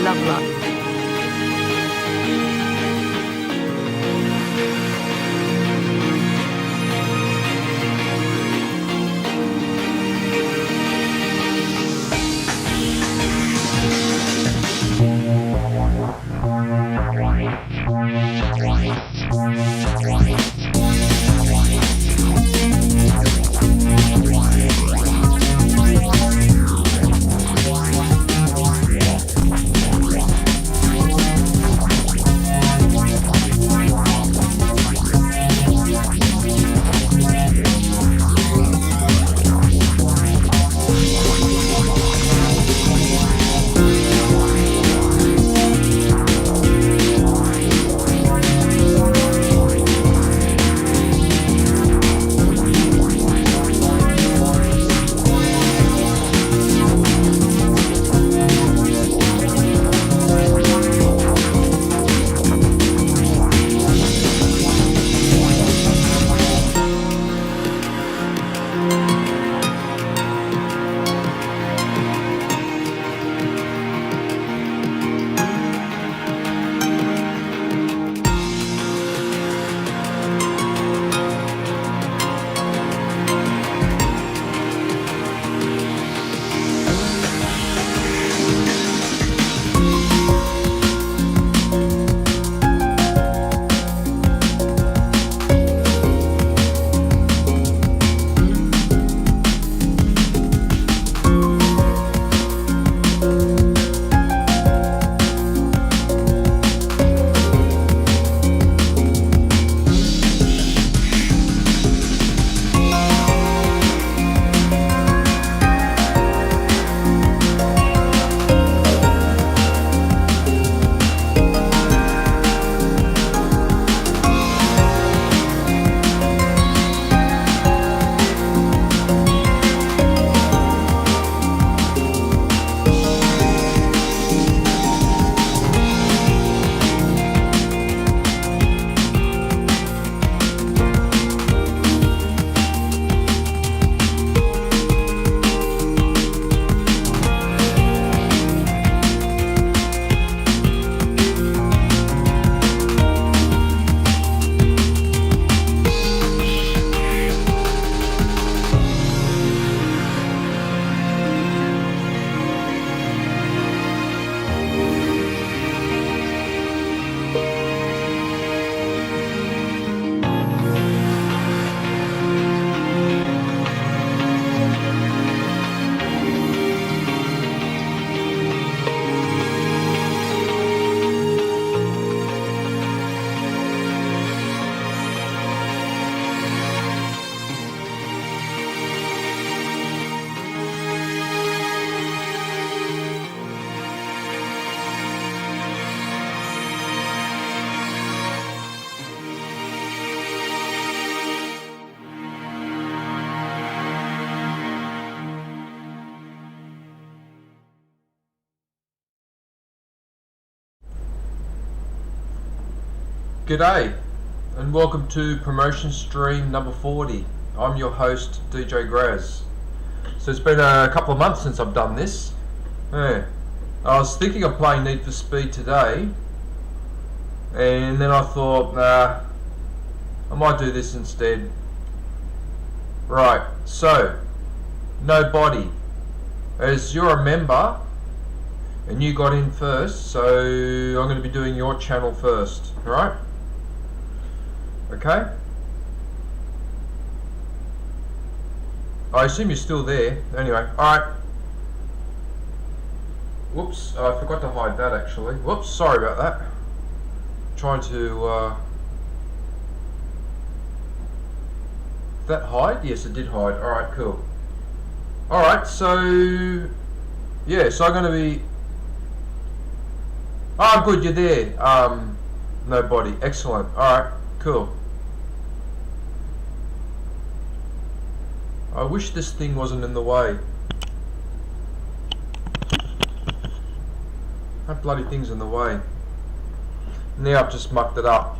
abla. G'day and welcome to promotion stream number 40. I'm your host DJ Graz. So it's been a couple of months since I've done this. Yeah. I was thinking of playing Need for Speed today, and then I thought, nah, I might do this instead. Right, so nobody, as you're a member and you got in first, so I'm going to be doing your channel first, alright? Okay. I assume you're still there. Anyway, alright. Whoops, I forgot to hide that actually. Whoops, sorry about that. Trying to, did that hide? Yes, it did hide. Alright, cool. Alright, so, yeah, so I'm going to be, oh good, you're there. Nobody, excellent. Alright, cool. I wish this thing wasn't in the way. That bloody thing's in the way. Now I've just mucked it up.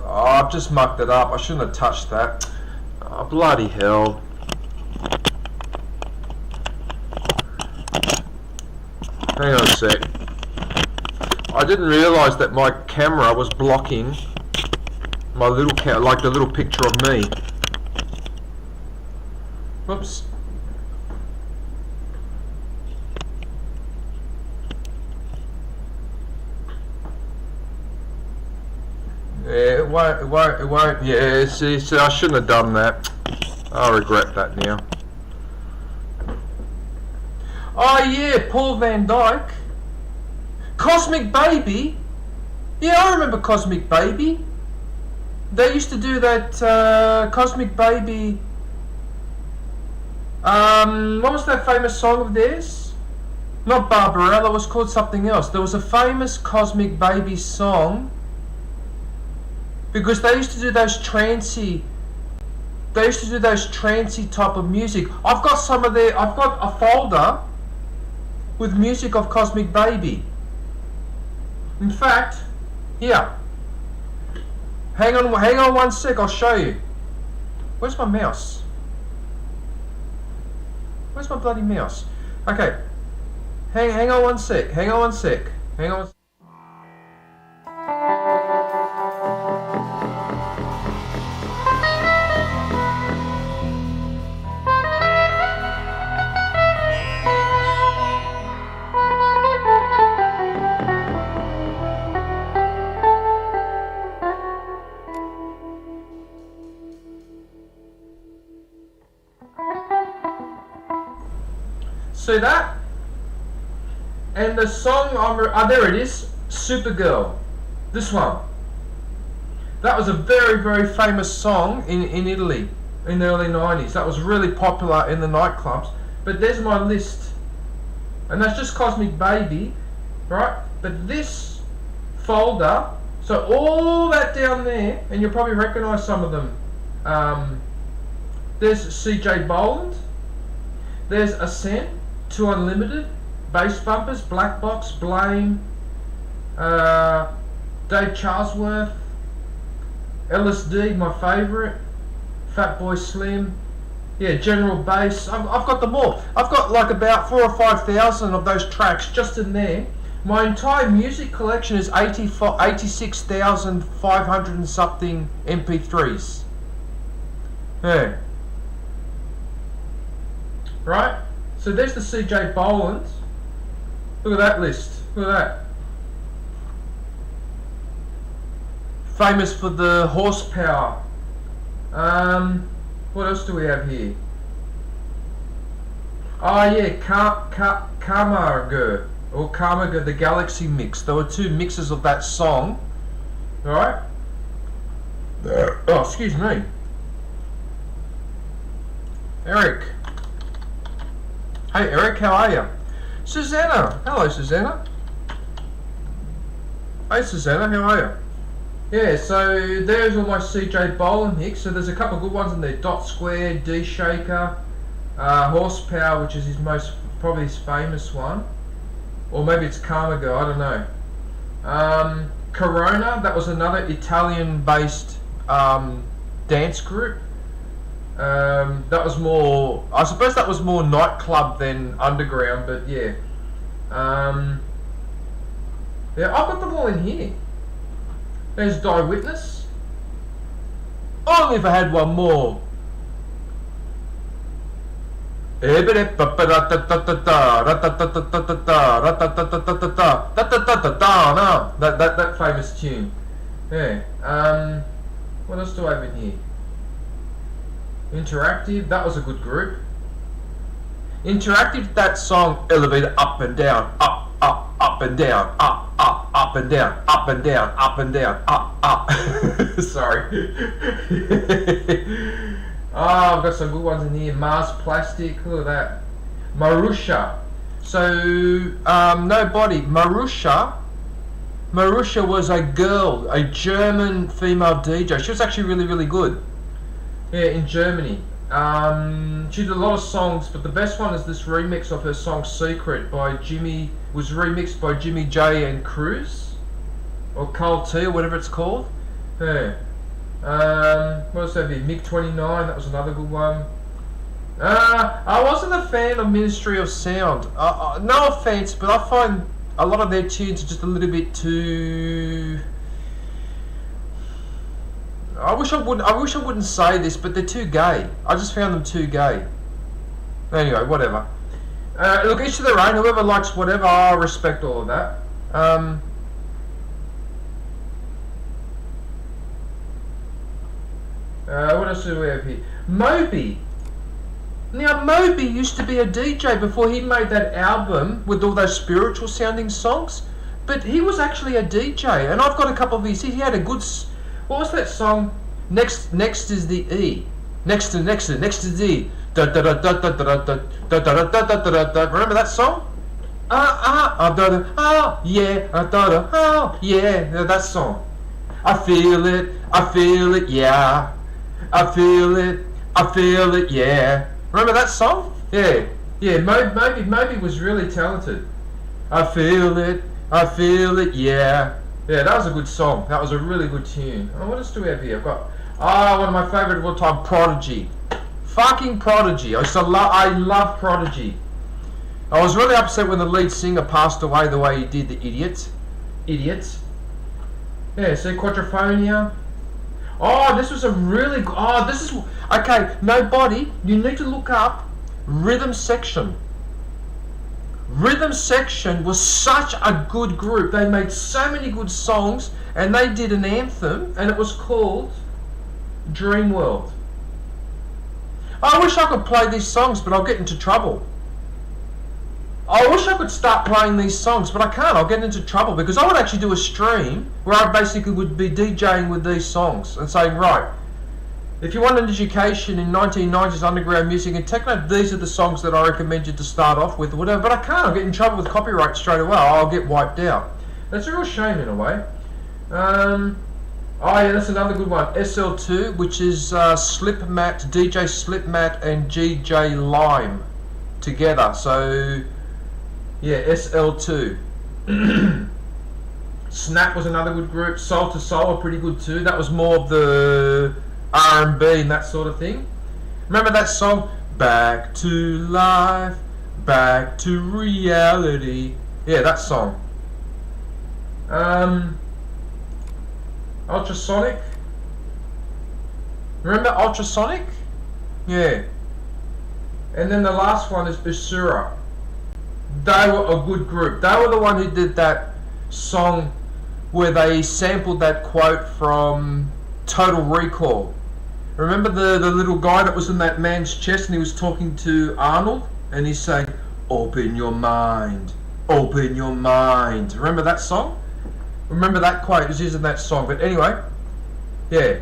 Oh, I've just mucked it up. I shouldn't have touched that. Oh, bloody hell. Hang on a sec. I didn't realise that my camera was blocking my little like the little picture of me. Whoops. Yeah, it won't. Yeah, see, I shouldn't have done that. I regret that now. Oh yeah, Paul Van Dyke. Cosmic Baby. Yeah, I remember Cosmic Baby. They used to do that Cosmic Baby. What was that famous song of theirs? Not Barbarella, it was called something else. There was a famous Cosmic Baby song. Because they used to do those trancey type of music. I've got a folder with music of Cosmic Baby. In fact, here. Hang on one sec, I'll show you. Where's my mouse? Where's my bloody mouse? Okay. Hang on one sec. See that? And the song, there it is, Supergirl. This one. That was a very, very famous song in Italy in the early 90s. That was really popular in the nightclubs. But there's my list. And that's just Cosmic Baby, right? But this folder, so all that down there, and you'll probably recognise some of them. There's CJ Boland. There's Ascent. 2 Unlimited, Bass Bumpers, Black Box, Blame, Dave Charlesworth, LSD, my favourite, Fatboy Slim, yeah, General Bass. I've got them all. I've got like about 4,000 or 5,000 of those tracks just in there. My entire music collection is 86,500 and something MP3s. Yeah. Right? So there's the CJ Boland. Look at that list. Look at that. Famous for the horsepower. What else do we have here? Oh yeah, Camargo or Camargo, the Galaxy mix. There were 2 mixes of that song. Alright? Oh, excuse me. Eric. Hey Eric, how are you? Susanna, hello Susanna. Hey Susanna, how are you? Yeah, so there's all my CJ Boland hits. So there's a couple of good ones in there. Dot Square, D Shaker, Horsepower, which is probably his famous one, or maybe it's Camargo, I don't know. Corona, that was another Italian-based dance group. That was more, I suppose that was more nightclub than underground, but yeah. Yeah, I've got them all in here. There's Die Witness. Only if I had one more. That famous tune. Yeah. What else do I have in here? Interactive, that was a good group. Interactive, that song, Elevator up and down, up and down, up and down, up and down, up and down, up. Sorry. Oh, I've got some good ones in here. Mars Plastic, look at that. Marusha. So, nobody. Marusha was a girl, a German female DJ. She was actually really, really good. Yeah, in Germany. She did a lot of songs, but the best one is this remix of her song Secret by Jimmy, was remixed by Jimmy J and Cruz, or Carl T, or whatever it's called. Yeah. What else have you? MiG-29, that was another good one. I wasn't a fan of Ministry of Sound. No offense, but I find a lot of their tunes are just a little bit too. I wish I wouldn't say this, but they're too gay. I just found them too gay. Anyway, whatever. Look, each to their own. Whoever likes whatever, I respect all of that. What else do we have here? Moby. Now, Moby used to be a DJ before he made that album with all those spiritual sounding songs. But he was actually a DJ, and I've got a couple of his. He had a good. What was that song? Next is the E. Next is the. Remember that song? Yeah, that song. I feel it, yeah. I feel it, yeah. Remember that song? Yeah. Moby was really talented. I feel it, yeah. Yeah, that was a good song. That was a really good tune. Oh, what else do we have here? I've got one of my favourite of all time, Prodigy. Fucking Prodigy. I love Prodigy. I was really upset when the lead singer passed away the way he did, the idiot. Yeah, see, Quadrophonia. Oh, this was a really good. Oh, this is. Okay, nobody. You need to look up Rhythm Section. Rhythm Section was such a good group. They made so many good songs, and they did an anthem, and it was called Dream World. I wish I could play these songs, but I'll get into trouble. I wish I could start playing these songs, but I can't. I'll get into trouble because I would actually do a stream where I basically would be DJing with these songs and saying, right, if you want an education in 1990s underground music and techno, these are the songs that I recommend you to start off with, or whatever. But I can't. I'll get in trouble with copyright straight away. I'll get wiped out. That's a real shame in a way. Oh yeah, that's another good one. SL2, which is Slipmat, DJ Slipmat and GJ Lime together. So yeah, SL2. Snap was another good group. Soul to Soul were pretty good too. That was more of the R&B and that sort of thing. Remember that song? Back to life, back to reality. Yeah, that song. Ultrasonic. Remember Ultrasonic? Yeah. And then the last one is Basura. They were a good group. They were the one who did that song where they sampled that quote from Total Recall. Remember the little guy that was in that man's chest and he was talking to Arnold and he's saying, open your mind, open your mind. Remember that song? Remember that quote? It was using that song. But anyway, yeah.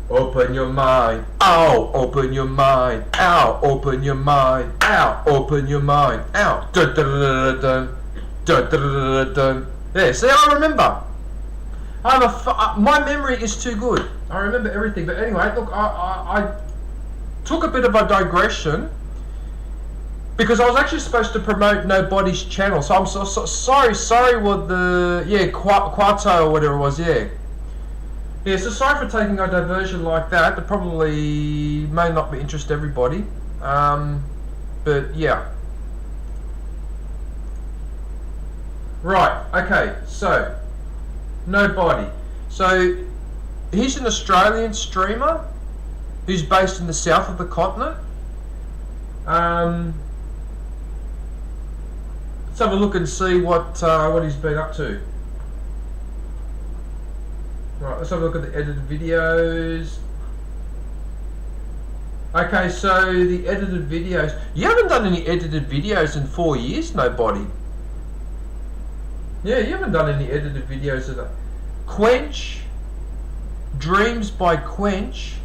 Open your mind, ow, open your mind, ow, open your mind, ow, open your mind, ow, dun dun dun dun dun dun dun. Yeah, see, I remember. My memory is too good. I remember everything. But anyway, look, I took a bit of a digression because I was actually supposed to promote Nobody's channel. So I'm so sorry what the Quato or whatever it was. Yeah, so sorry for taking a diversion like that. That probably may not be interest everybody. But yeah. Right, okay, so Nobody. So he's an Australian streamer who's based in the south of the continent. Let's have a look and see what he's been up to. Right, let's have a look at the edited videos. Okay, so the edited videos. You haven't done any edited videos in 4 years, Nobody. Yeah, you haven't done any edited videos of that. Quench. Dreams by Quench.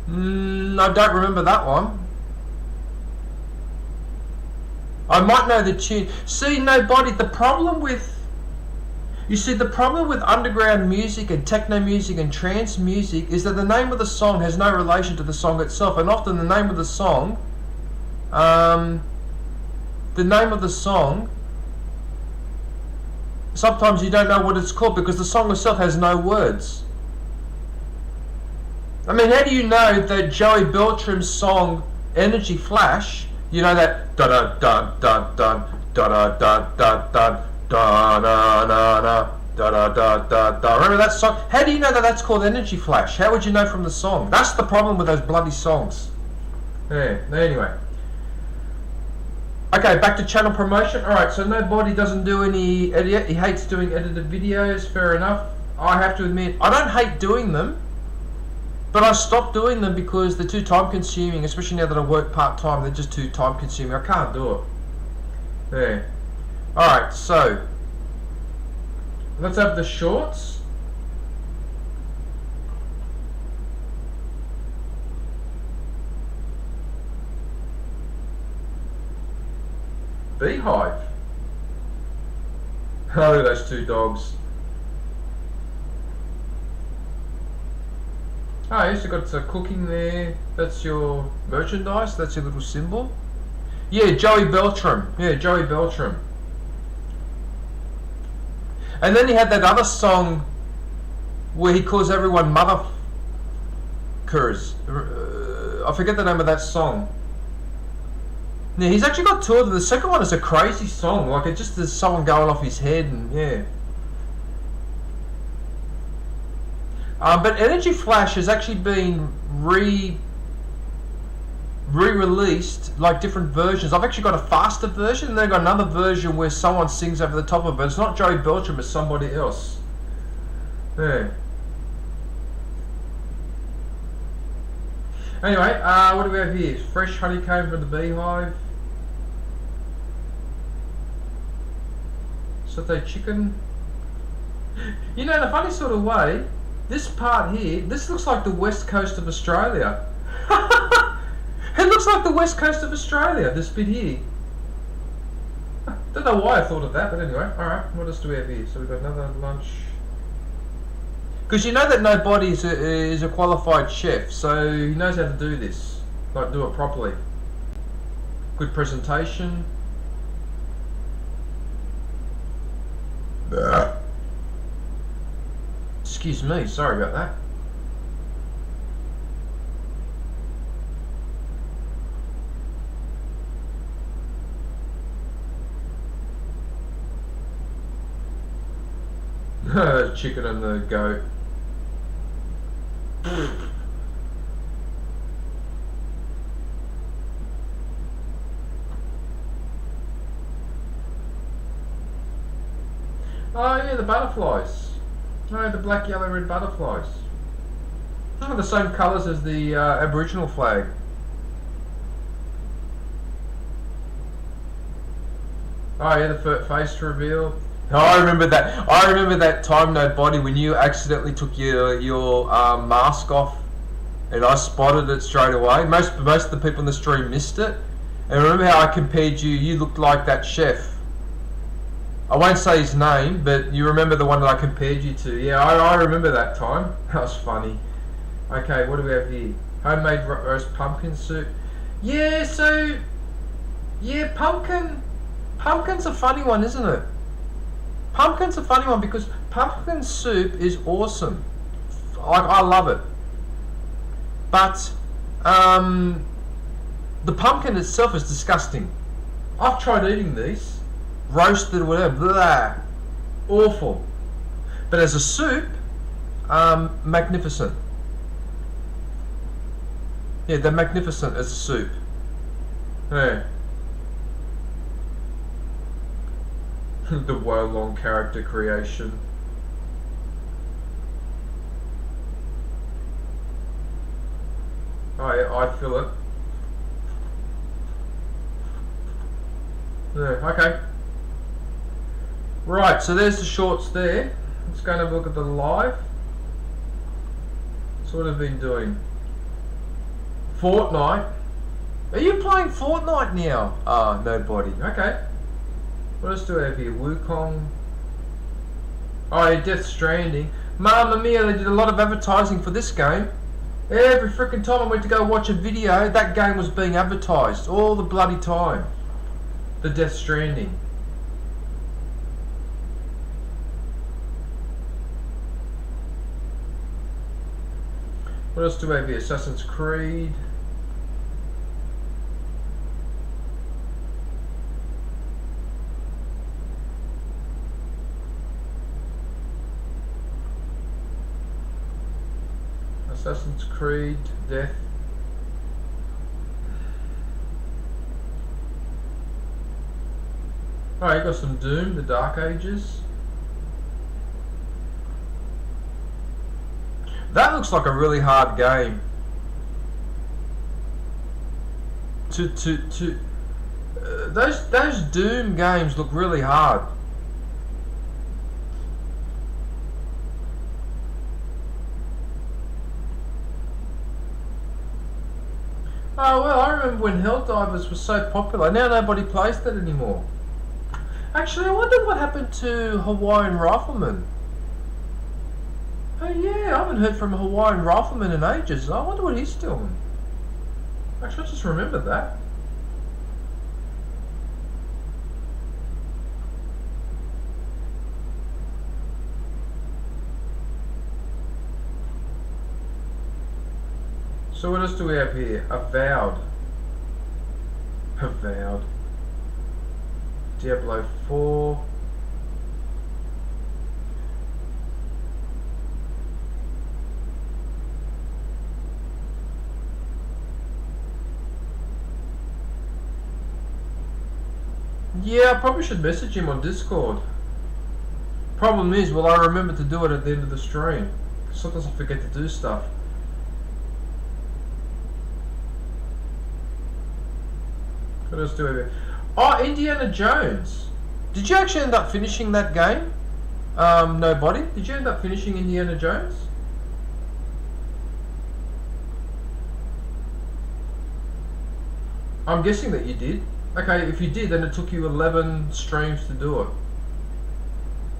I don't remember that one. I might know the tune. See, Nobody, the problem with underground music and techno music and trance music is that the name of the song has no relation to the song itself, and often the name of the song, sometimes you don't know what it's called because the song itself has no words. I mean, how do you know that Joey Beltram's song Energy Flash, you know that da da da da da da da da da da da da da da da da da. Remember that song? How do you know that that's called Energy Flash? How would you know from the song? That's the problem with those bloody songs. Yeah. Anyway. Okay, back to channel promotion. Alright, so nobody doesn't do any edit. He hates doing edited videos. Fair enough. I have to admit, I don't hate doing them, but I stopped doing them because they're too time consuming, especially now that I work part time. They're just too time consuming. I can't do it. Yeah. Alright, so let's have the shorts. Beehive. Oh, look at those two dogs. Oh, yes, you've got cooking there. That's your merchandise. That's your little symbol. Yeah, Joey Beltram. Yeah, Joey Beltram. And then he had that other song where he calls everyone motherfuckers. I forget the name of that song. Yeah, he's actually got two of them. The second one is a crazy song. Like, it just is someone going off his head and, yeah. But Energy Flash has actually been re-released, like different versions. I've actually got a faster version, and then I've got another version where someone sings over the top of it. It's not Joey Beltram, it's somebody else. Yeah. Anyway, what do we have here? Fresh honeycomb from the beehive. Sauté chicken. You know, in a funny sort of way, this part here, this looks like the west coast of Australia. It looks like the west coast of Australia, this bit here. Don't know why I thought of that, but anyway. Alright, what else do we have here? So we've got another lunch. Because you know that nobody is a qualified chef, so he knows how to do this. Like, do it properly. Good presentation. Excuse me, sorry about that. Chicken and the goat. Oh yeah, the butterflies. Oh, the black, yellow, red butterflies. Oh, the same colours as the Aboriginal flag. Oh yeah, the face reveal. Oh, I remember that. I remember that time, Nobody, when you accidentally took your mask off, and I spotted it straight away. Most of the people in the stream missed it. And remember how I compared you? You looked like that chef. I won't say his name, but you remember the one that I compared you to. Yeah, I remember that time. That was funny. Okay, what do we have here? Homemade roast pumpkin soup. Yeah, so yeah, pumpkin's a funny one, isn't it? Pumpkin's a funny one because pumpkin soup is awesome. Like, I love it. But the pumpkin itself is disgusting. I've tried eating these, roasted or whatever, blah, awful. But as a soup, magnificent. Yeah, they're magnificent as a soup. Yeah. The Wolong character creation. Oh yeah, I feel it. Yeah, okay. Right, so there's the shorts there. Let's go and have a look at the live. That's what I've been doing. Fortnite. Are you playing Fortnite now? Ah, nobody. Okay. What else do we have here? Wukong. Oh yeah, Death Stranding. Mamma mia, they did a lot of advertising for this game. Every freaking time I went to go watch a video, that game was being advertised. All the bloody time. The Death Stranding. What else do we have here? Assassin's Creed. Assassin's Creed, Death. Alright, you got some Doom, the Dark Ages. That looks like a really hard game. Those Doom games look really hard. Oh well, I remember when Helldivers was so popular. Now nobody plays that anymore. Actually, I wonder what happened to Hawaiian Rifleman. Oh yeah, I haven't heard from a Hawaiian Rifleman in ages. I wonder what he's doing. Actually, I just remembered that. So what else do we have here? Avowed. Avowed. Diablo 4. Yeah, I probably should message him on Discord. Problem is, will I remember to do it at the end of the stream? Sometimes I forget to do stuff. What else do we have? Oh, Indiana Jones. Did you actually end up finishing that game? Nobody? Did you end up finishing Indiana Jones? I'm guessing that you did. Okay, if you did, then it took you 11 streams to do it.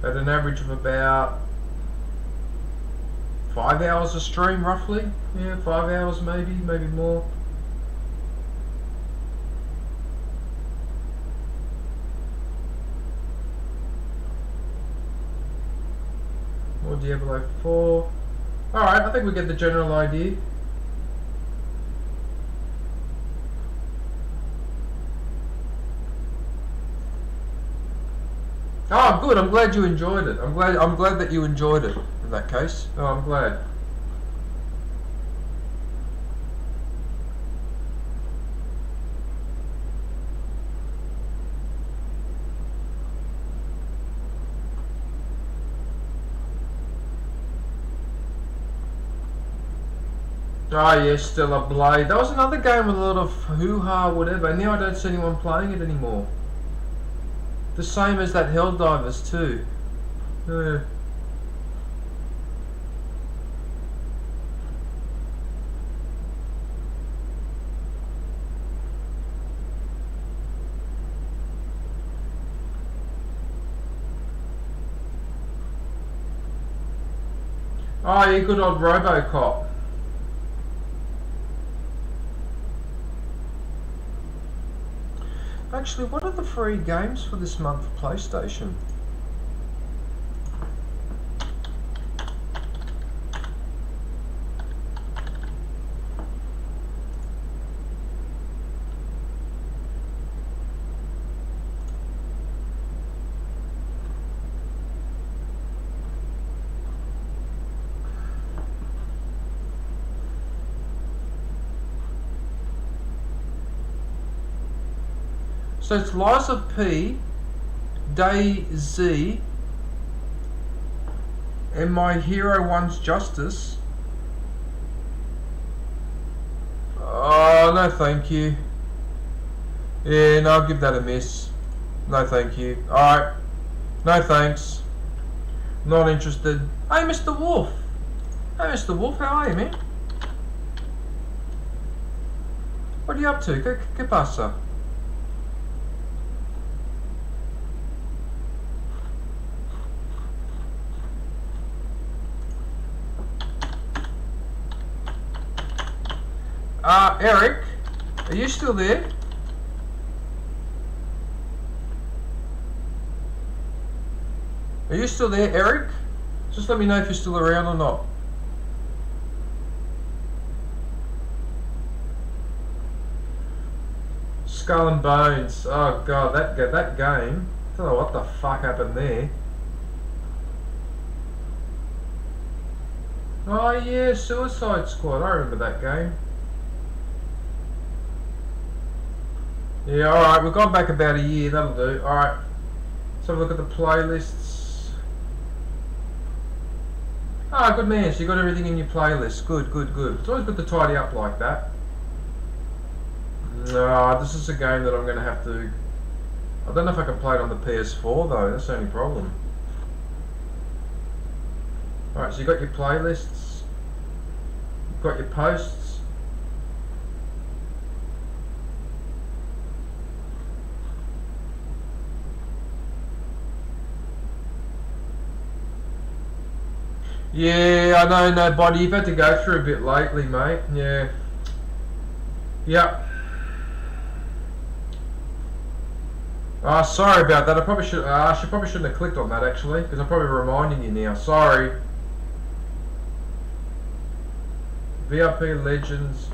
At an average of about 5 hours a stream, roughly. Yeah, 5 hours maybe more. More Diablo 4. Alright, I think we get the general idea. Oh, good. I'm glad you enjoyed it. I'm glad that you enjoyed it. In that case, oh, I'm glad. Oh yes, Stellar Blade. That was another game with a lot of hoo-ha, whatever. Now I don't see anyone playing it anymore. The same as that Helldivers too. Yeah. Oh yeah, good old RoboCop. Actually, what are the free games for this month for PlayStation? So it's Liza P, DayZ, and My Hero Wants Justice. Oh, no thank you. Yeah, no, I'll give that a miss. No thank you. Alright. No thanks. Not interested. Hey, Mr. Wolf. Hey, Mr. Wolf, how are you, man? What are you up to? ¿Qué pasa? Eric, are you still there? Are you still there, Eric? Just let me know if you're still around or not. Skull and Bones. Oh god, that game. I don't know what the fuck happened there. Oh yeah, Suicide Squad. I remember that game. Yeah, alright, we've gone back about a year, that'll do. Alright, let's have a look at the playlists. Ah, good man, so you got everything in your playlist. Good, good, good. It's always good to tidy up like that. No, this is a game that I'm going to have to... I don't know if I can play it on the PS4 though, that's the only problem. Alright, so you got your playlists, you've got your posts. Yeah, I know, nobody. You've had to go through a bit lately, mate. Yeah. Yep. Ah, sorry about that. I probably shouldn't have clicked on that actually, because I'm probably reminding you now. Sorry. VIP Legends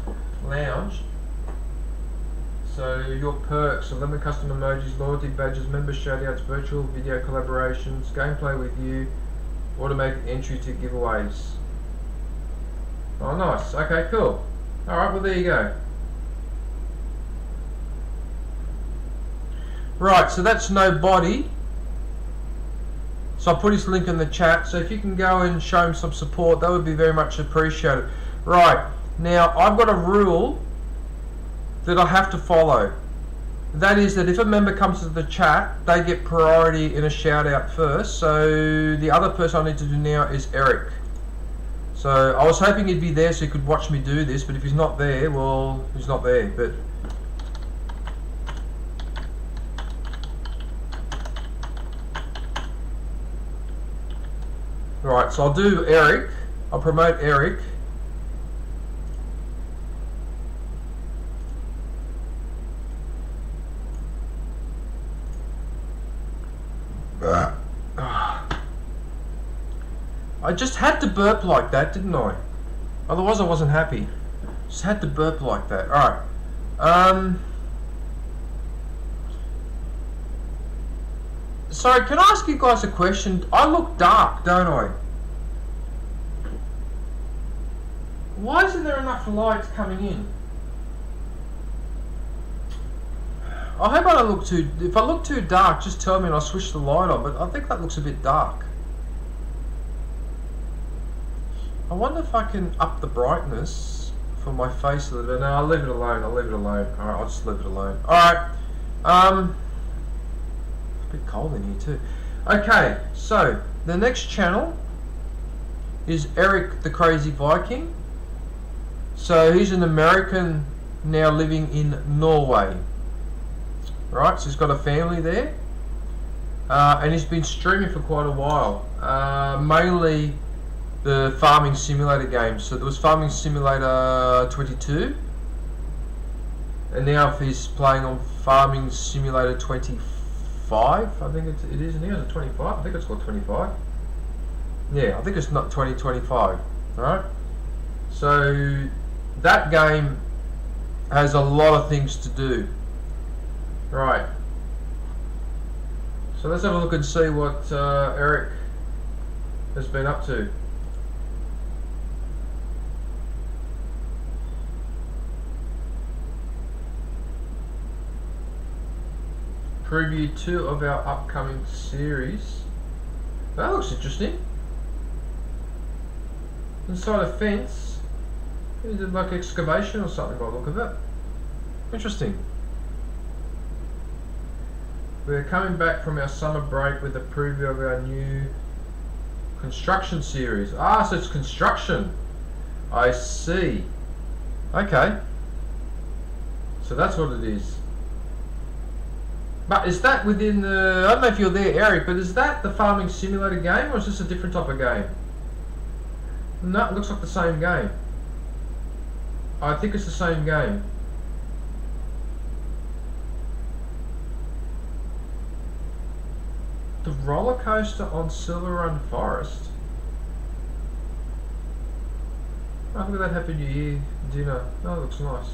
Lounge. So your perks: 11 custom emojis, loyalty badges, member shoutouts, virtual video collaborations, gameplay with you. Automatic entry to giveaways. Oh, nice. Okay, cool. Alright, well, there you go. Right, so that's nobody. So I put his link in the chat. So if you can go and show him some support, that would be very much appreciated. Right, now I've got a rule that I have to follow. That is that if a member comes to the chat, they get priority in a shout out first. So the other person I need to do now is Eric. So I was hoping he'd be there so he could watch me do this, but if he's not there, well, he's not there. But right, so I'll do Eric. I'll promote Eric. I just had to burp like that, didn't I? Otherwise I wasn't happy. Just had to burp like that. Alright. Sorry, can I ask you guys a question? I look dark, don't I? Why isn't there enough light coming in? I hope I don't look too... If I look too dark, just tell me and I'll switch the light on, but I think that looks a bit dark. I wonder if I can up the brightness for my face a little bit. No, I'll leave it alone. Alright, I'll just leave it alone. Alright. It's a bit cold in here too. Okay, so the next channel is Eric the Crazy Viking. So he's an American now living in Norway. Right, so he's got a family there. And he's been streaming for quite a while. Mainly the Farming Simulator games. So there was Farming Simulator 22. And now he's playing on Farming Simulator 25. I think it is. And he has a 25. I think it's called 25. Yeah, I think it's not 2025. Alright. So that game has a lot of things to do. Right. So let's have a look and see what Eric has been up to. Preview 2 of our upcoming series. That looks interesting. Inside a fence. Is it like excavation or something by the look of it? Interesting. We're coming back from our summer break with a preview of our new construction series. Ah, so it's construction. I see. Okay. So that's what it is. But is that within the... I don't know if you're there, Eric, but is that the Farming Simulator game, or is this a different type of game? No, it looks like the same game. I think it's the same game. The roller coaster on Silver Run Forest. Oh, look at that Happy New Year dinner. Oh, that looks nice.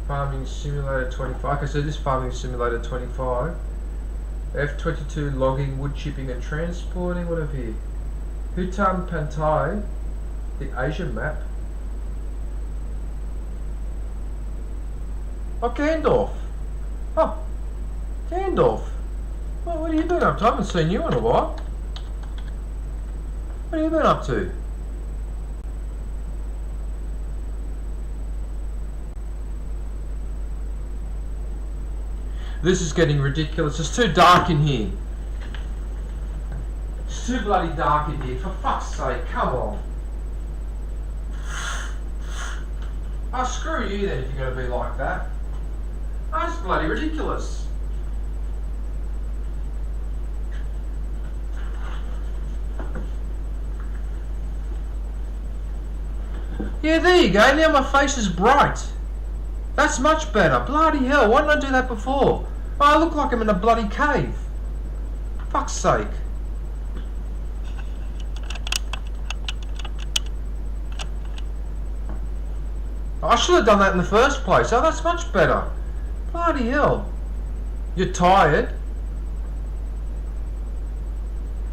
Farming Simulator 25. Okay, so this Farming Simulator 25. F22 logging, wood chipping and transporting. What have here? Hutan Pantai, the Asian map. Oh, Gandalf. Oh, Gandalf. Well, what have you been up to? I haven't seen you in a while. What have you been up to? This is getting ridiculous. It's too dark in here. It's too bloody dark in here. For fuck's sake, come on. Oh, screw you then if you're going to be like that. That's bloody ridiculous. Yeah, there you go. Now my face is bright. That's much better. Bloody hell, why didn't I do that before? Oh, I look like I'm in a bloody cave. Fuck's sake. I should have done that in the first place. Oh, that's much better. Bloody hell. You're tired.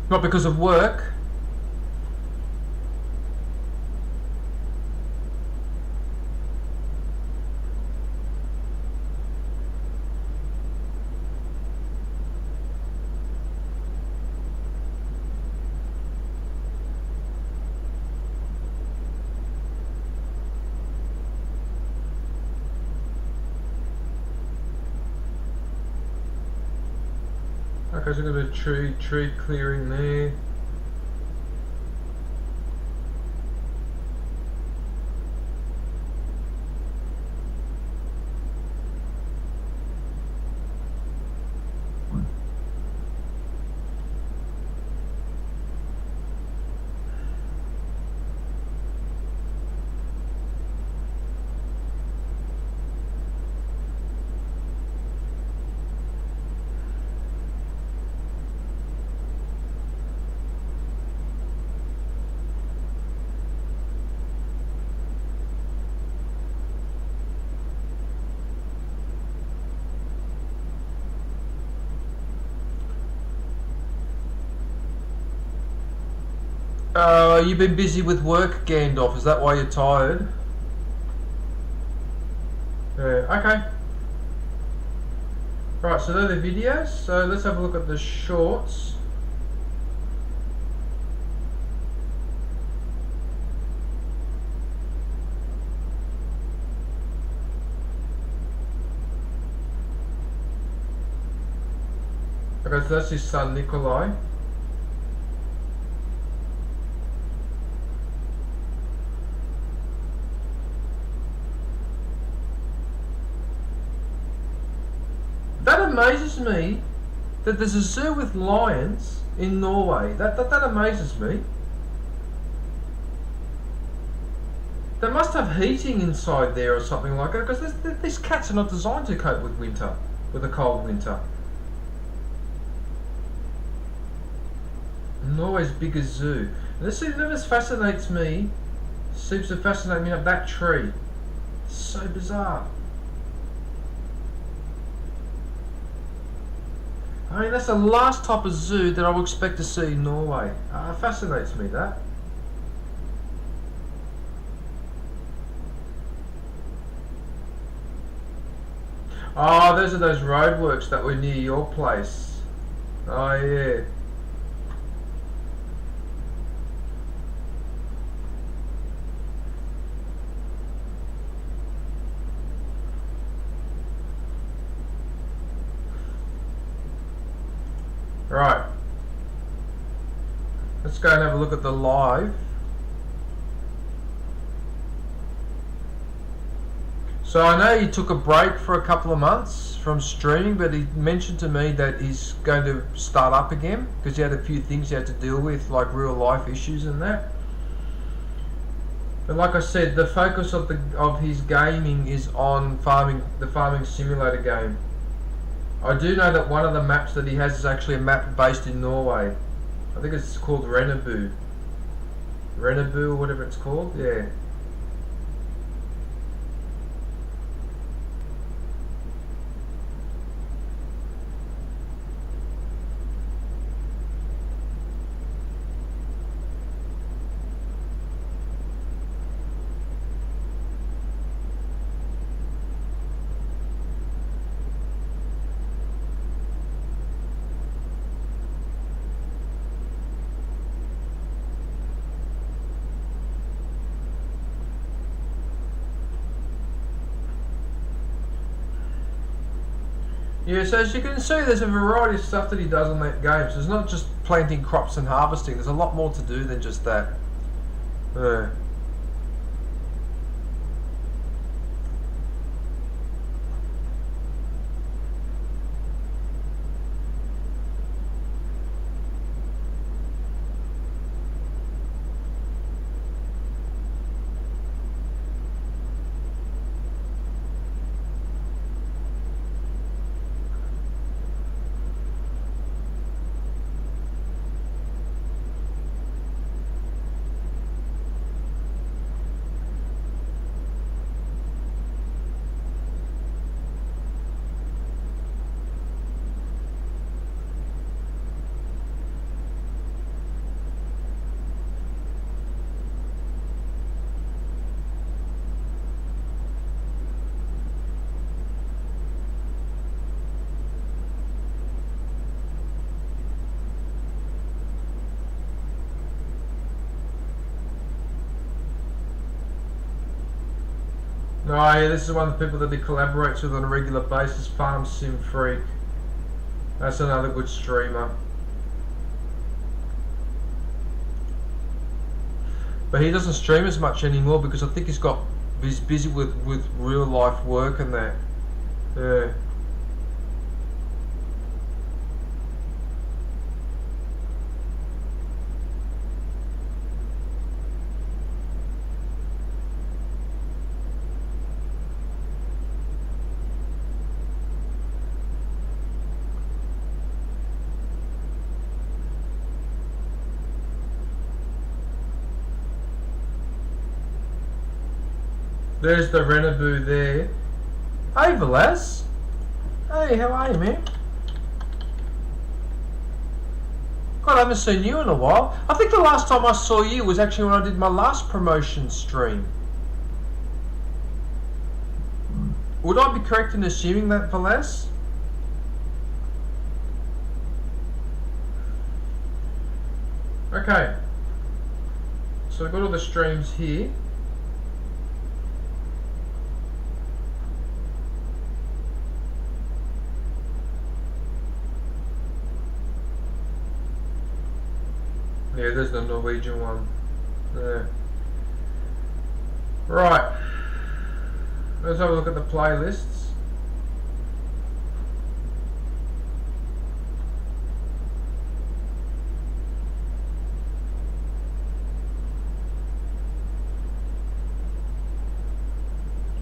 Not because of work. Okay, so we've got a tree clearing there. You've been busy with work, Gandalf. Is that why you're tired? Yeah, okay. Right, so they're the videos. So let's have a look at the shorts. Okay, so that's his son Nikolai. That amazes me that there's a zoo with lions in Norway. That amazes me. They must have heating inside there or something like that, because these cats are not designed to cope with winter, with a cold winter. Norway's biggest zoo. And this fascinates me. Seems to fascinate me up that tree. It's so bizarre. I mean, that's the last type of zoo that I would expect to see in Norway. It fascinates me, that. Oh, those are those roadworks that were near your place. Oh, yeah. Right, let's go and have a look at the live. So I know he took a break for a couple of months from streaming, but he mentioned to me that he's going to start up again because he had a few things he had to deal with, like real life issues and that. But like I said, the focus of his gaming is on the farming simulator game. I do know that one of the maps that he has is actually a map based in Norway. I think it's called Rennebu. Rennebu or whatever it's called, yeah. Yeah, so as you can see, there's a variety of stuff that he does on that game. So it's not just planting crops and harvesting. There's a lot more to do than just that. Yeah. Oh yeah, this is one of the people that he collaborates with on a regular basis, Farm Sim Freak. That's another good streamer. But he doesn't stream as much anymore because I think he's busy with real life work and that. Yeah. There's the Renaboo there. Hey Velas. Hey, how are you, man? God, I haven't seen you in a while. I think the last time I saw you was actually when I did my last promotion stream. Would I be correct in assuming that, Velas? Okay. So I've got all the streams here. Yeah, there's the Norwegian one. Yeah. Right. Let's have a look at the playlists.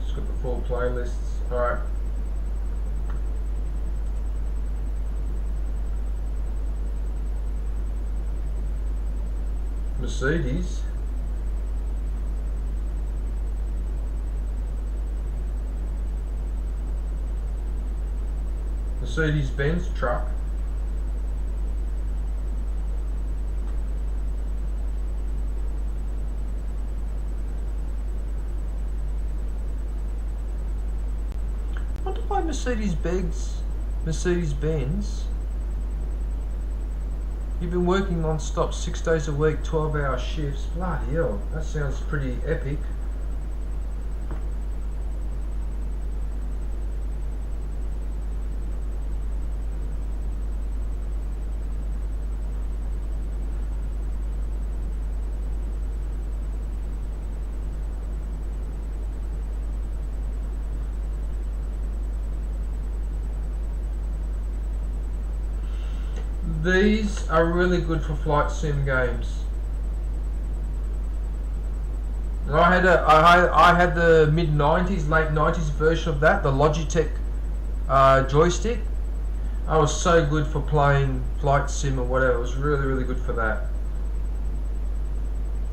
Just got the full playlists. Alright. Mercedes. Mercedes-Benz truck. I wonder why Mercedes-Benz. You've been working non-stop 6 days a week, 12-hour shifts. Bloody hell, that sounds pretty epic. These are really good for flight sim games. I had the mid-90s, late 90s version of that, the Logitech joystick. I was so good for playing flight sim or whatever. It was really, really good for that.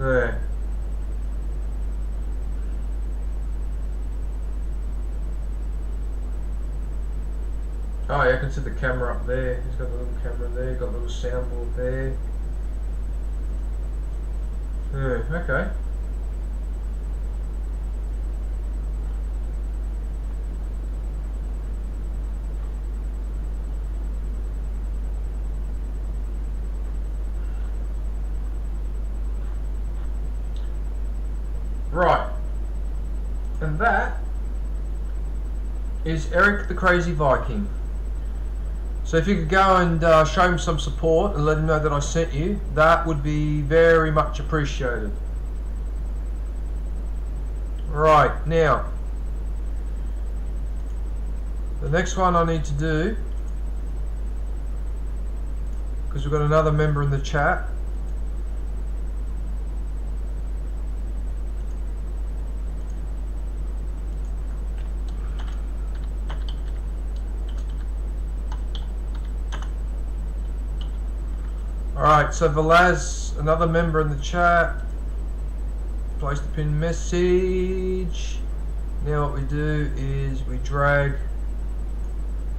Yeah. Oh yeah, I can see the camera up there. He's got the little camera there, got a little soundboard there. Yeah, okay. Right. And that is Eric the Crazy Viking. So if you could go and show him some support and let him know that I sent you, that would be very much appreciated. Right, now, the next one I need to do, because we've got another member in the chat. Alright, so Velaz, another member in the chat, placed a pinned message. Now what we do is we drag.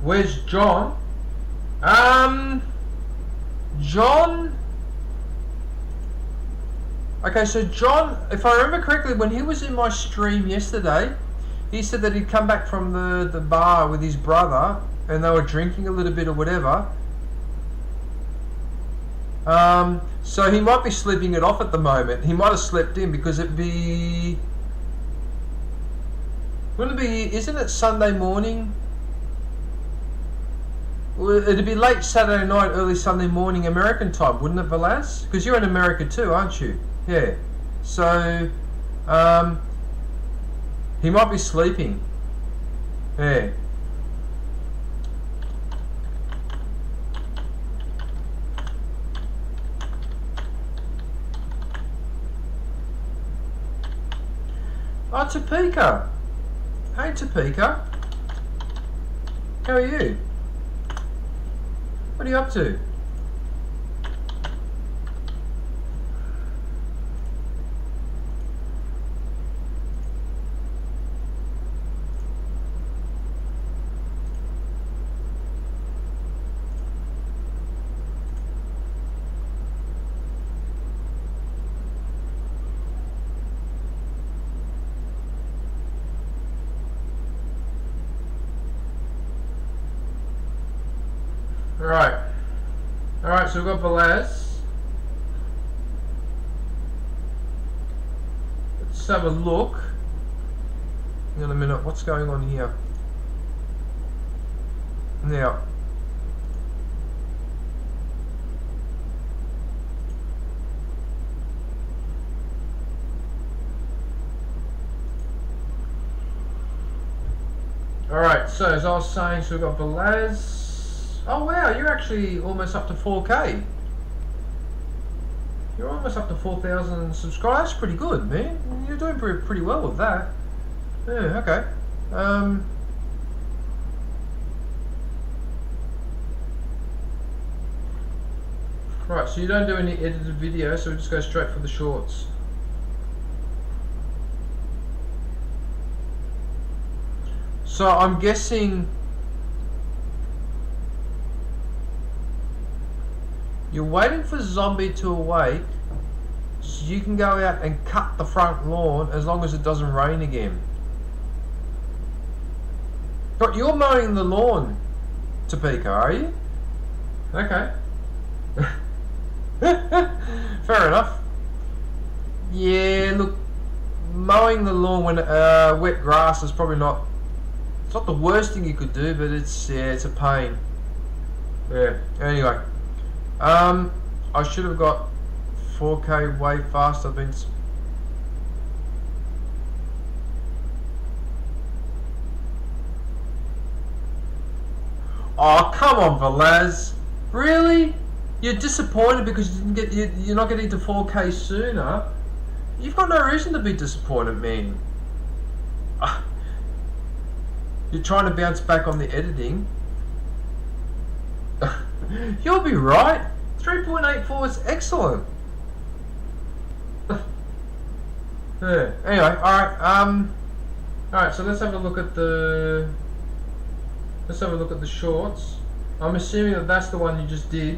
Where's John? John. Okay, so John, if I remember correctly, when he was in my stream yesterday, he said that he'd come back from the bar with his brother and they were drinking a little bit or whatever. So he might be sleeping it off at the moment. He might have slept in because wouldn't it be, isn't it Sunday morning? It'd be late Saturday night, early Sunday morning American time, wouldn't it, Velaz? Because you're in America too, aren't you? Yeah. So, he might be sleeping. Yeah. Oh, Topeka. Hey, Topeka. How are you? What are you up to? Alright, so we've got Velaz. Let's have a look. Hang on a minute, what's going on here? Now, alright, so as I was saying, so we've got Velaz. Oh wow, you're actually almost up to 4K. You're almost up to 4,000 subscribers. That's pretty good, man. You're doing pretty well with that. Yeah, okay. Right, so you don't do any edited video, so we just go straight for the shorts. So I'm guessing you're waiting for Zombie to awake so you can go out and cut the front lawn as long as it doesn't rain again. But you're mowing the lawn, Topeka, are you? Okay. Fair enough. Yeah, look, mowing the lawn when wet grass is probably not, it's not the worst thing you could do, but it's a pain. Yeah, anyway. I should have got 4K way faster. Oh, come on, Velaz. Really? You're disappointed because you didn't get, you're not getting to 4K sooner? You've got no reason to be disappointed, man. You're trying to bounce back on the editing. You'll be right. 3.84 is excellent. Yeah. Anyway, alright, so let's have a look at the shorts. I'm assuming that that's the one you just did.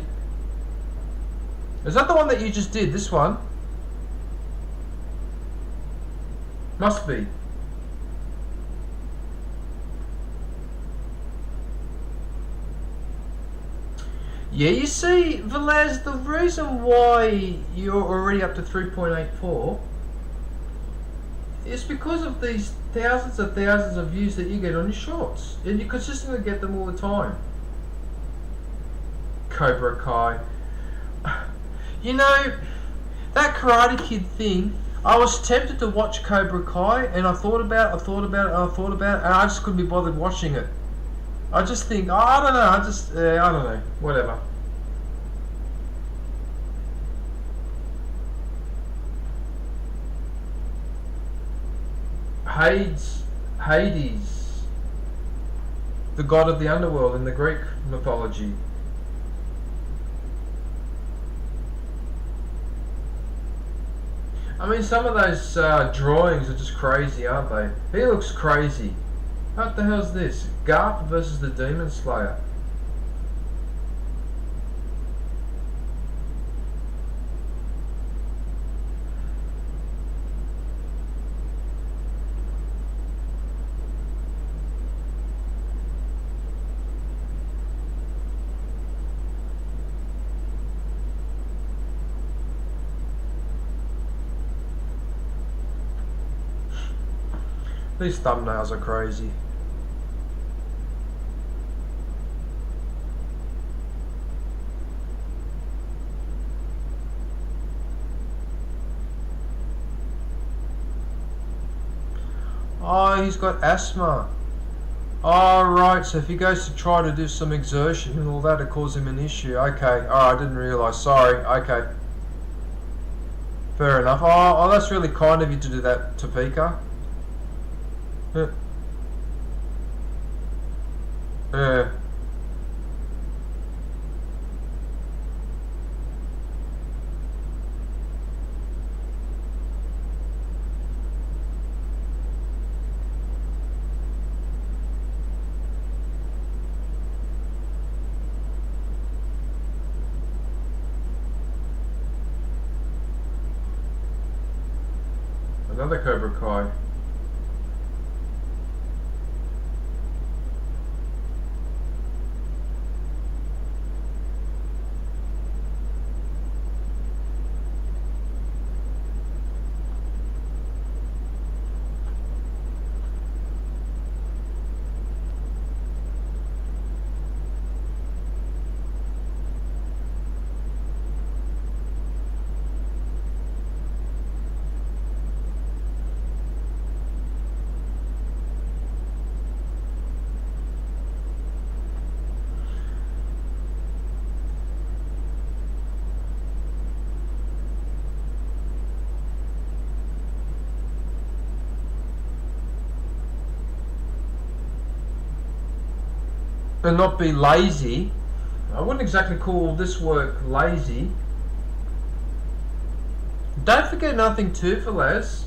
Is that the one that you just did? This one? Must be. Yeah, you see, Velaz, the reason why you're already up to 3.84 is because of these thousands of views that you get on your shorts. And you consistently get them all the time. Cobra Kai. You know, that Karate Kid thing, I was tempted to watch Cobra Kai, and I thought about it, and I just couldn't be bothered watching it. I just think, I don't know, I don't know, whatever. Hades, the god of the underworld in the Greek mythology. I mean, some of those drawings are just crazy, aren't they? He looks crazy. What the hell's this? Garp versus the Demon Slayer. These thumbnails are crazy. Oh, he's got asthma. Oh, right, so if he goes to try to do some exertion and all that, it causes him an issue. Okay, I didn't realise. Sorry, okay. Fair enough. Oh, that's really kind of you to do that, Topeka. Yeah. Another Cobra Kai. And not be lazy. I wouldn't exactly call this work lazy. Don't forget nothing too, fellas.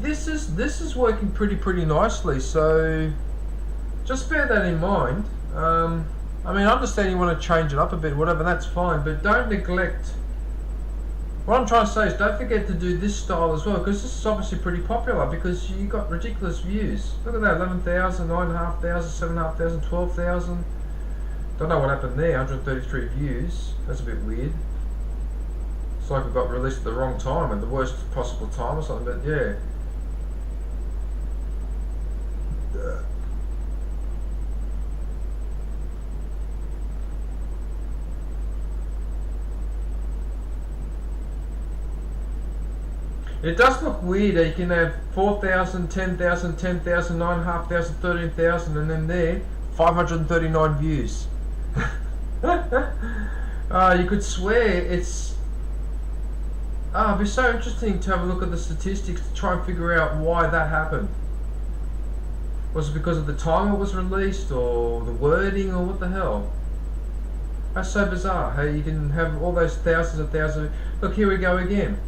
This is working pretty nicely. So just bear that in mind. I mean, I understand you want to change it up a bit, whatever. That's fine, but don't neglect. What I'm trying to say is don't forget to do this style as well, because this is obviously pretty popular because you got ridiculous views. Look at that, 11,000, 9,500, 7,500, 12,000. Don't know what happened there, 133 views. That's a bit weird. It's like it got released at the wrong time, at the worst possible time or something, but yeah. It does look weird that you can have 4,000, 10,000, 10,000, 9,500, 13,000, and then there, 539 views. You could swear it's... it'd be so interesting to have a look at the statistics to try and figure out why that happened. Was it because of the time it was released, or the wording, or what the hell? That's so bizarre. How you can have all those thousands and thousands... Look, here we go again.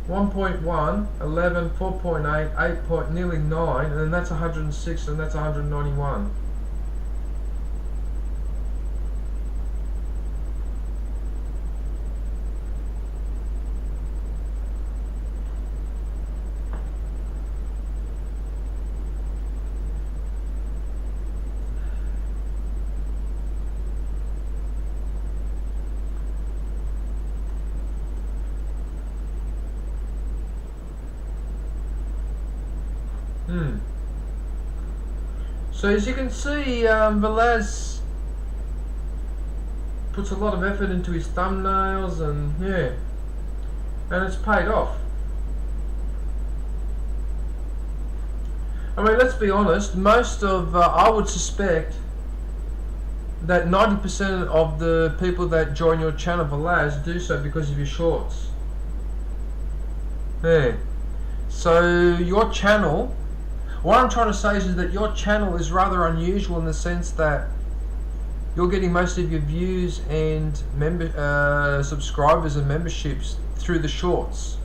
1.1, 11, 4.8, 8 nearly 9, and then that's 106, and that's 191. So as you can see, Velaz, puts a lot of effort into his thumbnails, and yeah, and it's paid off. I mean, let's be honest, most of, I would suspect that 90% of the people that join your channel, Velaz, do so because of your shorts. Yeah. So your channel, what I'm trying to say is that your channel is rather unusual in the sense that you're getting most of your views and subscribers and memberships through the shorts.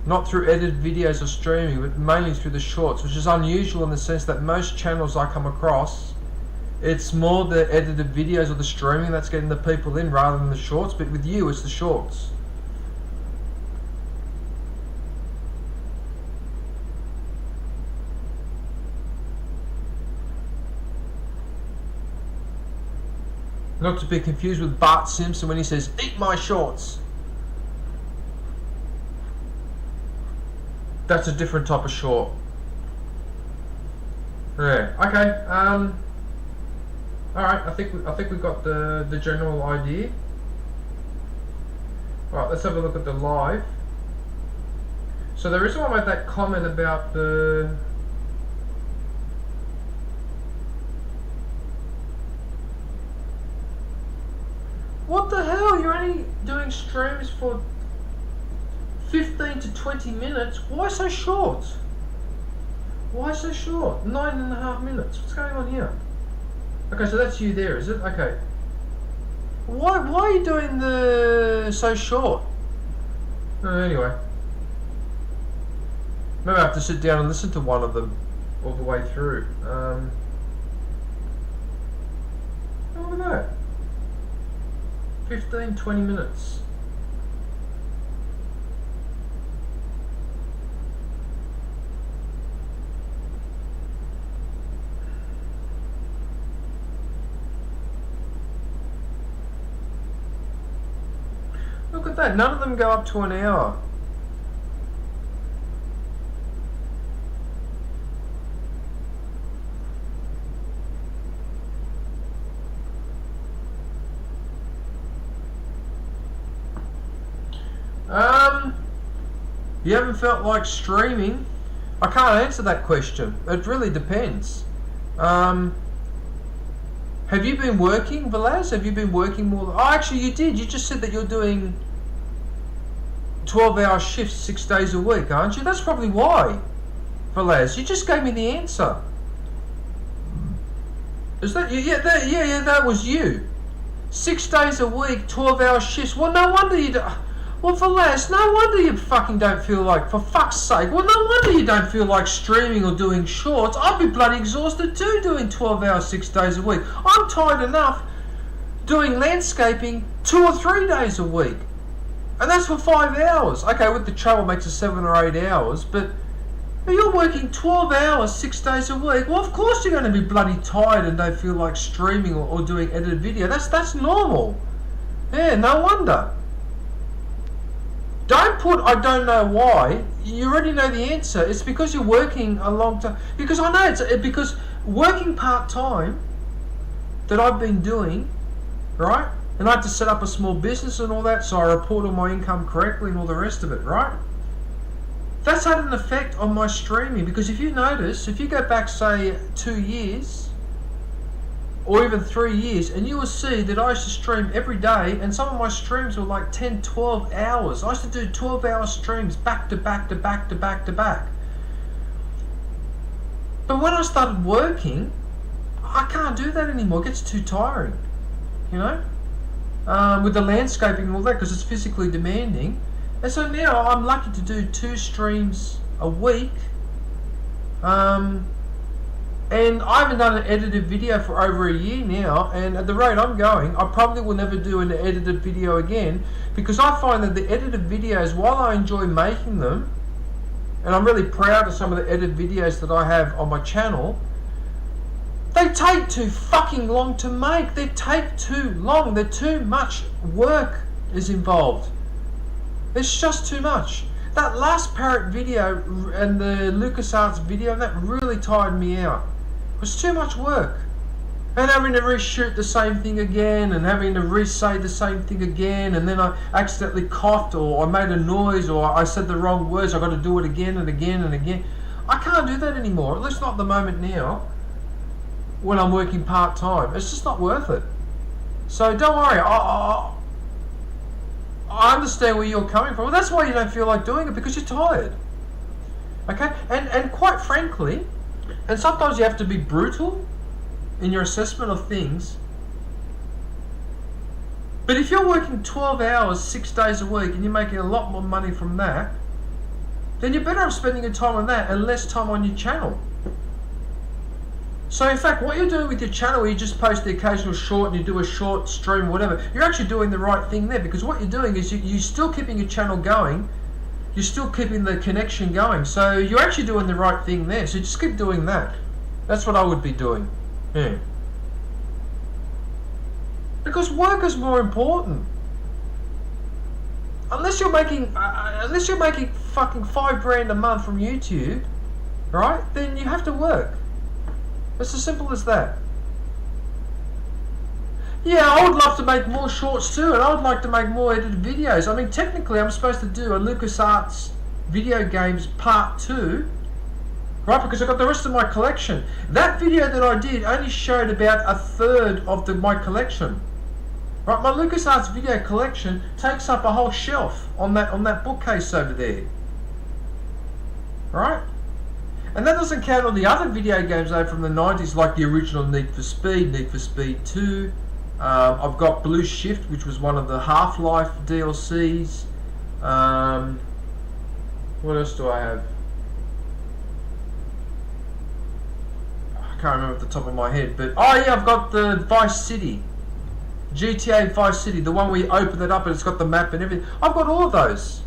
Not through edited videos or streaming, but mainly through the shorts, which is unusual in the sense that most channels I come across, it's more the edited videos or the streaming that's getting the people in rather than the shorts, but with you it's the shorts. Not to be confused with Bart Simpson when he says, "Eat my shorts." That's a different type of short. Yeah. Okay. All right. I think we got the general idea. All right. Let's have a look at the live. So there is one made that comment about the. What the hell? You're only doing streams for 15 to 20 minutes. Why so short? Why so short? 9.5 minutes. What's going on here? Okay, so that's you there, is it? Okay. Why are you doing the so short? Anyway. Maybe I have to sit down and listen to one of them all the way through. Look at that. 15-20 minutes. Look at that, none of them go up to an hour. You haven't felt like streaming? I can't answer that question. It really depends. Have you been working, Velaz? Have you been working more? Oh, actually you did. You just said that you're doing 12-hour shifts 6 days a week, aren't you? That's probably why, Velaz. You just gave me the answer. Is that you? Yeah, that was you. 6 days a week, 12-hour shifts. Well, no wonder you do. Well, Velaz, no wonder you fucking don't feel like, for fuck's sake, well, no wonder you don't feel like streaming or doing shorts. I'd be bloody exhausted too doing 12 hours 6 days a week. I'm tired enough doing landscaping 2 or 3 days a week. And that's for 5 hours. Okay, with the travel makes it 7 or 8 hours, but you're working 12 hours 6 days a week. Well, of course you're going to be bloody tired and don't feel like streaming or doing edited video. That's normal. Yeah, no wonder. Don't put I don't know why. You already know the answer. It's because you're working a long time. Because I know because working part-time that I've been doing, right? And I have to set up a small business and all that, so I report all my income correctly and all the rest of it, right? That's had an effect on my streaming, because if you notice, if you go back, say, 2 years, or even 3 years, and you will see that I used to stream every day, and some of my streams were like 10, 12 hours. I used to do 12-hour streams back to back to back to back to back. But when I started working, I can't do that anymore. It gets too tiring, you know? With the landscaping and all that, because it's physically demanding. And so now I'm lucky to do 2 streams a week. And I haven't done an edited video for over a year now, and at the rate I'm going, I probably will never do an edited video again, because I find that the edited videos, while I enjoy making them, and I'm really proud of some of the edited videos that I have on my channel, they take too fucking long to make. They take too long. They're too much work is involved. It's just too much. That last parrot video and the LucasArts video, that really tired me out. It was too much work. And having to reshoot the same thing again, and having to re-say the same thing again, and then I accidentally coughed, or I made a noise, or I said the wrong words, I got to do it again and again and again. I can't do that anymore, at least not at the moment now, when I'm working part-time. It's just not worth it. So don't worry, I understand where you're coming from. Well, that's why you don't feel like doing it, because you're tired. Okay? And quite frankly, and sometimes you have to be brutal in your assessment of things, but if you're working 12 hours 6 days a week and you're making a lot more money from that, then you're better off spending your time on that and less time on your channel. So in fact, what you're doing with your channel, you just post the occasional short and you do a short stream, whatever, you're actually doing the right thing there, because what you're doing is you're still keeping your channel going, you're still keeping the connection going, so you're actually doing the right thing there. So just keep doing that. That's what I would be doing. Yeah. Because work is more important. Unless you're making fucking $5 grand a month from YouTube, right? Then you have to work. It's as simple as that. Yeah, I would love to make more shorts too, and I would like to make more edited videos. I mean, technically, I'm supposed to do a LucasArts video games part 2. Right, because I got the rest of my collection. That video that I did only showed about a third of my collection. Right, my LucasArts video collection takes up a whole shelf on that bookcase over there. Right? And that doesn't count on the other video games though from the 90s, like the original Need for Speed, Need for Speed 2. I've got Blue Shift, which was one of the Half-Life DLCs. What else do I have? I can't remember at the top of my head, but oh yeah, I've got the Vice City, GTA Vice City, the one where you open it up and it's got the map and everything. I've got all of those.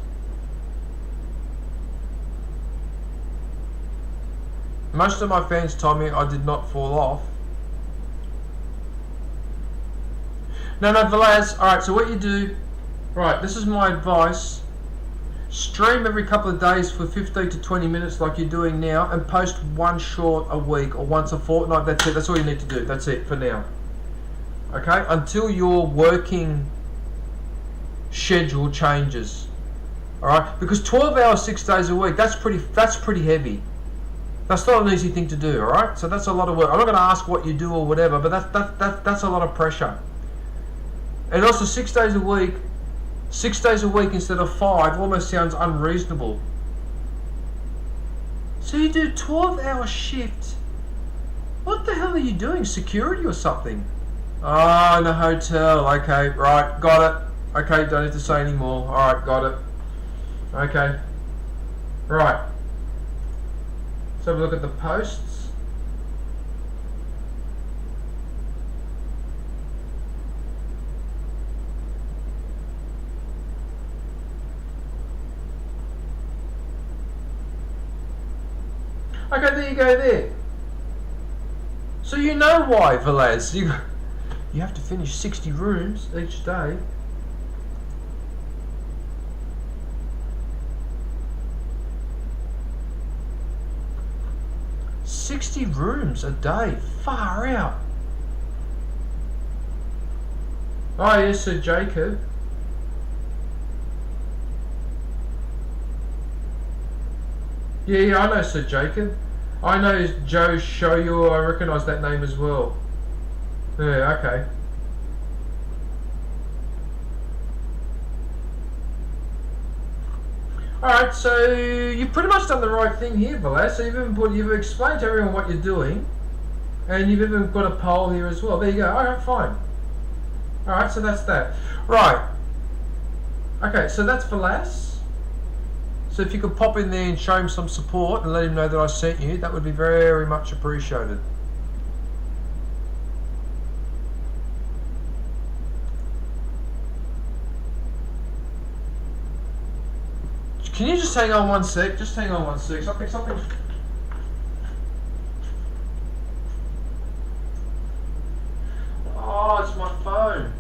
Most of my fans told me I did not fall off. No, Velaz, alright, so what you do, right, this is my advice. Stream every couple of days for 15 to 20 minutes like you're doing now, and post one short a week or once a fortnight. That's it. That's all you need to do. That's it for now. Okay? Until your working schedule changes. Alright? Because 12 hours 6 days a week, that's pretty heavy. That's not an easy thing to do, alright? So that's a lot of work. I'm not going to ask what you do or whatever, but that's a lot of pressure. And also 6 days a week, 6 days a week instead of 5 almost sounds unreasonable. So you do 12-hour shift. What the hell are you doing? Security or something? Oh, in a hotel. Okay, right, got it. Okay, don't need to say anymore. Alright, got it. Okay. Right. Let's have a look at the posts. Okay, there you go there. So you know why, Velaz. You have to finish 60 rooms each day. $60 rooms a day. Far out. Oh yes, Sir Jacob. Yeah, I know Sir Jacob. I know Joe Shoyo, I recognise that name as well. Yeah, okay. Alright, so you've pretty much done the right thing here, Velaz. So you've explained to everyone what you're doing, and you've even got a poll here as well. There you go. Alright, fine. Alright, so that's that. Right. Okay, so that's Velaz. So if you could pop in there and show him some support and let him know that I sent you, that would be very much appreciated. Can you just hang on one sec? Just hang on one sec. Something. Oh, it's my phone.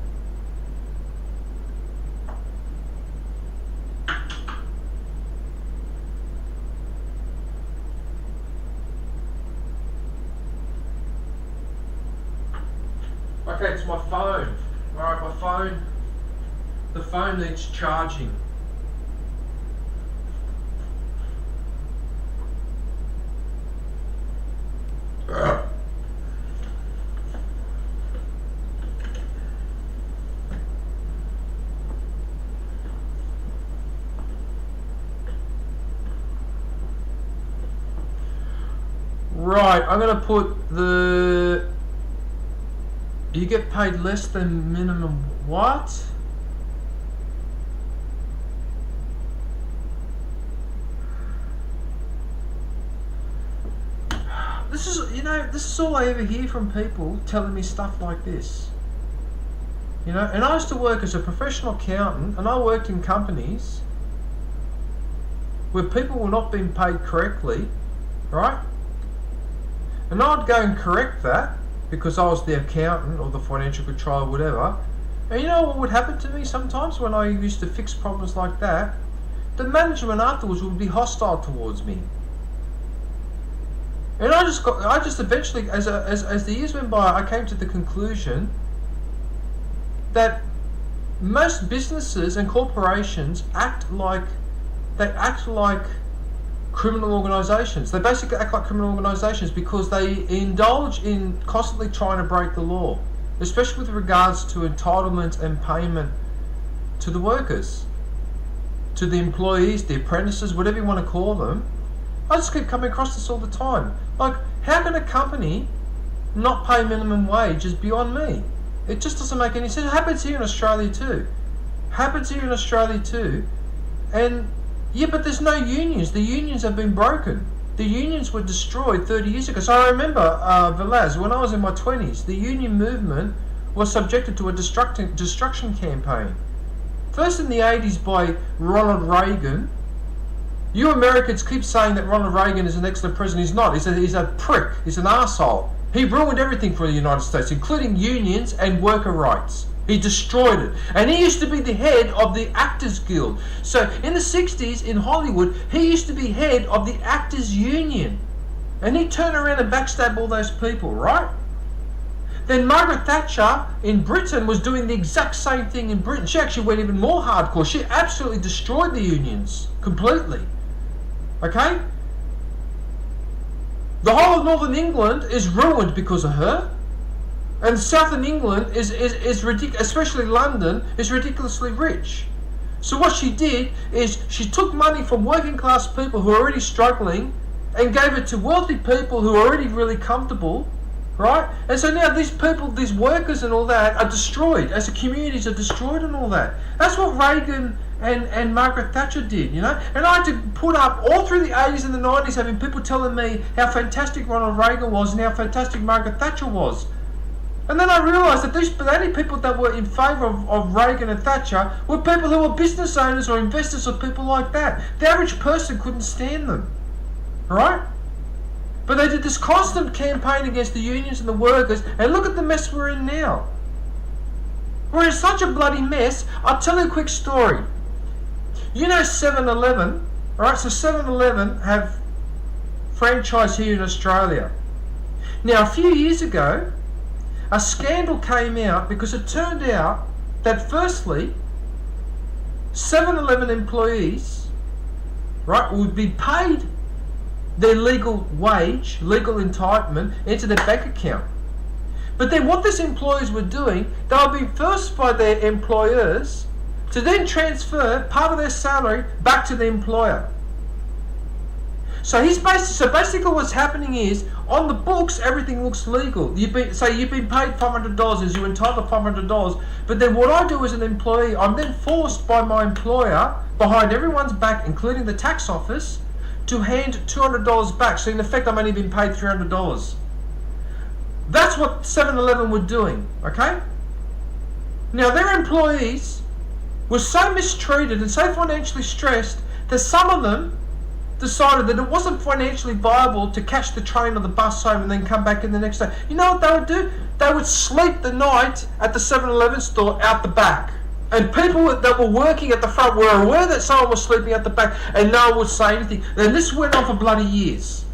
Okay, it's my phone. Alright, my phone. The phone needs charging. Right, I'm going to put the... You get paid less than minimum what? This is, this is all I ever hear from people telling me stuff like this. And I used to work as a professional accountant, and I worked in companies where people were not being paid correctly, right? And I'd go and correct that because I was the accountant or the financial controller, whatever. And you know what would happen to me sometimes when I used to fix problems like that? The management afterwards would be hostile towards me. And I just eventually, as the years went by, I came to the conclusion that most businesses and corporations act like criminal organisations. They basically act like criminal organisations because they indulge in constantly trying to break the law, especially with regards to entitlement and payment to the workers, to the employees, the apprentices, whatever you want to call them. I just keep coming across this all the time. Like, how can a company not pay minimum wage is beyond me. It just doesn't make any sense. It happens here in Australia too. And yeah, but there's no unions. The unions have been broken. The unions were destroyed 30 years ago. So I remember, Velaz, when I was in my 20s, the union movement was subjected to a destruction campaign. First in the 80s by Ronald Reagan. You Americans keep saying that Ronald Reagan is an excellent president. He's not. He's a prick. He's an arsehole. He ruined everything for the United States, including unions and worker rights. He destroyed it. And he used to be the head of the Actors Guild. So in the 60s in Hollywood, he used to be head of the Actors Union. And he turned around and backstabbed all those people, right? Then Margaret Thatcher in Britain was doing the exact same thing in Britain. She actually went even more hardcore. She absolutely destroyed the unions completely. Okay? The whole of Northern England is ruined because of her. And Southern England is ridiculous, especially London, is ridiculously rich. So what she did is she took money from working class people who are already struggling and gave it to wealthy people who are already really comfortable, right? And so now these people, these workers and all that are destroyed, as the communities are destroyed and all that. That's what Reagan and Margaret Thatcher did, And I had to put up all through the 80s and the 90s having people telling me how fantastic Ronald Reagan was and how fantastic Margaret Thatcher was. And then I realised that the only people that were in favour of Reagan and Thatcher were people who were business owners or investors or people like that. The average person couldn't stand them, right? But they did this constant campaign against the unions and the workers, and look at the mess we're in now. We're in such a bloody mess. I'll tell you a quick story. 7-Eleven, right? So 7-Eleven have franchise here in Australia. Now, a few years ago, a scandal came out because it turned out that firstly, 7-Eleven employees, right, would be paid their legal wage, legal entitlement into their bank account. But then what these employees were doing, they were being forced by their employers to then transfer part of their salary back to the employer. So basically what's happening is, on the books, everything looks legal. You've been paid $500, you're entitled to $500, but then what I do as an employee, I'm then forced by my employer, behind everyone's back, including the tax office, to hand $200 back. So in effect, I'm only being paid $300. That's what 7-Eleven were doing, okay? Now, their employees were so mistreated and so financially stressed that some of them decided that it wasn't financially viable to catch the train or the bus home and then come back in the next day. You know what they would do? They would sleep the night at the 7-Eleven store out the back. And people that were working at the front were aware that someone was sleeping at the back and no one would say anything. And this went on for bloody years.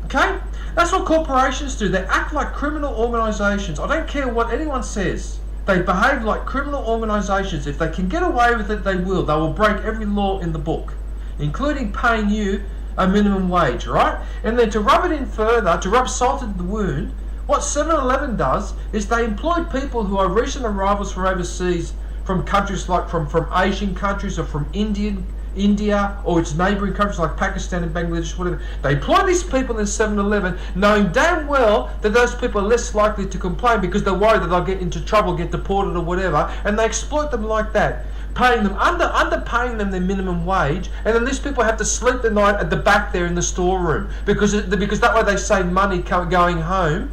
Okay? That's what corporations do. They act like criminal organisations. I don't care what anyone says. They behave like criminal organisations. If they can get away with it, they will. They will break every law in the book, including paying you a minimum wage, right? And then to rub it in further, to rub salt into the wound, what 7-Eleven does is they employ people who are recent arrivals from overseas, from countries like from Asian countries or from India or its neighbouring countries like Pakistan and Bangladesh, whatever. They employ these people in 7-Eleven, knowing damn well that those people are less likely to complain because they're worried that they'll get into trouble, get deported or whatever, and they exploit them like that, paying them underpaying them their minimum wage, and then these people have to sleep the night at the back there in the storeroom because that way they save money going home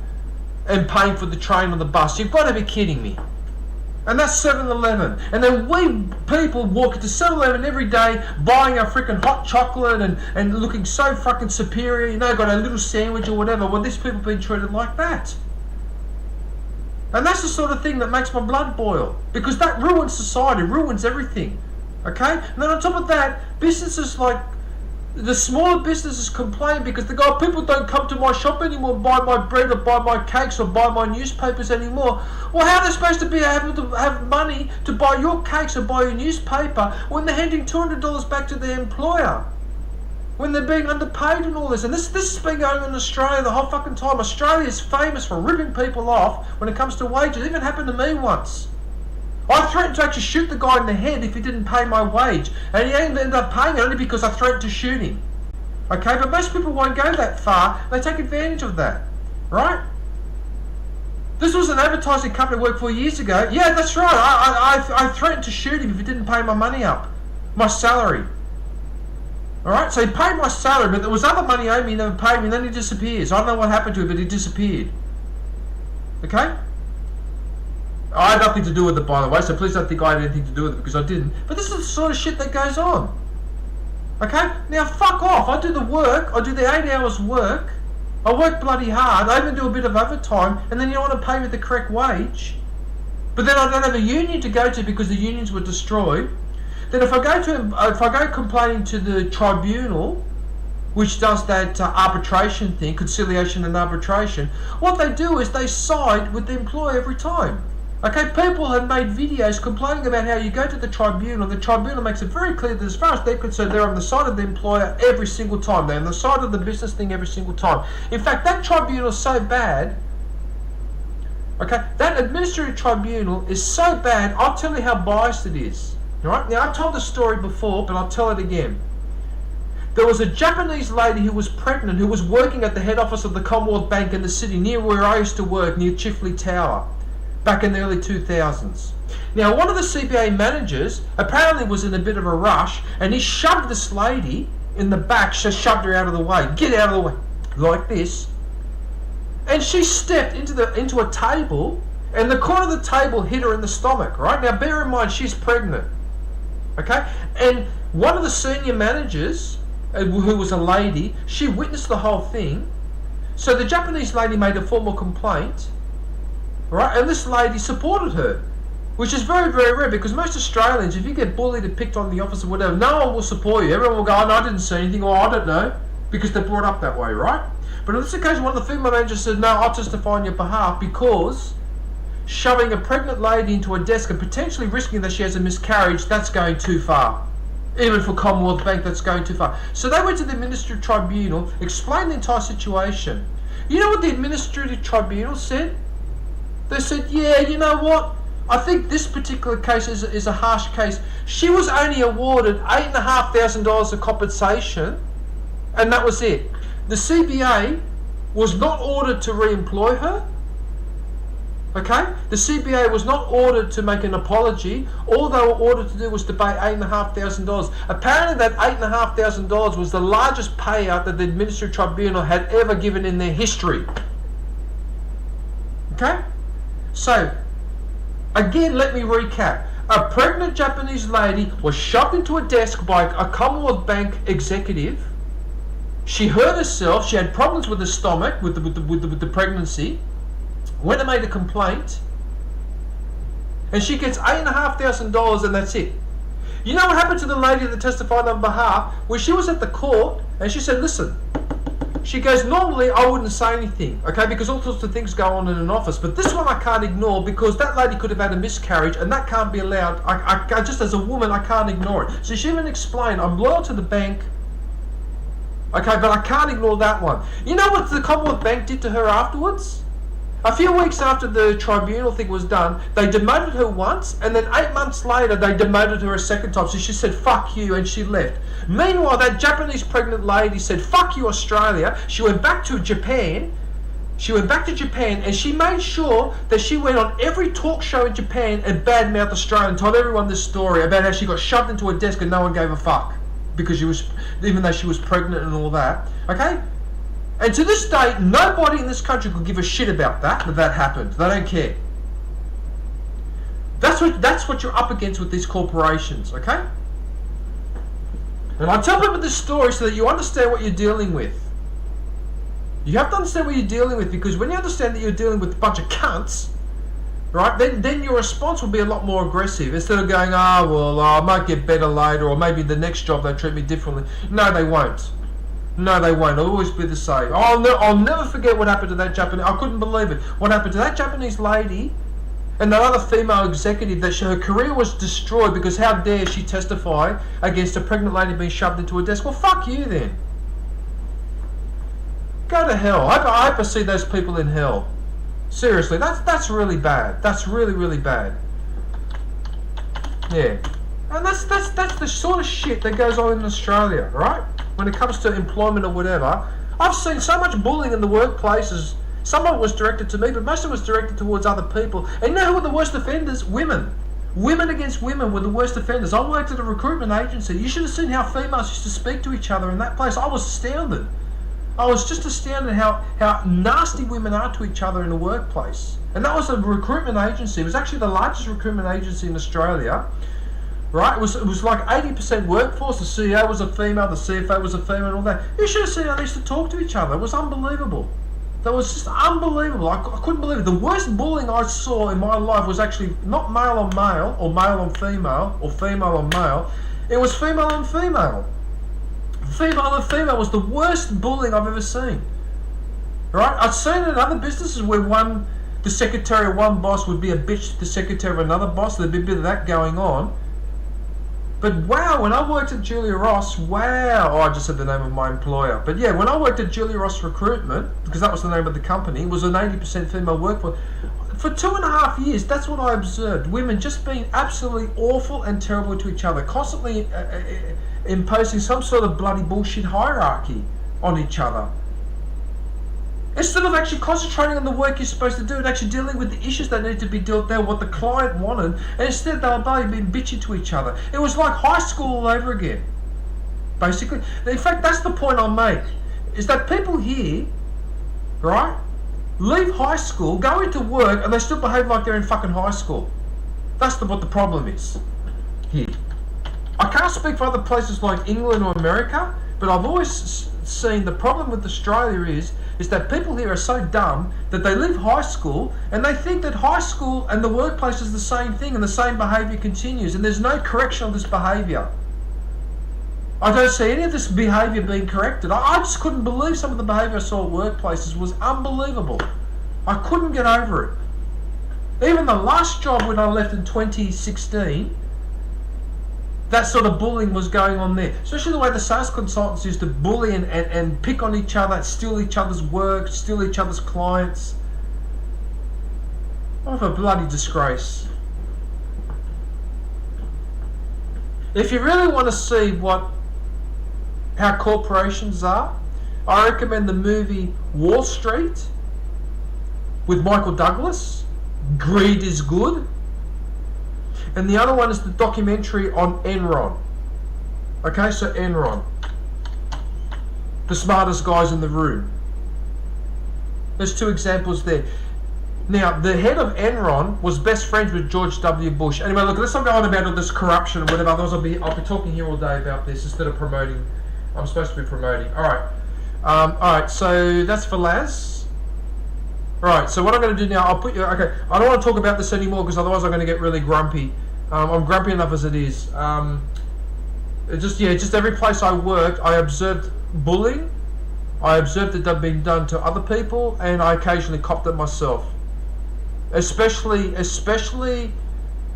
and paying for the train or the bus. You've got to be kidding me. And that's 7-Eleven. And then we people walk into 7-Eleven every day buying our freaking hot chocolate and looking so fucking superior, you know, got a little sandwich or whatever. Well, these people have been treated like that. And that's the sort of thing that makes my blood boil, because that ruins society, ruins everything. Okay? And then on top of that, businesses like the smaller businesses complain because they go, people don't come to my shop anymore, buy my bread or buy my cakes or buy my newspapers anymore. Well, how are they supposed to be able to have money to buy your cakes or buy your newspaper when they're handing $200 back to their employer? When they're being underpaid and all this. And this has been going on in Australia the whole fucking time. Australia is famous for ripping people off when it comes to wages. It even happened to me once. I threatened to actually shoot the guy in the head if he didn't pay my wage, and he ended up paying it only because I threatened to shoot him. Okay, but most people won't go that far. They take advantage of that, right? This was an advertising company I worked for years ago. Yeah, that's right. I threatened to shoot him if he didn't pay my money up, my salary. All right, so he paid my salary, but there was other money owed me, he never paid me, and then he disappears. I don't know what happened to him, but he disappeared. Okay? I had nothing to do with it, by the way, so please don't think I had anything to do with it, because I didn't. But this is the sort of shit that goes on. Okay? Now, fuck off. I do the work. I do the 8 hours work. I work bloody hard. I even do a bit of overtime, and then you want to pay me the correct wage. But then I don't have a union to go to because the unions were destroyed. Then if I go complaining to the tribunal, which does that arbitration thing, conciliation and arbitration, what they do is they side with the employer every time. Okay, people have made videos complaining about how you go to the tribunal. The tribunal makes it very clear that as far as they're concerned, they're on the side of the employer every single time. They're on the side of the business thing every single time. In fact, that tribunal is so bad, okay, that administrative tribunal is so bad, I'll tell you how biased it is. Right? Now, I've told the story before, but I'll tell it again. There was a Japanese lady who was pregnant, who was working at the head office of the Commonwealth Bank in the city near where I used to work, near Chifley Tower, back in the early 2000s. Now, one of the CBA managers apparently was in a bit of a rush, and he shoved this lady in the back, just shoved her out of the way. Get out of the way, like this. And she stepped into a table, and the corner of the table hit her in the stomach, right? Now, bear in mind, she's pregnant. Okay? And one of the senior managers, who was a lady, she witnessed the whole thing. So the Japanese lady made a formal complaint, right? And this lady supported her, which is very, very rare, because most Australians, if you get bullied and picked on the office or whatever, no one will support you. Everyone will go, oh, no, I didn't see anything, or I don't know, because they're brought up that way, right? But on this occasion, one of the female managers said, no, I'll testify on your behalf, because shoving a pregnant lady into a desk and potentially risking that she has a miscarriage, that's going too far. Even for Commonwealth Bank, that's going too far. So they went to the administrative tribunal, explained the entire situation. You know what the administrative tribunal said? They said, yeah, you know what? I think this particular case is a harsh case. She was only awarded $8,500 of compensation, and that was it. The CBA was not ordered to re-employ her. Okay? The CBA was not ordered to make an apology. All they were ordered to do was to pay $8,500. Apparently that $8,500 was the largest payout that the administrative tribunal had ever given in their history. Okay? So, again, let me recap. A pregnant Japanese lady was shoved into a desk by a Commonwealth Bank executive. She hurt herself. She had problems with the stomach, with the pregnancy. Went and made a complaint, and she gets $8,500, and that's it. You know what happened to the lady that testified on behalf? Well, she was at the court, and she said, listen, She goes, normally I wouldn't say anything, okay, because all sorts of things go on in an office, but this one I can't ignore because that lady could have had a miscarriage and that can't be allowed. I just as a woman, I can't ignore it. So she even explained, I'm loyal to the bank, okay, but I can't ignore that one. You know what the Commonwealth Bank did to her afterwards? A few weeks after the tribunal thing was done, they demoted her once, and then 8 months later, they demoted her a second time. So she said, fuck you, and she left. Meanwhile, that Japanese pregnant lady said, fuck you, Australia. She went back to Japan. And she made sure that she went on every talk show in Japan and badmouthed Australia and told everyone this story about how she got shoved into a desk and no one gave a fuck. Because even though she was pregnant and all that. Okay? And to this day, nobody in this country could give a shit about that happened. They don't care. That's what you're up against with these corporations, okay? And I tell people this story so that you understand what you're dealing with. You have to understand what you're dealing with, because when you understand that you're dealing with a bunch of cunts, right, then your response will be a lot more aggressive. Instead of going, I might get better later, or maybe the next job they treat me differently. No, they won't. No, they won't. It'll always be the same. I'll never forget what happened to that Japanese... I couldn't believe it. What happened to that Japanese lady and that other female executive, that her career was destroyed because how dare she testify against a pregnant lady being shoved into a desk. Well, fuck you then. Go to hell. I hope I see those people in hell. Seriously, that's really bad. That's really, really bad. Yeah. And that's the sort of shit that goes on in Australia, right? When it comes to employment or whatever. I've seen so much bullying in the workplaces. Some of it was directed to me, but most of it was directed towards other people. And you know who were the worst offenders? Women. Women against women were the worst offenders. I worked at a recruitment agency. You should have seen how females used to speak to each other in that place. I was astounded. I was just astounded how nasty women are to each other in the workplace. And that was a recruitment agency. It was actually the largest recruitment agency in Australia. Right? It was like 80% workforce. The CEO was a female, the CFO was a female, and all that. You should have seen how they used to talk to each other. It was unbelievable. That was just unbelievable. I couldn't believe it. The worst bullying I saw in my life was actually not male on male, or male on female, or female on male. It was female on female. Female on female was the worst bullying I've ever seen. Right? I've seen it in other businesses where the secretary of one boss would be a bitch to the secretary of another boss. There'd be a bit of that going on. But wow, when I worked at Julia Ross, I just said the name of my employer. But yeah, when I worked at Julia Ross Recruitment, because that was the name of the company, it was an 80% female workforce. For 2.5 years, that's what I observed. Women just being absolutely awful and terrible to each other, constantly imposing some sort of bloody bullshit hierarchy on each other. Instead of actually concentrating on the work you're supposed to do and actually dealing with the issues that need to be dealt with, what the client wanted, and instead they were both being bitchy to each other. It was like high school all over again, basically. In fact, that's the point I'll make, is that people here, right, leave high school, go into work, and they still behave like they're in fucking high school. That's what the problem is here. I can't speak for other places like England or America, but I've always seen the problem with Australia is that people here are so dumb that they leave high school and they think that high school and the workplace is the same thing and the same behaviour continues, and there's no correction of this behaviour. I don't see any of this behaviour being corrected. I just couldn't believe some of the behaviour I saw at workplaces was unbelievable. I couldn't get over it. Even the last job when I left in 2016, that sort of bullying was going on there. Especially the way the sales consultants used to bully and pick on each other, steal each other's work, steal each other's clients. What a bloody disgrace. If you really want to see how corporations are, I recommend the movie Wall Street with Michael Douglas. Greed is Good. And the other one is the documentary on Enron. Okay, so Enron. The smartest guys in the room. There's two examples there. Now, the head of Enron was best friends with George W. Bush. Anyway, look, let's not go on about all this corruption and whatever. Otherwise, I'll be talking here all day about this instead of promoting. I'm supposed to be promoting. Alright, so that's for Laz. Right, so what I'm going to do now, I'll put you... Okay, I don't want to talk about this anymore because otherwise I'm going to get really grumpy. I'm grumpy enough as it is. Just every place I worked, I observed bullying, I observed that they've been done to other people, and I occasionally copped it myself. Especially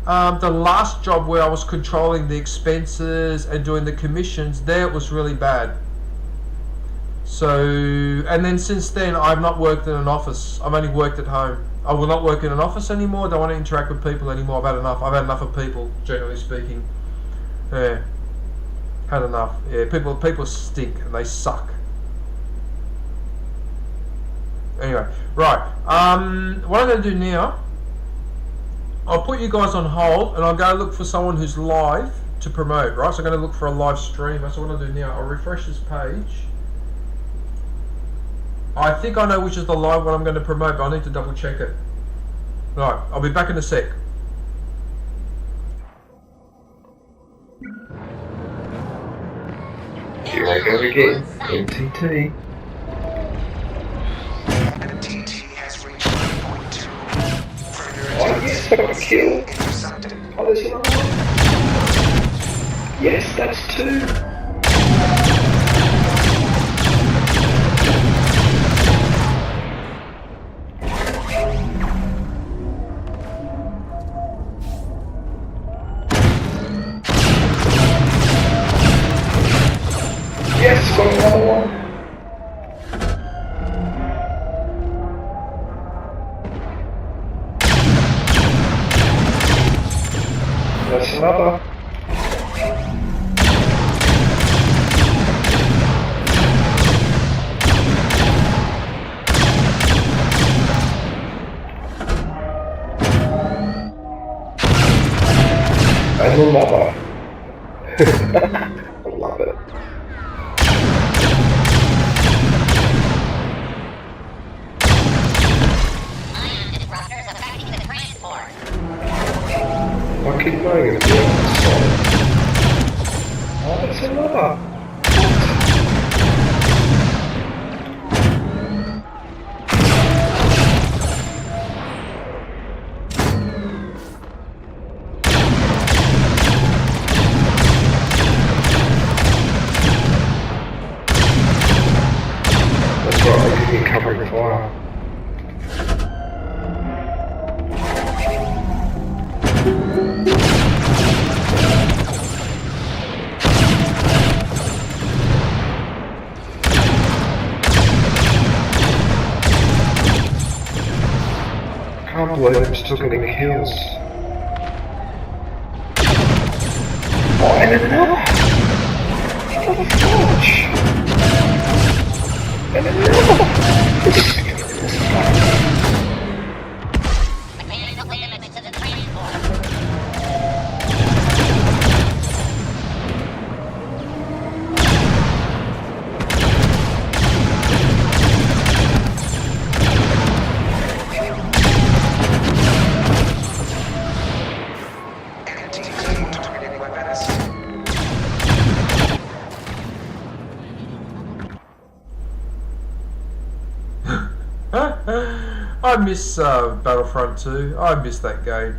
the last job where I was controlling the expenses and doing the commissions. There it was really bad. So, and then since then I've not worked in an office. I've only worked at home. I will not work in an office anymore. Don't want to interact with people anymore. I've had enough. I've had enough of people, generally speaking. Yeah, had enough. Yeah, people stink and they suck. Anyway, right. What I'm going to do now, I'll put you guys on hold and I'll go look for someone who's live to promote. Right, so I'm going to look for a live stream. That's what I'll do now. I'll refresh this page. I think I know which is the live one I'm going to promote, but I need to double check it. Right, I'll be back in a sec. Here I go again. MTT. Oh yes, I got a kill. Oh, there's another one. Yes, that's 2. Yes, got another one. That's another. And another. I love it. I keep going at the other side. Oh, that's another. That's right, I'll give you covering fire. I can't believe I'm still getting kills. Oh, and another! Another forge! And another! I miss Battlefront 2. I miss that game.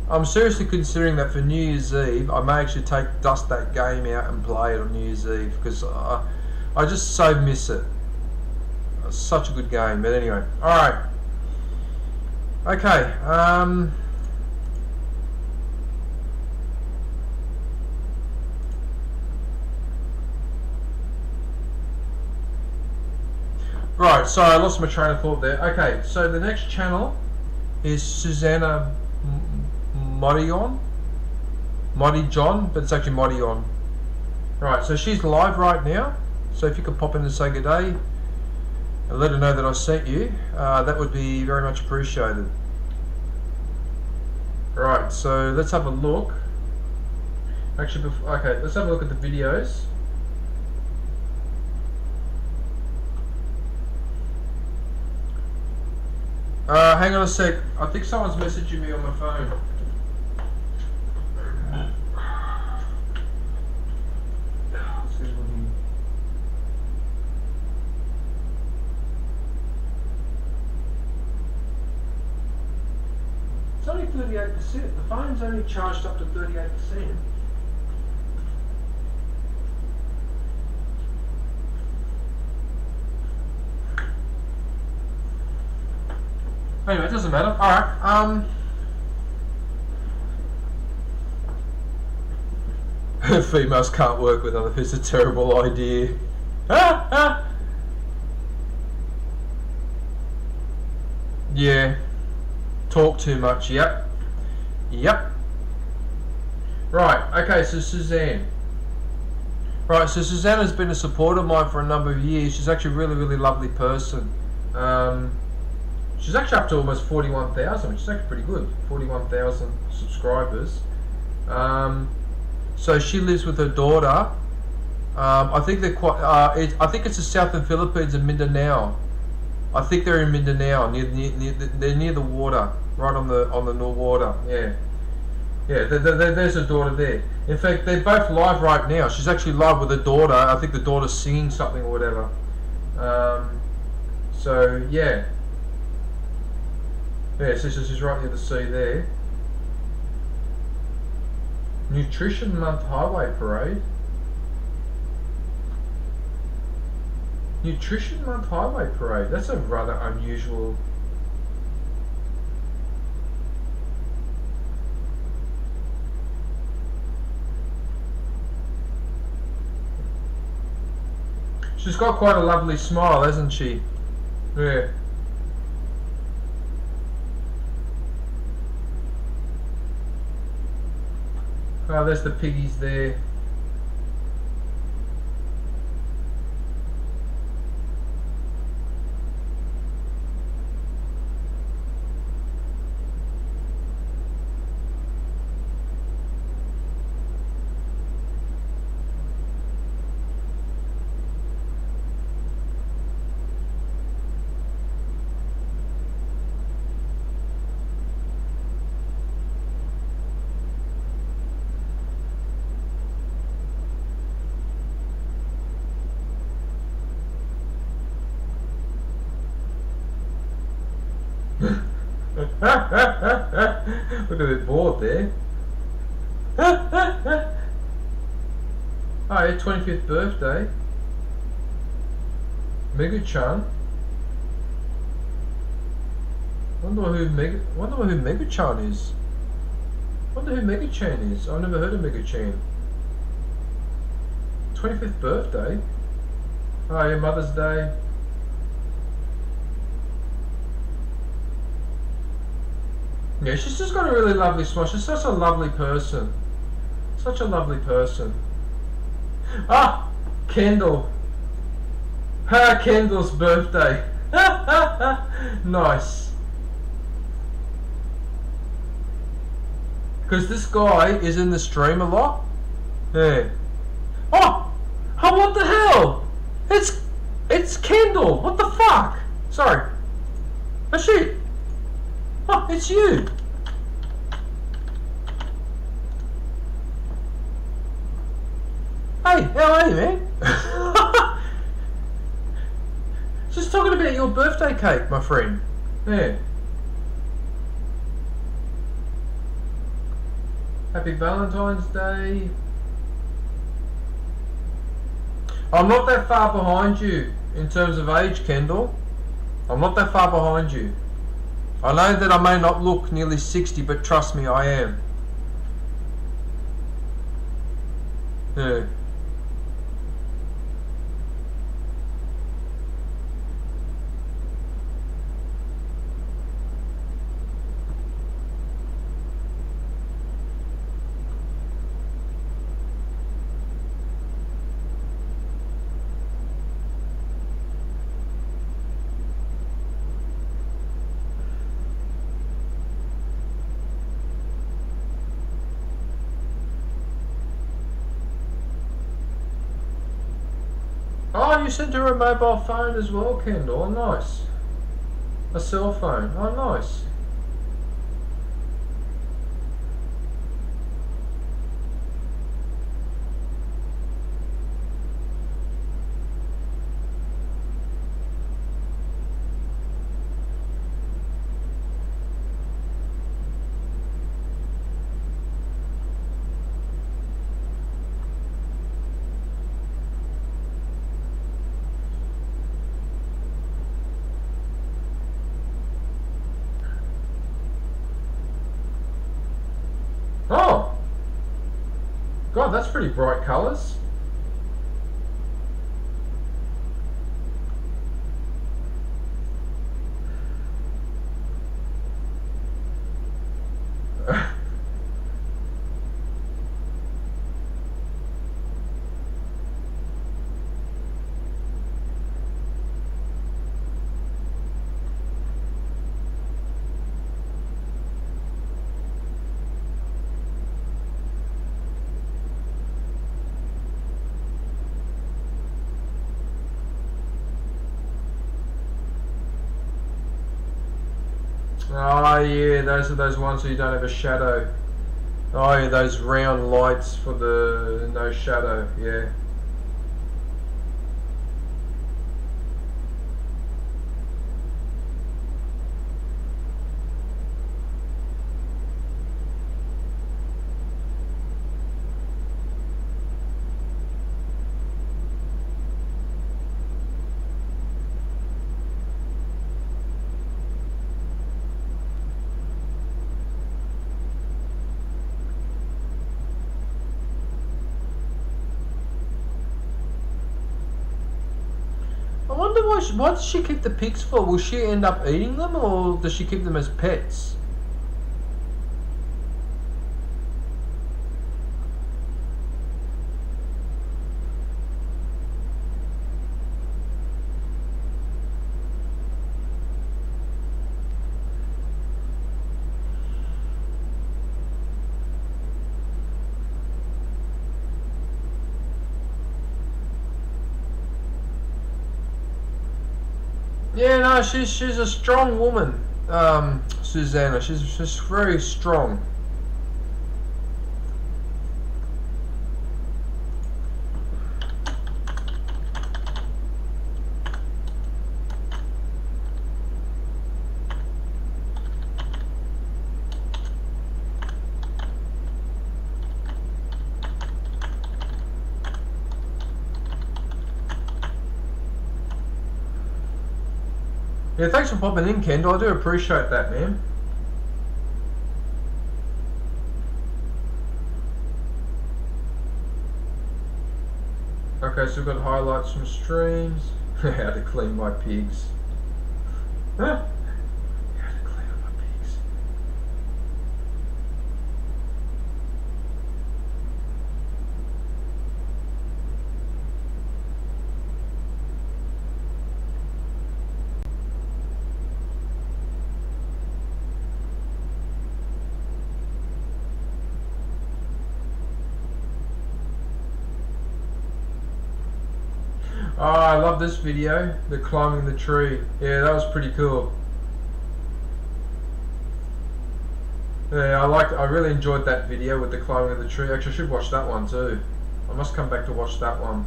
I'm seriously considering that for New Year's Eve I may actually dust that game out and play it on New Year's Eve, because I just so miss it. It's such a good game. But anyway, alright. Okay, right, sorry, I lost my train of thought there. Okay, so the next channel is Susanna Marian, but it's actually Marian. Right, so she's live right now. So if you could pop in and say good day and let her know that I sent you, that would be very much appreciated. Right, so let's have a look. Actually, okay, let's have a look at the videos. Hang on a sec. I think someone's messaging me on my phone. It's only 38%. The phone's only charged up to 38%. Anyway, it doesn't matter. Alright, females can't work with other. It's a terrible idea. Yeah. Talk too much. Yep. Right. Okay. So Suzanne. Right. So Susanna's been a supporter of mine for a number of years. She's actually a really, really lovely person. She's actually up to almost 41,000, which is actually pretty good. 41,000 subscribers. So she lives with her daughter. I think they're quite. I think it's the southern Philippines in Mindanao. I think they're in Mindanao, they're near the water, right on the North water. Yeah. There's her daughter there. In fact, they're both live right now. She's actually live with her daughter. I think the daughter's singing something or whatever. So yeah. Yeah, so she's right near the sea there. Nutrition Month Highway Parade. Nutrition Month Highway Parade. That's a rather unusual. She's got quite a lovely smile, hasn't she? Yeah. Oh, there's the piggies there. Look a bit bored there. Oh, yeah, 25th birthday. Mega-chan. Wonder who Mega-chan is. Wonder who Mega-chan is. I've never heard of Mega-chan. 25th birthday. Oh, yeah, Mother's Day. Yeah, she's just got a really lovely smile. She's such a lovely person. Such a lovely person. Ah! Kendall. Kendall's birthday. Nice. Because this guy is in the stream a lot. Yeah. Oh! Oh, what the hell? It's Kendall. What the fuck? Sorry. Oh, shit. Oh, it's you. Hey, how are you, man? Just talking about your birthday cake, my friend. Yeah. Happy Valentine's Day. I'm not that far behind you in terms of age, Kendall. I'm not that far behind you. I know that I may not look nearly 60, but trust me, I am. Yeah. Oh, you sent her a mobile phone as well, Kendall. Oh, nice. A cell phone. Oh, nice. God, that's pretty bright colours. Oh yeah, those are those ones where you don't have a shadow. Oh yeah, those round lights for the no shadow, yeah. I wonder why does she keep the pigs for? Will she end up eating them, or does she keep them as pets? Yeah, no, she's a strong woman, Susanna. She's very strong. Yeah, thanks for popping in, Kendall. I do appreciate that, man. Okay, so we've got highlights from streams. How to clean my pigs. Huh? How to clean up my pigs. Oh, I love this video, the climbing the tree. Yeah, that was pretty cool. Yeah, I really enjoyed that video with the climbing of the tree. Actually, I should watch that one too. I must come back to watch that one.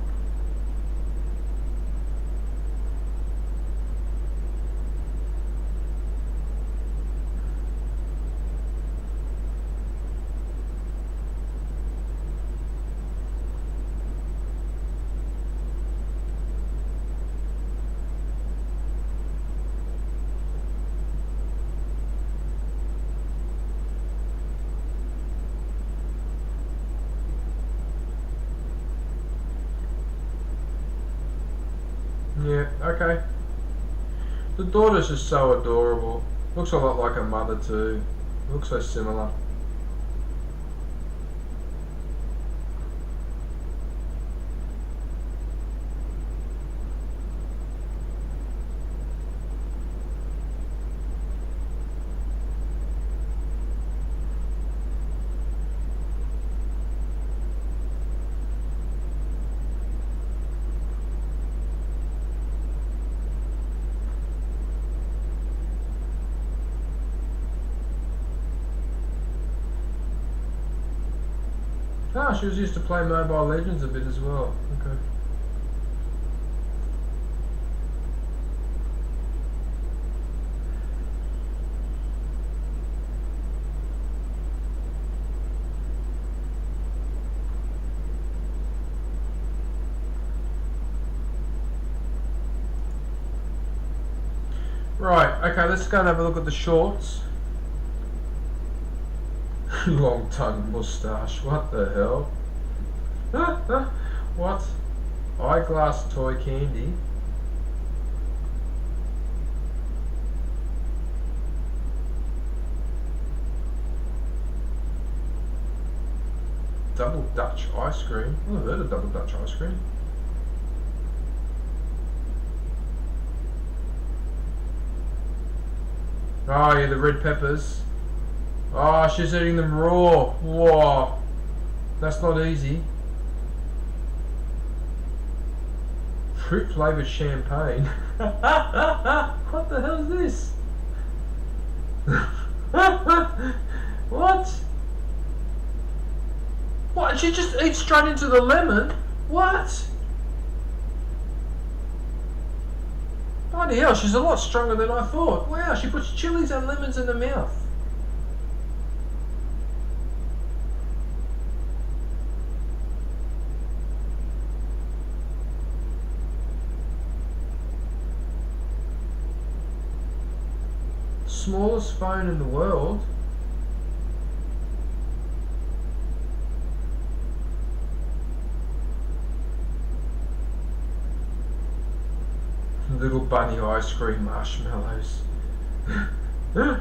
Yeah, okay. The daughter's just so adorable. Looks a lot like her mother too. Looks so similar. Ah, she was used to play Mobile Legends a bit as well. Okay. Right, okay, let's go and have a look at the shorts. Long tongue moustache, what the hell? What? Eyeglass toy candy? Double Dutch ice cream? I've never heard of double Dutch ice cream. Oh yeah, the red peppers. Oh, she's eating them raw. Whoa. That's not easy. Fruit flavoured champagne. What the hell is this? What? What? She just eats straight into the lemon? What? Bloody hell, she's a lot stronger than I thought. Wow, she puts chilies and lemons in her mouth. Smallest phone in the world. Little bunny ice cream marshmallows. Oh,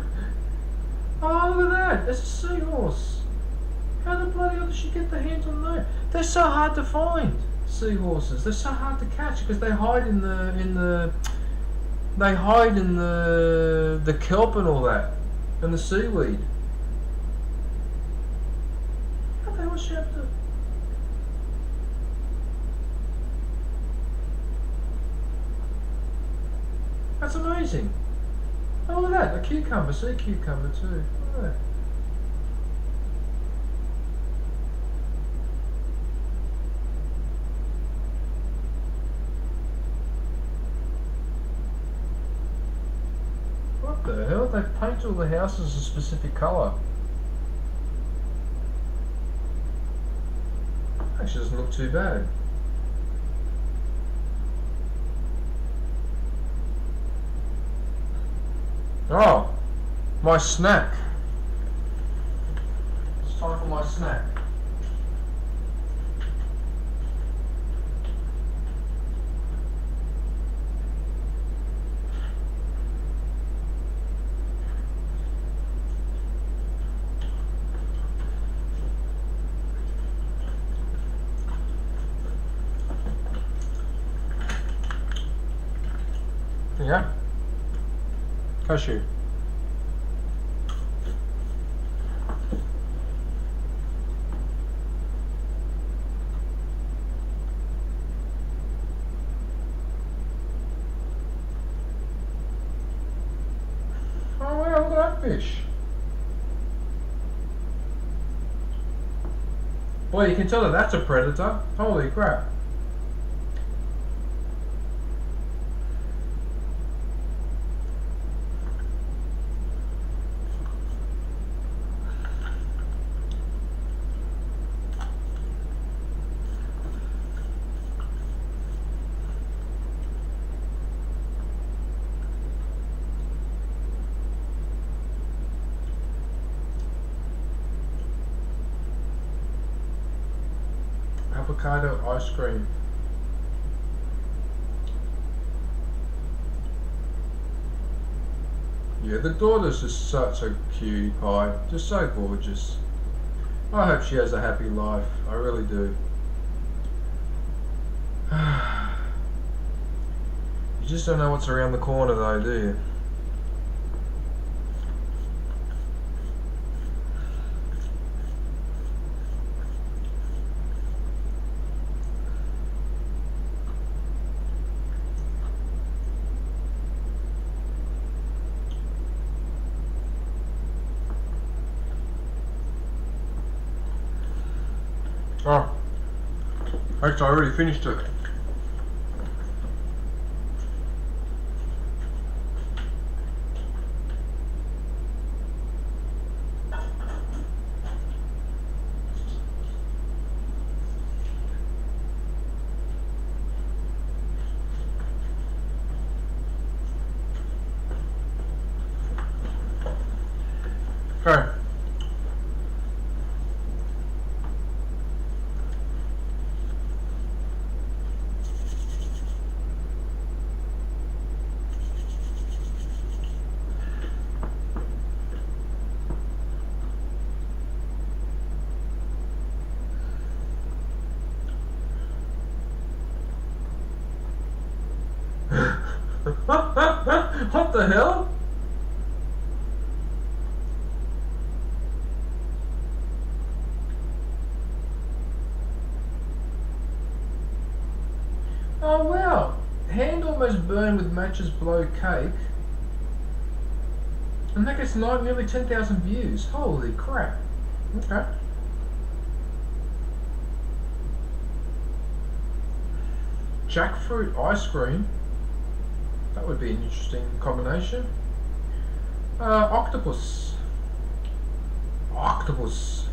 look at that! It's a seahorse. How the bloody hell did she get the hands on those? They're so hard to find. Seahorses. They're so hard to catch because they hide in the kelp and all that, and the seaweed. How the hell was she able to? That's amazing. Oh, look at that, a cucumber, sea cucumber too. Look at that. What the hell? They paint all the houses a specific colour. Actually doesn't look too bad. Oh, my snack. It's time for my snack. Yeah. Cashew. Oh wow, look at that fish. Boy, you can tell that that's a predator. Holy crap. Avocado ice cream. Yeah, the daughter's just such a cutie pie, just so gorgeous. I hope she has a happy life, I really do. You just don't know what's around the corner though, do you? Oh, actually I already finished it. Okay. What the hell? Oh wow. Hand almost burned with matches below cake. And that gets nearly 10,000 views. Holy crap. Okay. Jackfruit ice cream. That would be an interesting combination. Octopus. Octopus.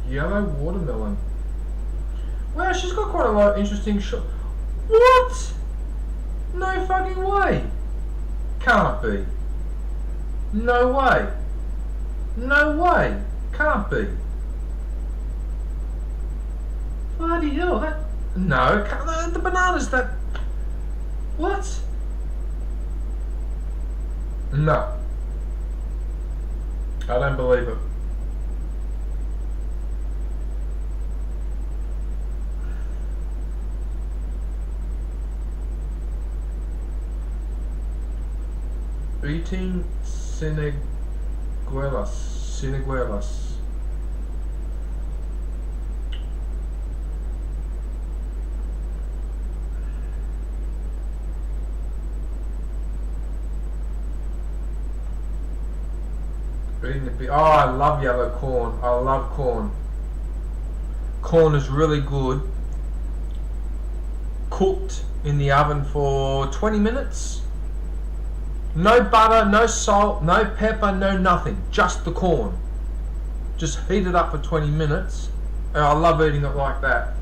Yellow watermelon. Wow, she's got quite a lot of interesting What? No fucking way. Can't be. No way. No way. Can't be. Bloody hell, that... No, the bananas, that... What? No. I don't believe it. Eating Seneguelas. Oh, I love yellow corn. I love corn. Corn is really good. Cooked in the oven for 20 minutes. No butter, no salt, no pepper, no nothing. Just the corn. Just heat it up for 20 minutes. And I love eating it like that.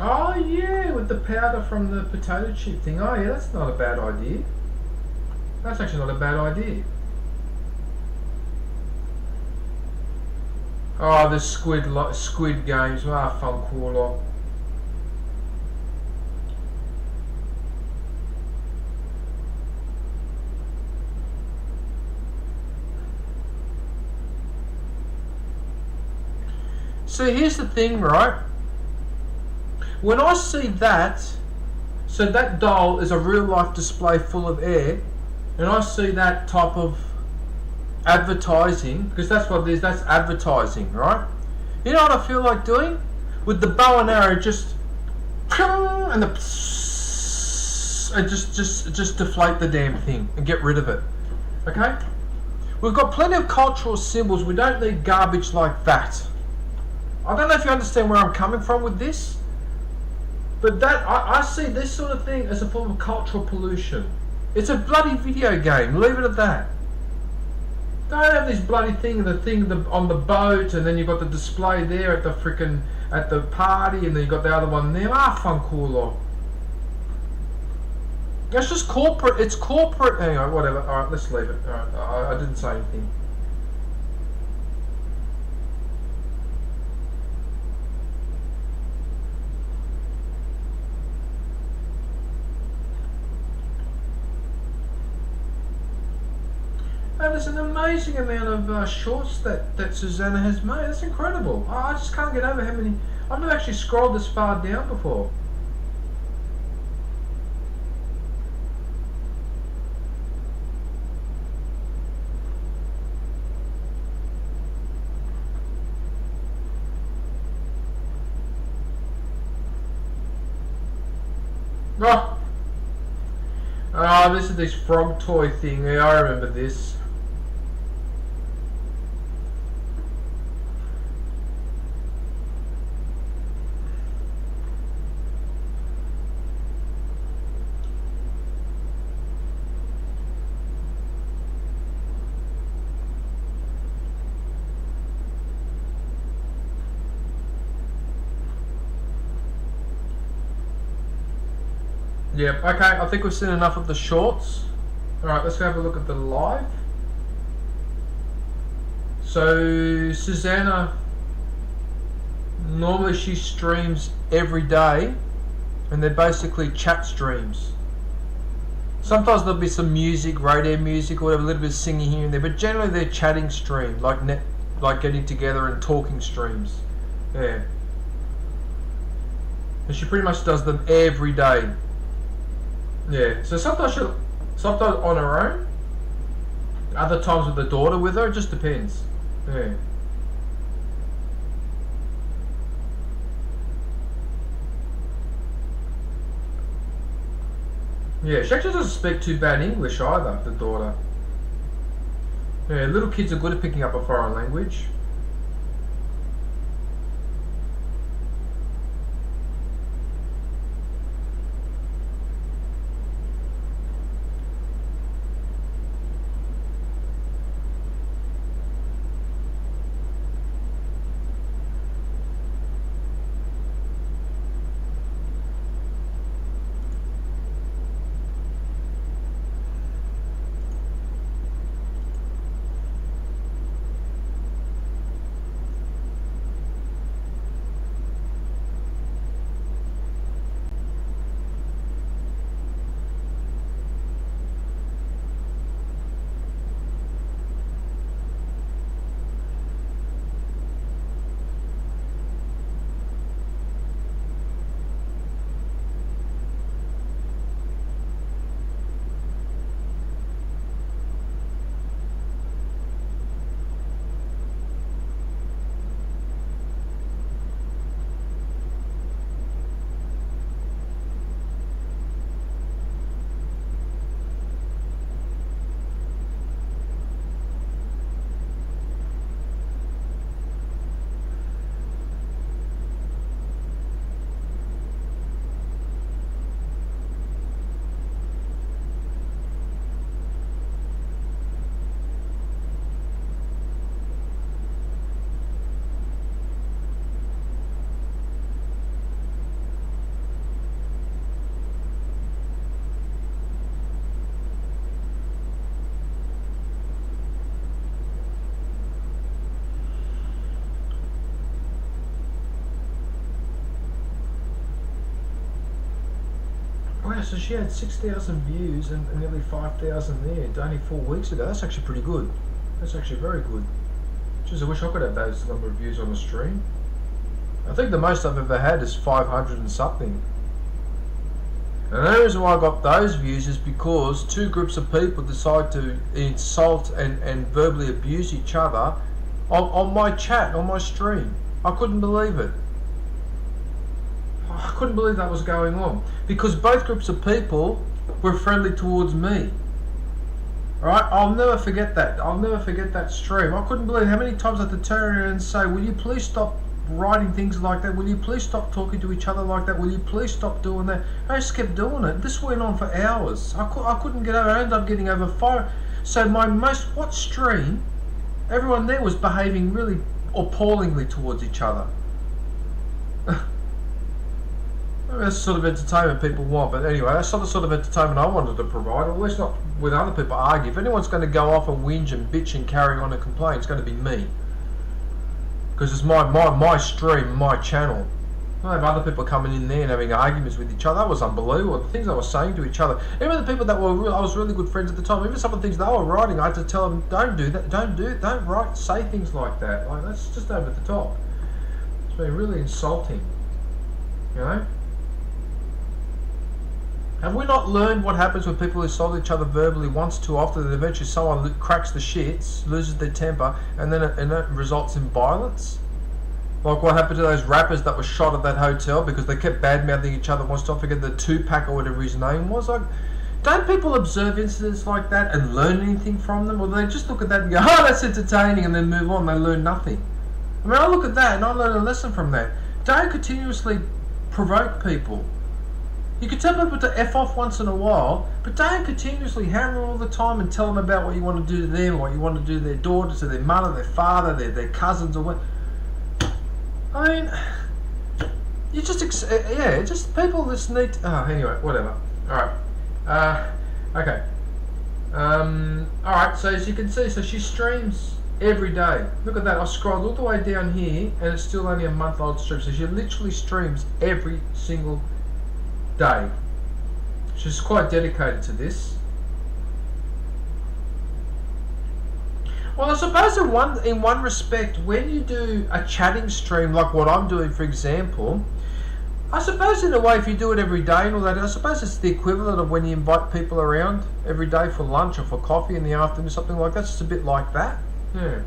Oh yeah, with the powder from the potato chip thing. Oh yeah, that's not a bad idea. That's actually not a bad idea. Oh, the squid games. Ah, fun cool. See, here's the thing, right? When I see that, so that doll is a real life display full of air, and I see that type of advertising, because that's what it is, that's advertising, right? You know what I feel like doing? With the bow and arrow, just and the and just deflate the damn thing and get rid of it. Okay? We've got plenty of cultural symbols, we don't need garbage like that. I don't know if you understand where I'm coming from with this, but that I see this sort of thing as a form of cultural pollution. It's a bloody video game, leave it at that. Don't have this bloody thing on the boat, and then you've got the display there at the party, and then you've got the other one there. Ah, fun cool. It's just corporate, it's corporate. Anyway, whatever. Alright, let's leave it. Alright, I didn't say anything. And there's an amazing amount of shorts that Susanna has made. That's incredible. I just can't get over how many. I've never actually scrolled this far down before. Oh, this is this frog toy thing. Yeah, I remember this. Yep, okay, I think we've seen enough of the shorts. Alright, let's go have a look at the live. So, Susanna, normally she streams every day, and they're basically chat streams. Sometimes there'll be some music, radio music, or whatever, a little bit of singing here and there, but generally they're chatting stream, like getting together and talking streams. Yeah. And she pretty much does them every day. Yeah. So sometimes on her own, other times with the daughter with her, it just depends. Yeah. Yeah, she actually doesn't speak too bad English either, the daughter. Yeah, little kids are good at picking up a foreign language. Wow, so she had 6,000 views and nearly 5,000 there only 4 weeks ago. That's actually pretty good. That's actually very good. Jeez, I wish I could have those number of views on the stream. I think the most I've ever had is 500 and something. And the only reason why I got those views is because two groups of people decide to insult and verbally abuse each other on my chat, on my stream. I couldn't believe it. I couldn't believe that was going on. Because both groups of people were friendly towards me. Alright, I'll never forget that. I'll never forget that stream. I couldn't believe how many times I had to turn around and say, will you please stop writing things like that? Will you please stop talking to each other like that? Will you please stop doing that? I just kept doing it. This went on for hours. I couldn't get over. I ended up getting over 5. So my most watched stream, everyone there was behaving really appallingly towards each other. That's the sort of entertainment people want, but anyway, that's not the sort of entertainment I wanted to provide, or at least not with other people argue. If anyone's going to go off and whinge and bitch and carry on and complain, it's going to be me. Because it's my stream, my channel. I have other people coming in there and having arguments with each other. That was unbelievable. The things they were saying to each other. Even the people that I was really good friends at the time, even some of the things they were writing, I had to tell them, don't do that, don't write, say things like that. Like, that's just over the top. It's been really insulting. You know? Have we not learned what happens when people insult each other verbally once too often, and eventually someone cracks the shits, loses their temper, and then it results in violence? Like what happened to those rappers that were shot at that hotel because they kept bad-mouthing each other. Once I forget the Tupac or whatever his name was. Like, don't people observe incidents like that and learn anything from them, or do they just look at that and go, "Oh, that's entertaining," and then move on? They learn nothing. I mean, I look at that and I learn a lesson from that. Don't continuously provoke people. You can tell people to F off once in a while, but don't continuously hammer all the time and tell them about what you want to do to them, what you want to do to their daughter, to their mother, their father, their cousins, or what. I mean, you just, just people just need to, anyway, whatever. Alright. Okay. Alright, so as you can see, so she streams every day. Look at that, I scrolled all the way down here, and it's still only a month-old stream, so she literally streams every single day. She's quite dedicated to this. Well, I suppose in one respect, when you do a chatting stream like what I'm doing, for example, I suppose in a way, if you do it every day and all that, I suppose it's the equivalent of when you invite people around every day for lunch or for coffee in the afternoon, something like that. It's just a bit like that. Yeah.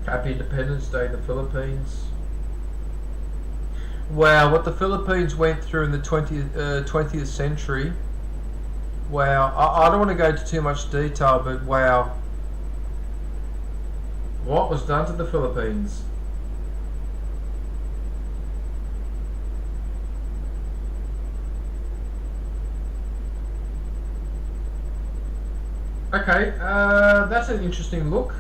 Happy Independence Day in the Philippines. Wow, what the Philippines went through in the 20th century. Wow, I don't want to go into too much detail, but wow. What was done to the Philippines? Okay, that's an interesting look.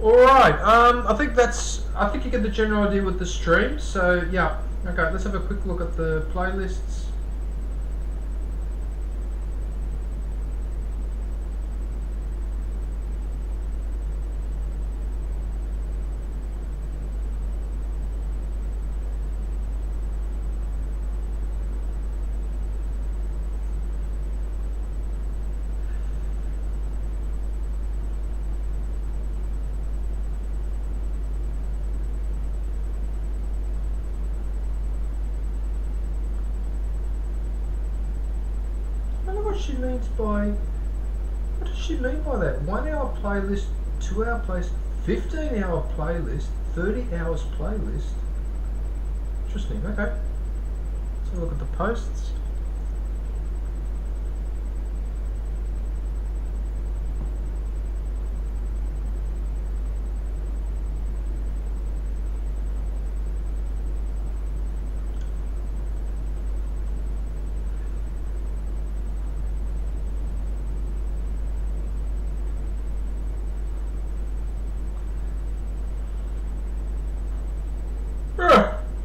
Alright, I think you get the general idea with the stream, so yeah. Okay, let's have a quick look at the playlists. What does she mean by that? 1 hour playlist, 2 hour playlist, 15 hour playlist, 30 hours playlist. Interesting, okay. Let's have a look at the posts.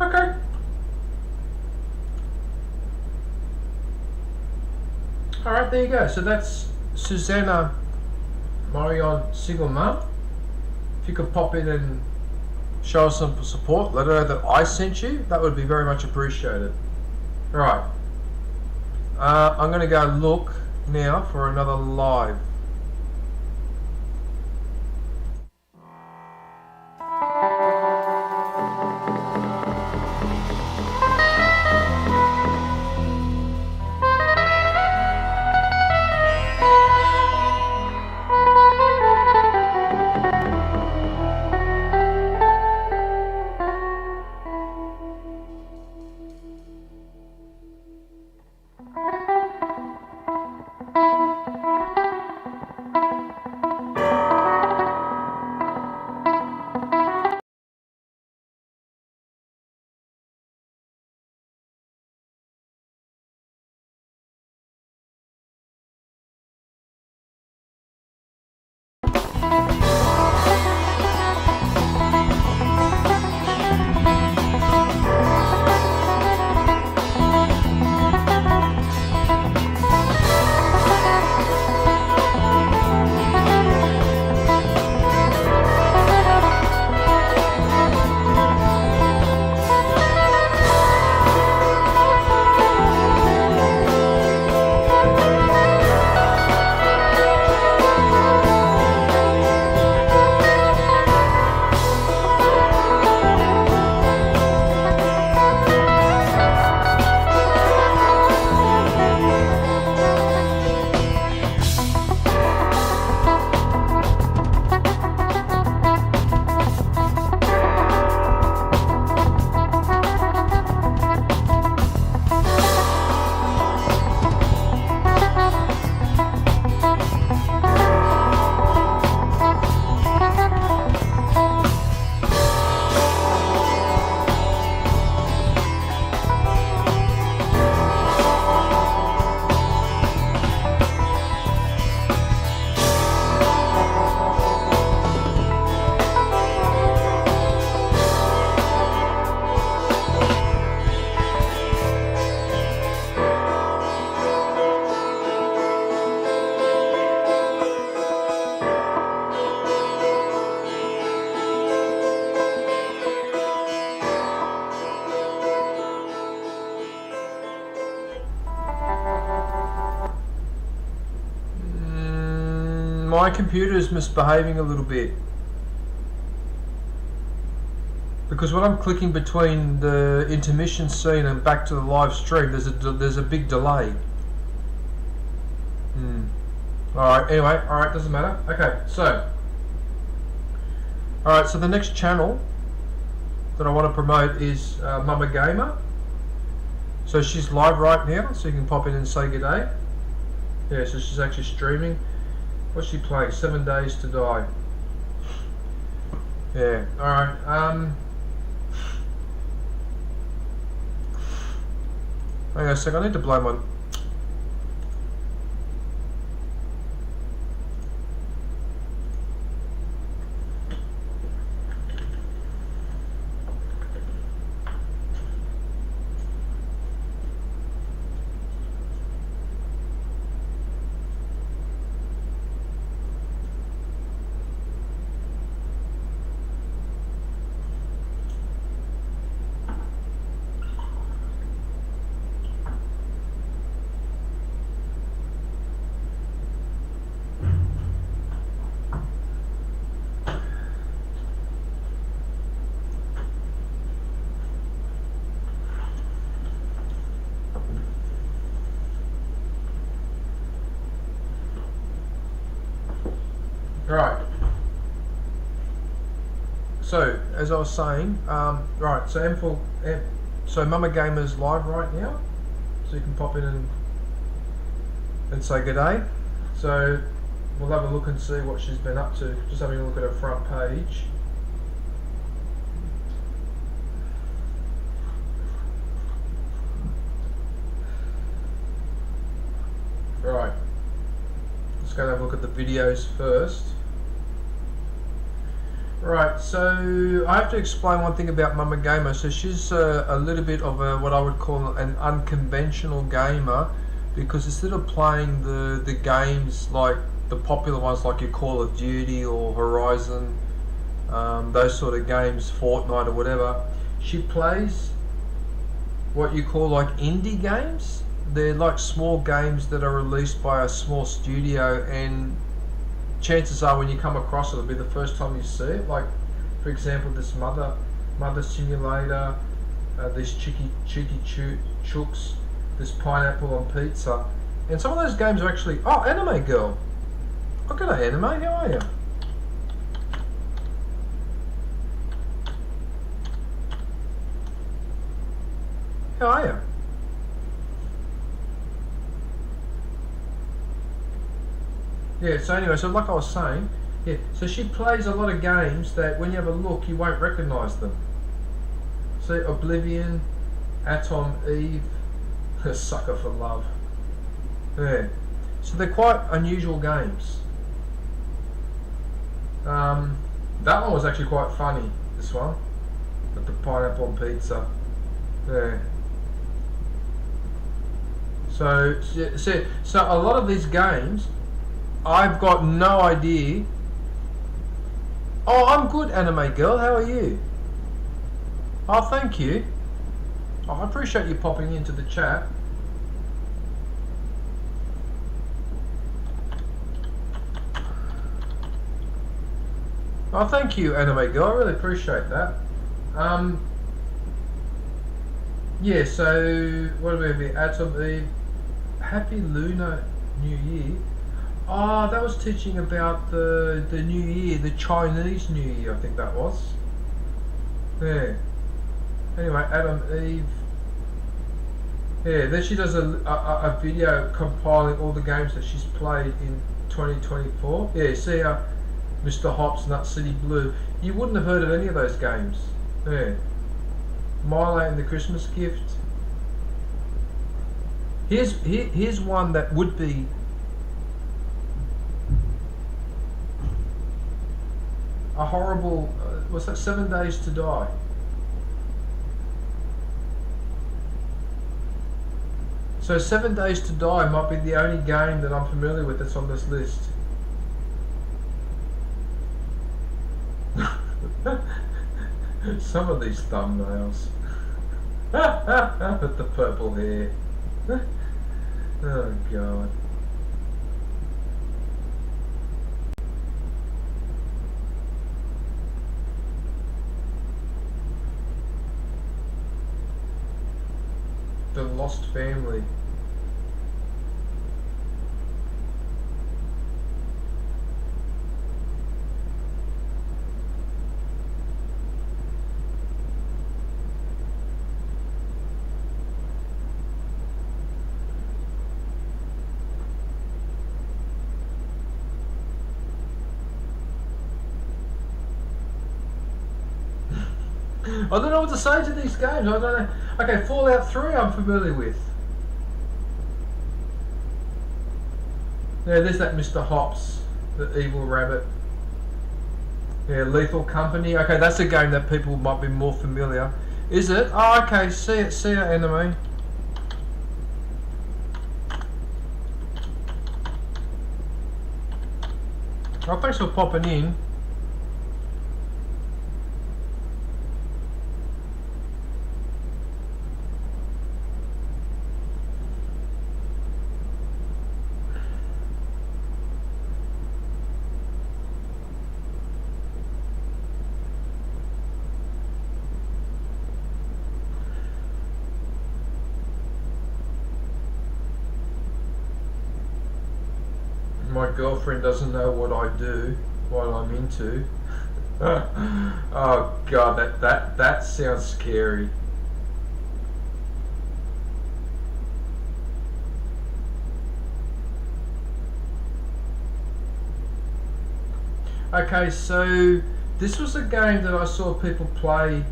Okay. Alright, there you go. So that's Susanna, Marian single mum. If you could pop in and show us some support, let her know that I sent you, that would be very much appreciated. Alright. I'm going to go look now for another live. my computer is misbehaving a little bit. Because when I'm clicking between the intermission scene and back to the live stream, there's a big delay. Alright, anyway, alright, doesn't matter. Okay, so. Alright, so the next channel that I want to promote is Mama Gamer. So she's live right now, so you can pop in and say good day. Yeah, so she's actually streaming. What's she playing? 7 Days to Die. Yeah, alright. Hang on a sec, I need to blow my... Right. So, as I was saying, right, so so Mama Gamer's live right now, so you can pop in and say good day. So, we'll have a look and see what she's been up to. Just having a look at her front page. Right. Let's go and have a look at the videos first. Right, so I have to explain one thing about Mama Gamer. So she's a little bit of what I would call an unconventional gamer, because instead of playing the games like the popular ones like your Call of Duty or Horizon, those sort of games, Fortnite or whatever, she plays what you call like indie games. They're like small games that are released by a small studio, and chances are when you come across it, it'll be the first time you see it. Like, for example, this mother simulator, this cheeky chooks, this pineapple on pizza, and some of those games are actually anime girl. Look at anime. How are you? How are you? Yeah, so anyway, so like I was saying, yeah, so she plays a lot of games that when you have a look, you won't recognise them. See, Oblivion, Atom, Eve, a Sucker for Love. Yeah, so they're quite unusual games. That one was actually quite funny, this one, with the pineapple on pizza. Yeah. So a lot of these games, I've got no idea. Oh, I'm good, anime girl. How are you? Oh, thank you. Oh, I appreciate you popping into the chat. Oh, thank you, anime girl. I really appreciate that. Yeah. So what do we have? Atom Eve. Happy Lunar New Year. Oh, that was teaching about the New Year, the Chinese New Year, I think that was. Yeah. Anyway, Adam Eve. Yeah, then she does a video compiling all the games that she's played in 2024. Yeah, see Mr. Hops, Nut City Blue. You wouldn't have heard of any of those games. Yeah. Milo and the Christmas Gift. Here's one that would be... a horrible, what's that, 7 Days to Die. So 7 Days to Die might be the only game that I'm familiar with that's on this list. Some of these thumbnails. With the purple hair. Oh God. lost family. I don't know what to say to these games. I don't know. Okay, Fallout 3 I'm familiar with. Yeah, there's that Mr. Hops, the evil rabbit. Yeah, Lethal Company. Okay, that's a game that people might be more familiar. Is it? Oh, okay. See ya, enemy. Oh, thanks for popping in. My girlfriend doesn't know what I do, what I'm into. Oh god, that sounds scary. Okay, so this was a game that I saw people play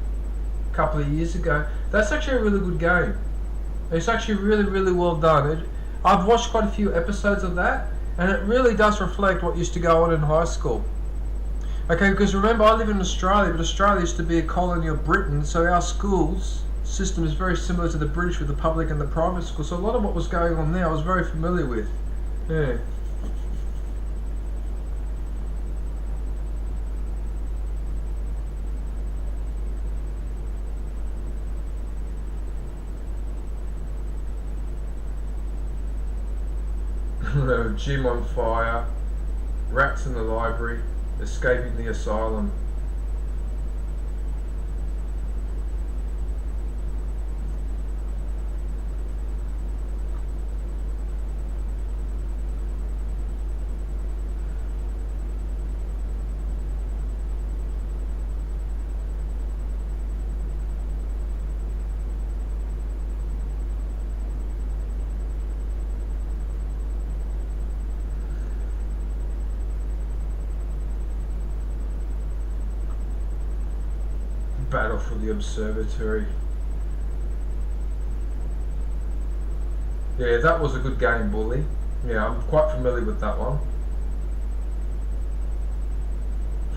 a couple of years ago. That's actually a really good game. It's actually really well done. I've watched quite a few episodes of that, and it really does reflect what used to go on in high school. Okay, because remember, I live in Australia, but Australia used to be a colony of Britain, so our schools system is very similar to the British with the public and the private school. So a lot of what was going on there I was very familiar with. Yeah. Gym on fire, rats in the library, escaping the asylum. Battle for the Observatory. Yeah, that was a good game, Bully. Yeah, I'm quite familiar with that one.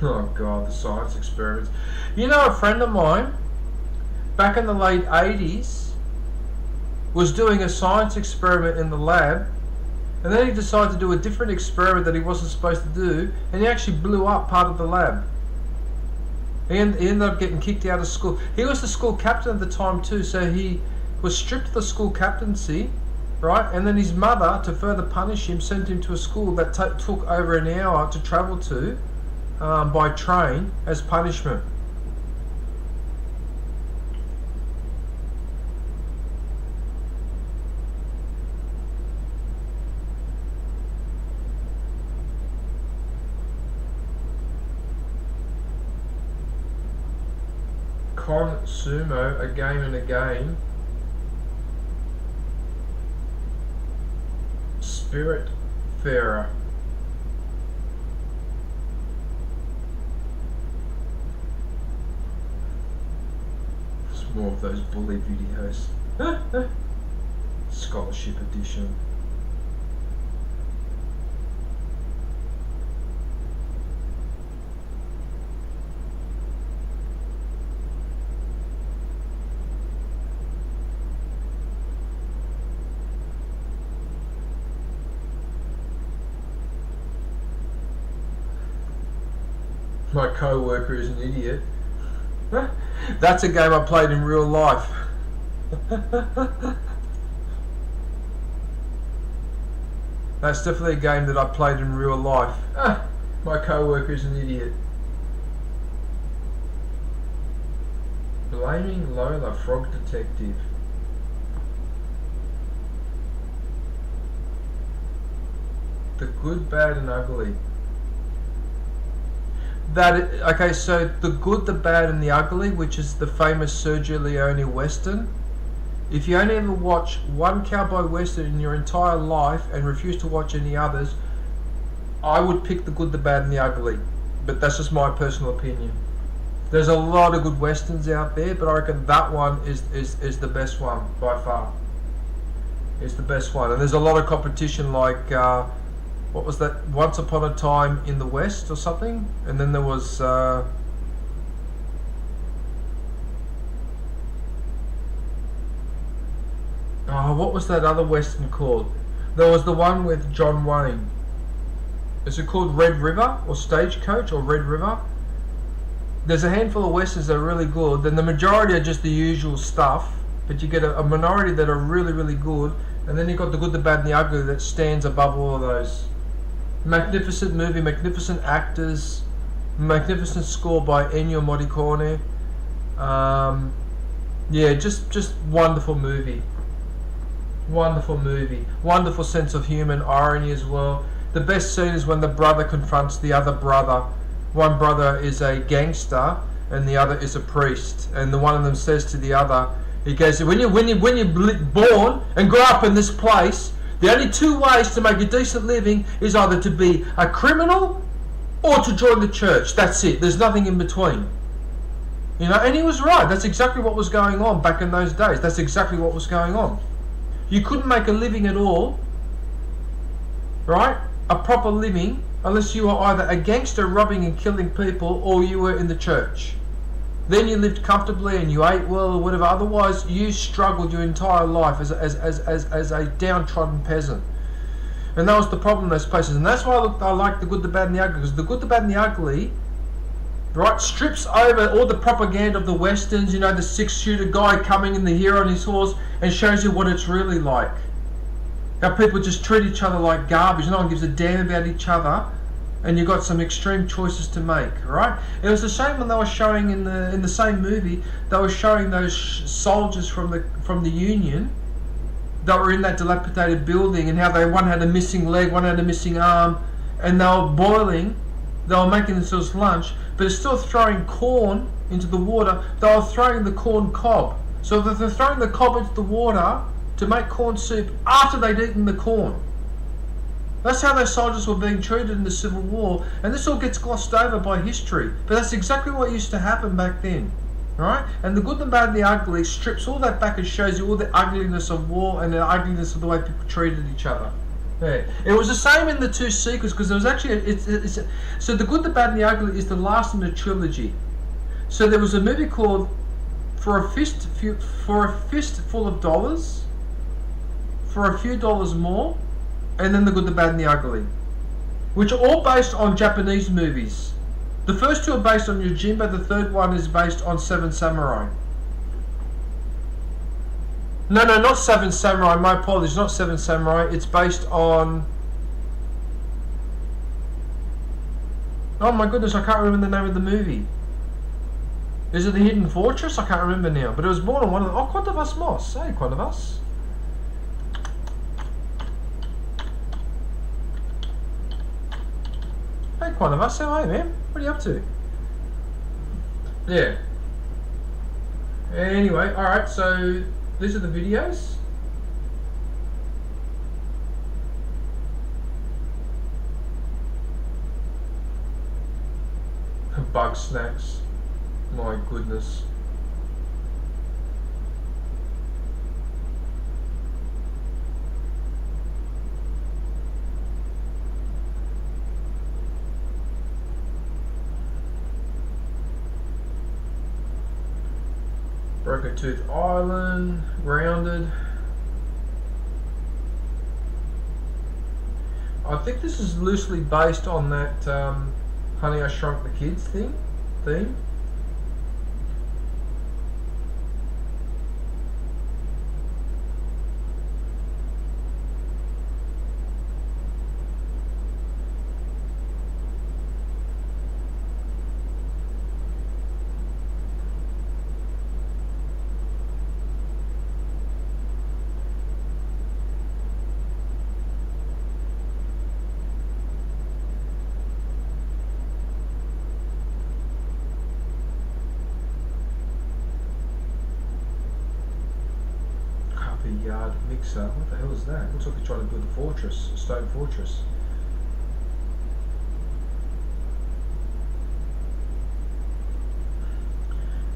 Oh god, the science experiments. You know, a friend of mine, back in the late 80s, was doing a science experiment in the lab, and then he decided to do a different experiment that he wasn't supposed to do, and he actually blew up part of the lab. He ended up getting kicked out of school. He was the school captain at the time too, so he was stripped of the school captaincy, right? And then his mother, to further punish him, sent him to a school that took over an hour to travel to by train as punishment. Sumo, a game and a game. Spirit Farer. It's more of those bully videos. Scholarship edition. My co-worker is an idiot. That's a game I played in real life. That's definitely a game that I played in real life. My co-worker is an idiot. Blaming Lola, Frog Detective. The Good, Bad and Ugly. Okay, so The Good, the Bad and the Ugly, which is the famous Sergio Leone Western. If you only ever watch one cowboy western in your entire life and refuse to watch any others, I would pick The Good, the Bad and the Ugly. But that's just my personal opinion. There's a lot of good westerns out there, but I reckon that one is the best one by far. It's the best one. And there's a lot of competition, like what was that? Once Upon a Time in the West or something? And then there was what was that other western called? There was the one with John Wayne. Is it called Red River or Stagecoach or Red River? There's a handful of westerns that are really good. Then the majority are just the usual stuff, but you get a minority that are really, really good. And then you've got The Good, the Bad and the Ugly that stands above all of those. Magnificent movie, magnificent actors, magnificent score by Ennio Morricone. Yeah, just wonderful movie. Wonderful movie. Wonderful sense of humour and irony as well. The best scene is when the brother confronts the other brother. One brother is a gangster and the other is a priest, and the one of them says to the other, he goes, when you're born and grow up in this place, the only two ways to make a decent living is either to be a criminal or to join the church. That's it. There's nothing in between. You know, and he was right. That's exactly what was going on back in those days. That's exactly what was going on. You couldn't make a living at all, right? A proper living, unless you were either a gangster robbing and killing people or you were in the church. Then you lived comfortably and you ate well or whatever. Otherwise, you struggled your entire life as a downtrodden peasant. And that was the problem in those places. And that's why I like The Good, the Bad and the Ugly. Because The Good, the Bad and the Ugly, right, strips over all the propaganda of the westerns, you know, the six-shooter guy coming in, the hero on his horse, and shows you what it's really like. How people just treat each other like garbage. No one gives a damn about each other. And you've got some extreme choices to make, right? It was the same when they were showing in the same movie, they were showing those soldiers from the Union that were in that dilapidated building, and how one had a missing leg, one had a missing arm, and they were boiling, they were making themselves lunch, but instead of throwing corn into the water, they were throwing the corn cob. So they're throwing the cob into the water to make corn soup after they'd eaten the corn. That's how those soldiers were being treated in the Civil War, and this all gets glossed over by history. But that's exactly what used to happen back then, right? And The Good, the Bad, and the Ugly strips all that back and shows you all the ugliness of war and the ugliness of the way people treated each other. Yeah. It was the same in the two sequels, because there was actually so The Good, the Bad, and the Ugly is the last in the trilogy. So there was a movie called For a Fistful of Dollars, For a Few Dollars More, and then The Good, the Bad and the Ugly, which are all based on Japanese movies. The first two are based on Yojimbo, the third one is based on Seven Samurai. No, not Seven Samurai, my apologies, not Seven Samurai, it's based on... Oh my goodness, I can't remember the name of the movie. Is it The Hidden Fortress? I can't remember now, but it was born on one of the... Oh, Quantas Moss, hey Quantas. Hey, one of us. How are you, man? What are you up to? Yeah. Anyway, alright, so these are the videos. Bug snacks. My goodness. Broken Tooth Island, Grounded. I think this is loosely based on that Honey, I Shrunk the Kids theme. yard mixer. What the hell is that? Looks like you're trying to build a fortress, a stone fortress.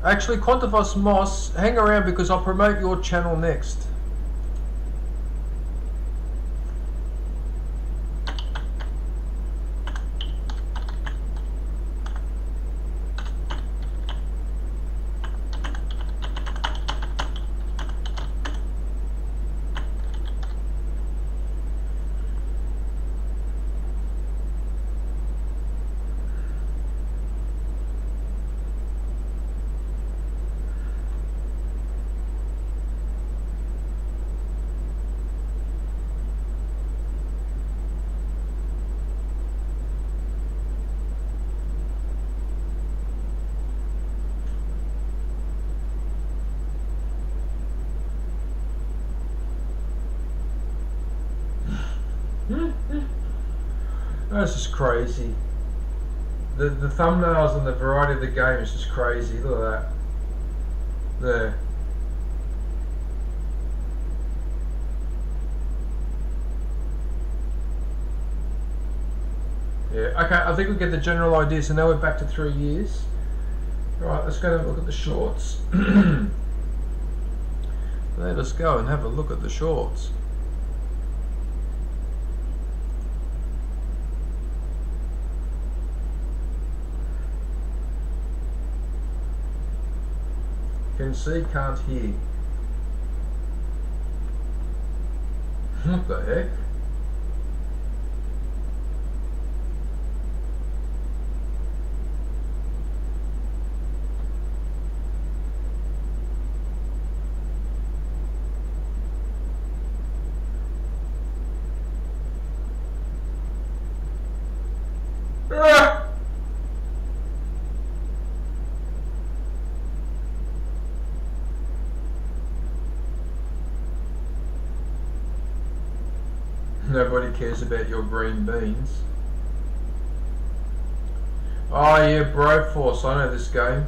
Actually, Quantas Moss, hang around because I'll promote your channel next. That's just crazy. The thumbnails and the variety of the game is just crazy. Look at that. There. Yeah, okay, I think we get the general idea. So now we're back to 3 years. Right, let's go and have a look at the shorts. Let us go and have a look at the shorts. Can see, can't hear. What the heck? Ah! Nobody cares about your green beans. Oh yeah, Broforce, I know this game.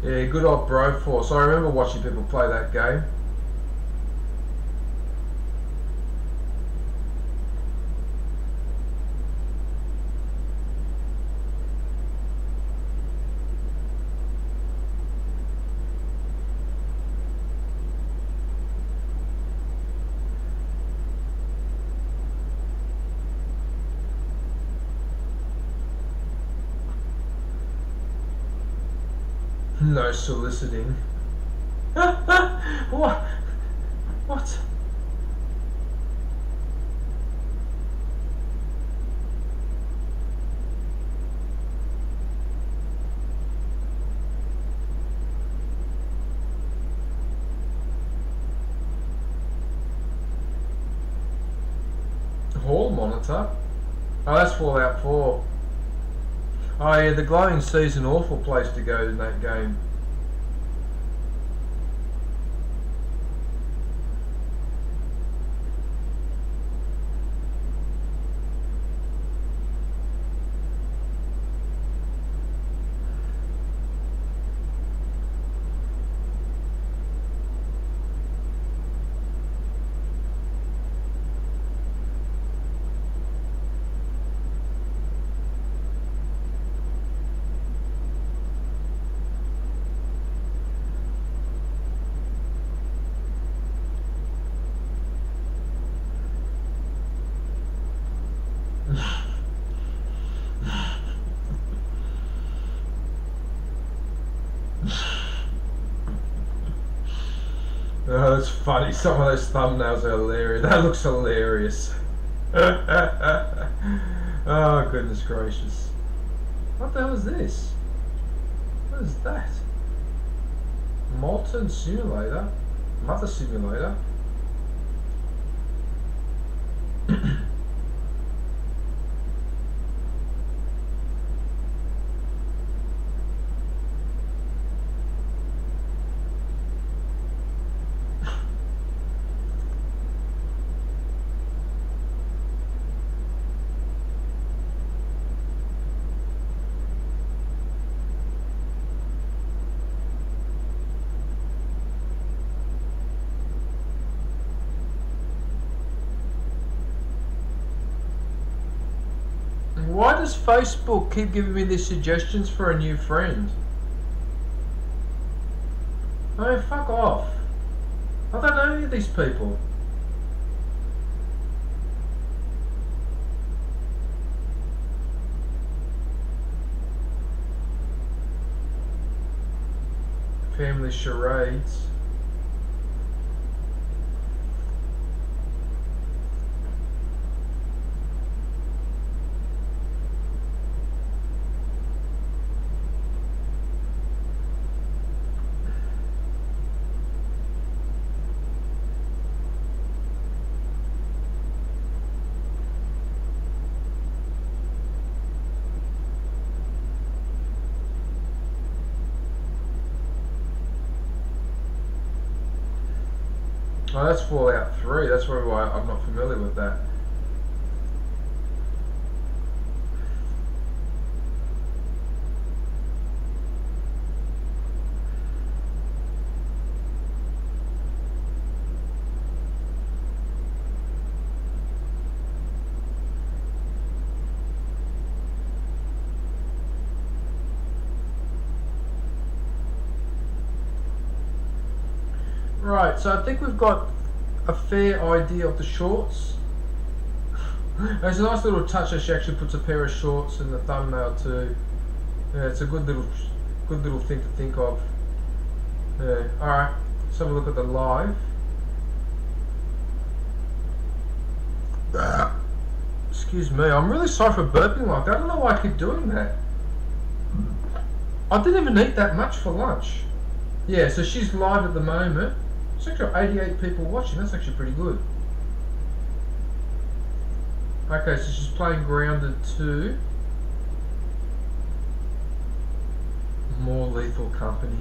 Yeah, good old Broforce. I remember watching people play that game. No soliciting. What? What? Hall monitor? Oh, that's Fallout 4. Oh yeah, the glowing sea's an awful place to go in that game. Oh, that's funny. Some of those thumbnails are hilarious. That looks hilarious. Oh, goodness gracious. What the hell is this? What is that? Molten Simulator? Mother Simulator? Why does Facebook keep giving me these suggestions for a new friend? Oh, fuck off. I don't know any of these people. Family charades. Oh, that's Fallout 3. That's why I'm not familiar with that. Right, so I think we've got a fair idea of the shorts. It's a nice little touch that she actually puts a pair of shorts in the thumbnail too. Yeah, it's a good little thing to think of. Yeah, alright, let's have a look at the live. Excuse me, I'm really sorry for burping like that. I don't know why I keep doing that. I didn't even eat that much for lunch. Yeah, so she's live at the moment. It's actually 88 people watching. That's actually pretty good. Okay, so she's playing Grounded 2. More Lethal Company.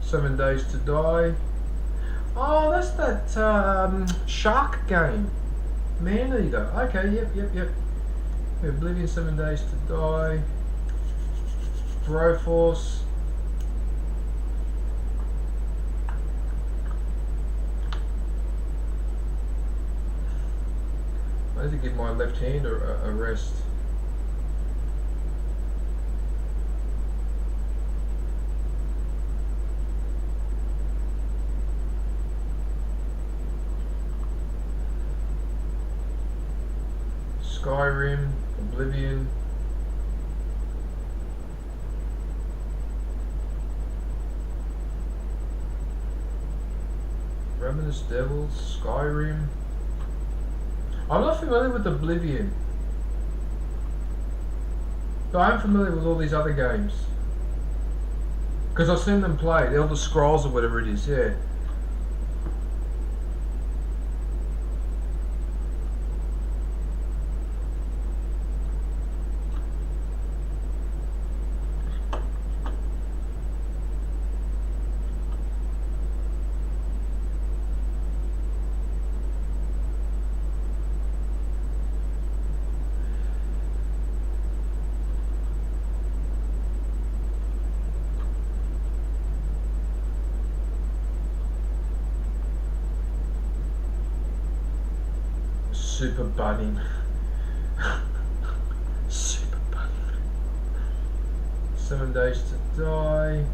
7 Days to Die. Oh, that's that shark game. Maneater. Okay, yep. Oblivion, 7 Days to Die. Broforce. I need to give my left hand a rest. Skyrim, Oblivion. Ravenous Devils, Skyrim. I'm not familiar with Oblivion, but I am familiar with all these other games because I've seen them played. Elder Scrolls or whatever it is, yeah. Super Bunny. Super Bunny. 7 Days to Die.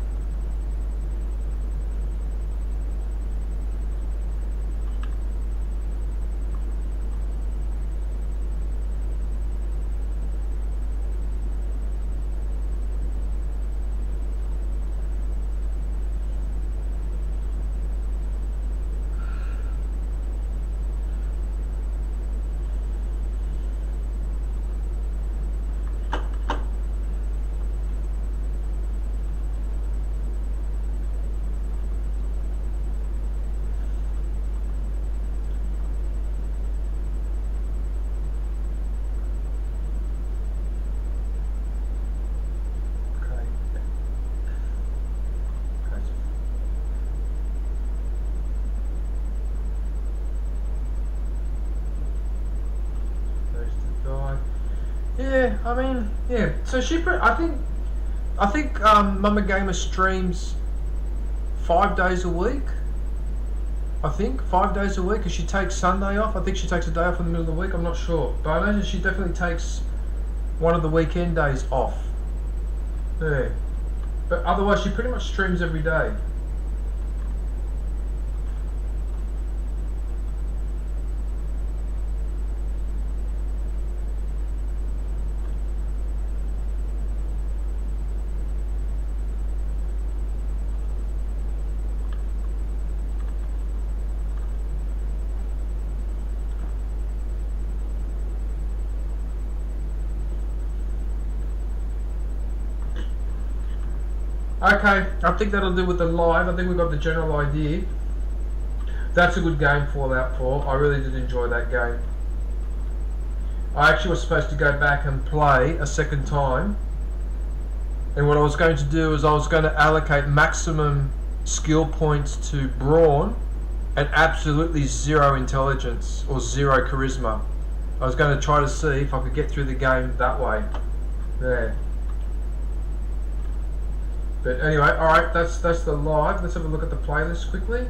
Yeah, I mean, yeah. So I think Mama Gamer streams 5 days a week. I think 5 days a week, because she takes Sunday off. I think she takes a day off in the middle of the week. I'm not sure, but I know she definitely takes one of the weekend days off. Yeah, but otherwise she pretty much streams every day. Okay, I think that'll do with the live. I think we got the general idea. That's a good game, Fallout 4. I really did enjoy that game. I actually was supposed to go back and play a second time. And what I was going to do is I was going to allocate maximum skill points to Brawn and absolutely zero intelligence or zero charisma. I was going to try to see if I could get through the game that way. There. But anyway, alright, that's the live. Let's have a look at the playlist quickly.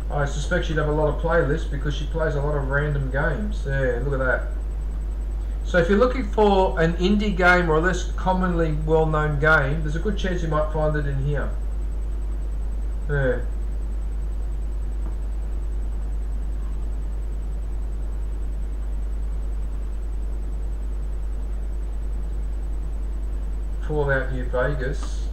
I suspect she'd have a lot of playlists because she plays a lot of random games. Yeah, look at that. So if you're looking for an indie game or a less commonly well-known game, there's a good chance you might find it in here. Yeah. Fallout New Vegas.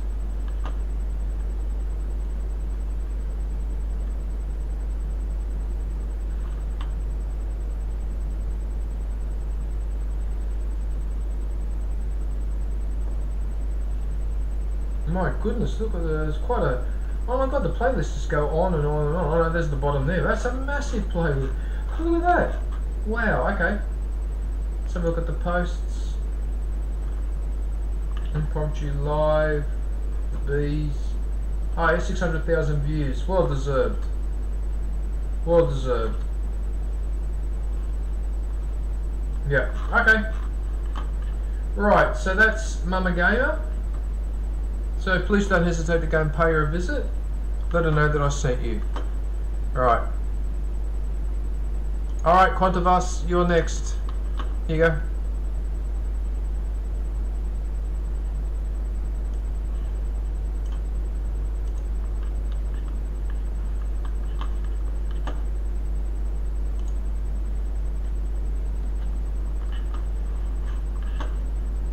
My goodness, look at there's quite a... Oh my god, the playlists just go on and on and on. Oh, there's the bottom there. That's a massive playlist. Look at that. Wow, okay. Let's have a look at the posts. Impromptu live. The bees. Oh, yeah, 600,000 views. Well deserved. Well deserved. Yeah, okay. Right, so that's Mama Gamer. So please don't hesitate to go and pay her a visit. Let her know that I sent you. Alright. Alright, Quantas Moss, you're next. Here you go.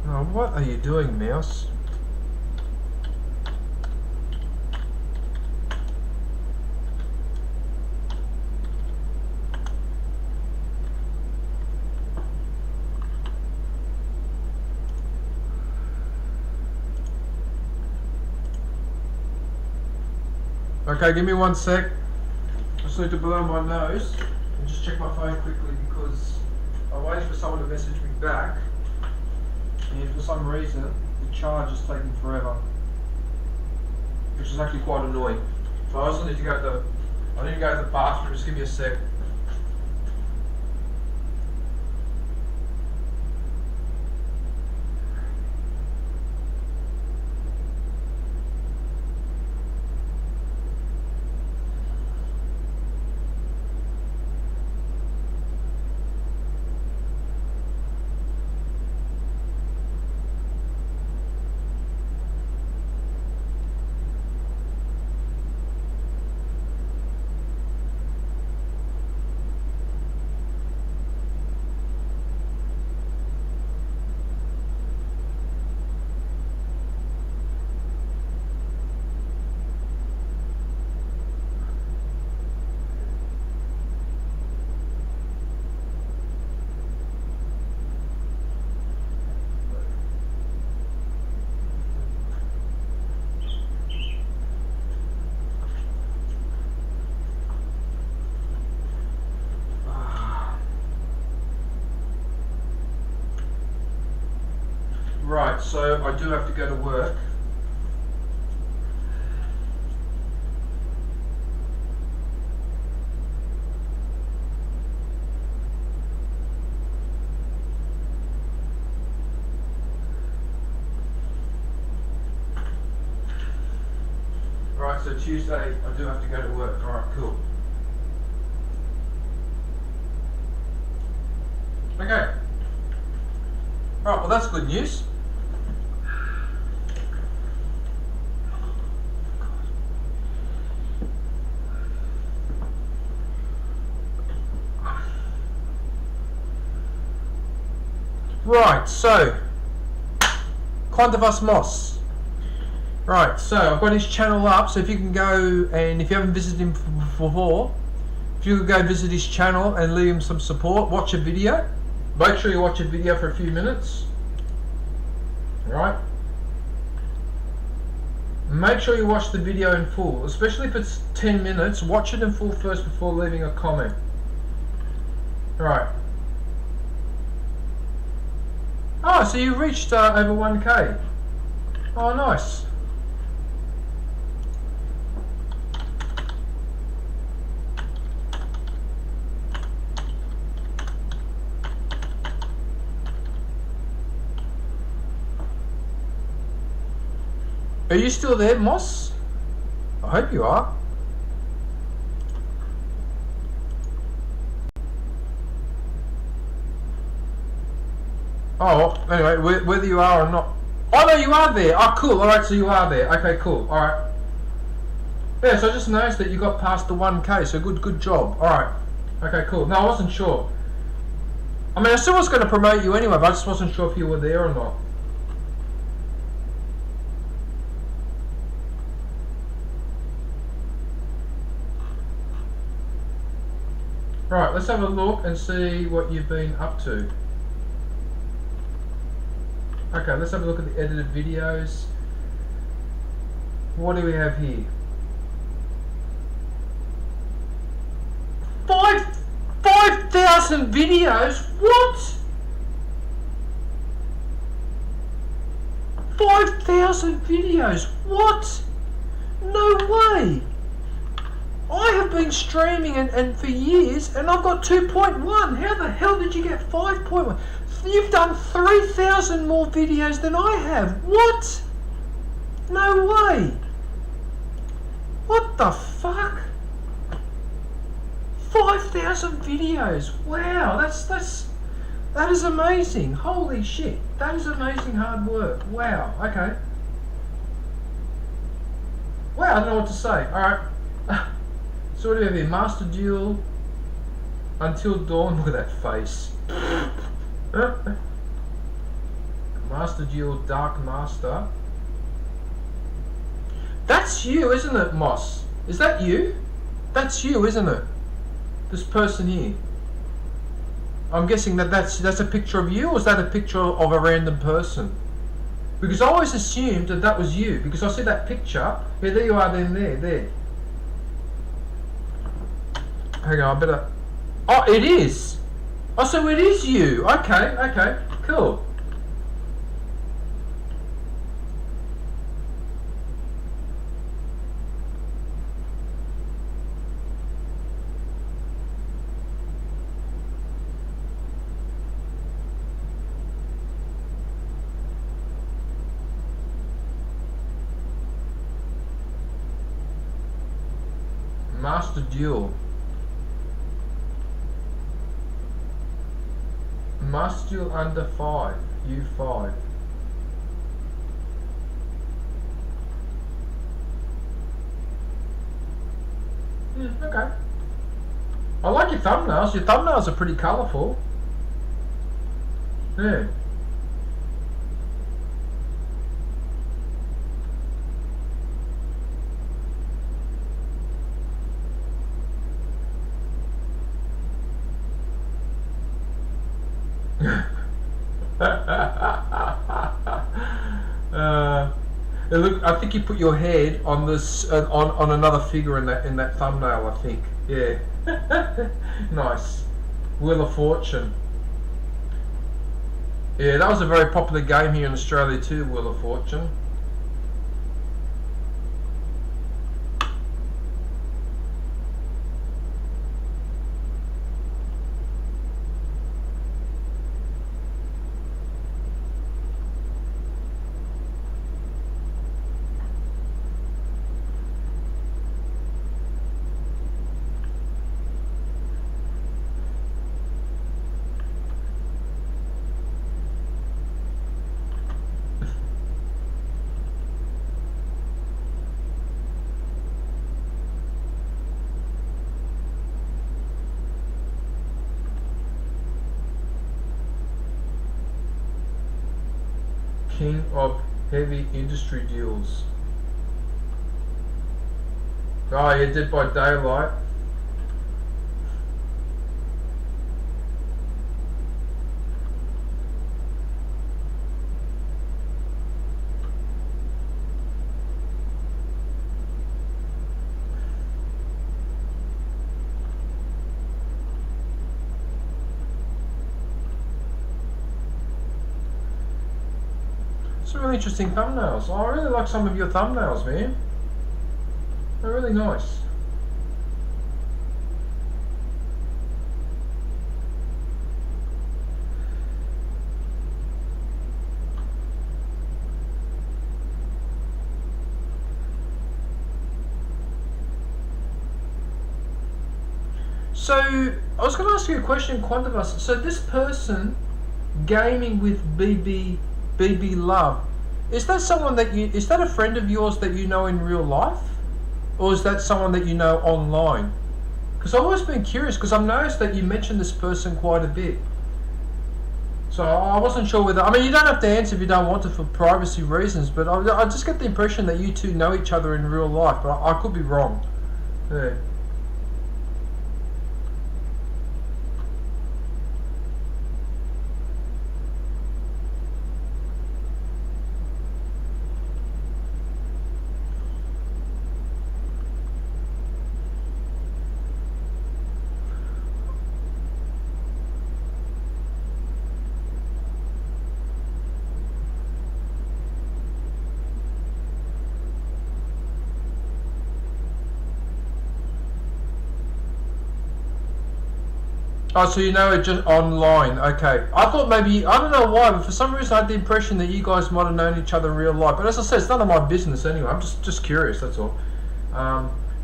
Oh, what are you doing, mouse? Okay, give me 1 sec. I just need to blow my nose and just check my phone quickly because I'm waiting for someone to message me back, and for some reason the charge is taking forever, which is actually quite annoying. So I also need to go to the bathroom. Just give me a sec. Right, so I do have to go to work. Tuesday I do have to go to work. Alright, cool. Okay. Alright, well that's good news. Right, so Quantas Moss. Right, so I've got his channel up, so if you can go, and if you haven't visited him before, if you could go visit his channel and leave him some support, watch a video. Make sure you watch a video for a few minutes. Right? Make sure you watch the video in full, especially if it's 10 minutes, watch it in full first before leaving a comment. Right. Oh, so you reached over 1k. Oh, nice. Are you still there, Moss? I hope you are. Oh, anyway, whether you are or not. Oh no, you are there. Oh, cool. Alright, so you are there. Okay, cool. Alright. Yeah, so I just noticed that you got past the 1k, so good job. Alright. Okay, cool. No, I wasn't sure. I mean, I still was going to promote you anyway, but I just wasn't sure if you were there or not. Right, let's have a look and see what you've been up to. Okay, let's have a look at the edited videos. What do we have here? 5,000 videos? What? 5,000 videos? What? No way! I have been streaming and for years, and I've got 2.1. How the hell did you get 5.1? You've done 3,000 more videos than I have. What? No way. What the fuck? 5,000 videos. Wow, that is amazing. Holy shit. That is amazing hard work. Wow. Okay. Wow, I don't know what to say. Alright. So what do we have here? Master Duel. Until Dawn. Look at that face. Master Duel Dark Master. That's you, isn't it, Moss? Is that you? That's you, isn't it? This person here. I'm guessing that's a picture of you, or is that a picture of a random person? Because I always assumed that was you, because I see that picture. Yeah, there you are, then there. Hang on, I better... Oh, it is! Oh, so it is you! Okay, cool. Master Duel. Master Duel under 5. U5. Okay. I like your thumbnails. Your thumbnails are pretty colourful. Yeah. Look, I think you put your head on this on another figure in that thumbnail. I think, yeah. Nice. Wheel of Fortune. Yeah, that was a very popular game here in Australia too. Wheel of Fortune. King of heavy industry deals. Oh, yeah, Dead by Daylight. Some really interesting thumbnails. Oh, I really like some of your thumbnails, man. They're really nice. So, I was going to ask you a question, Quantas Moss. So this person, gaming with BB Love, is that someone that is that a friend of yours that you know in real life? Or is that someone that you know online? Because I've always been curious, because I've noticed that you mentioned this person quite a bit. So I wasn't sure whether, I mean, you don't have to answer if you don't want to for privacy reasons, but I just get the impression that you two know each other in real life, but I could be wrong. Yeah. Oh, so you know it just online. Okay. I thought maybe, I don't know why, but for some reason I had the impression that you guys might have known each other in real life. But as I said, it's none of my business anyway. I'm just curious, that's all.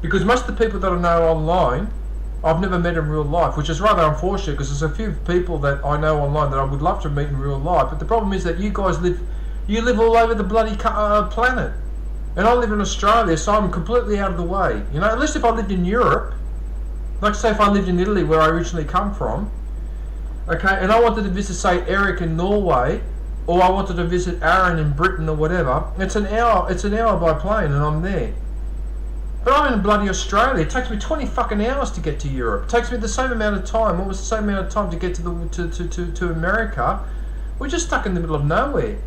Because most of the people that I know online, I've never met in real life, which is rather unfortunate, because there's a few people that I know online that I would love to meet in real life. But the problem is that you guys live all over the bloody planet. And I live in Australia, so I'm completely out of the way. You know, at least if I lived in Europe, like say if I lived in Italy where I originally come from, okay, and I wanted to visit say Eric in Norway, or I wanted to visit Aaron in Britain or whatever, it's an hour by plane and I'm there. But I'm in bloody Australia. It takes me 20 fucking hours to get to Europe. It takes me the same amount of time, almost the same amount of time to get to America. We're just stuck in the middle of nowhere. You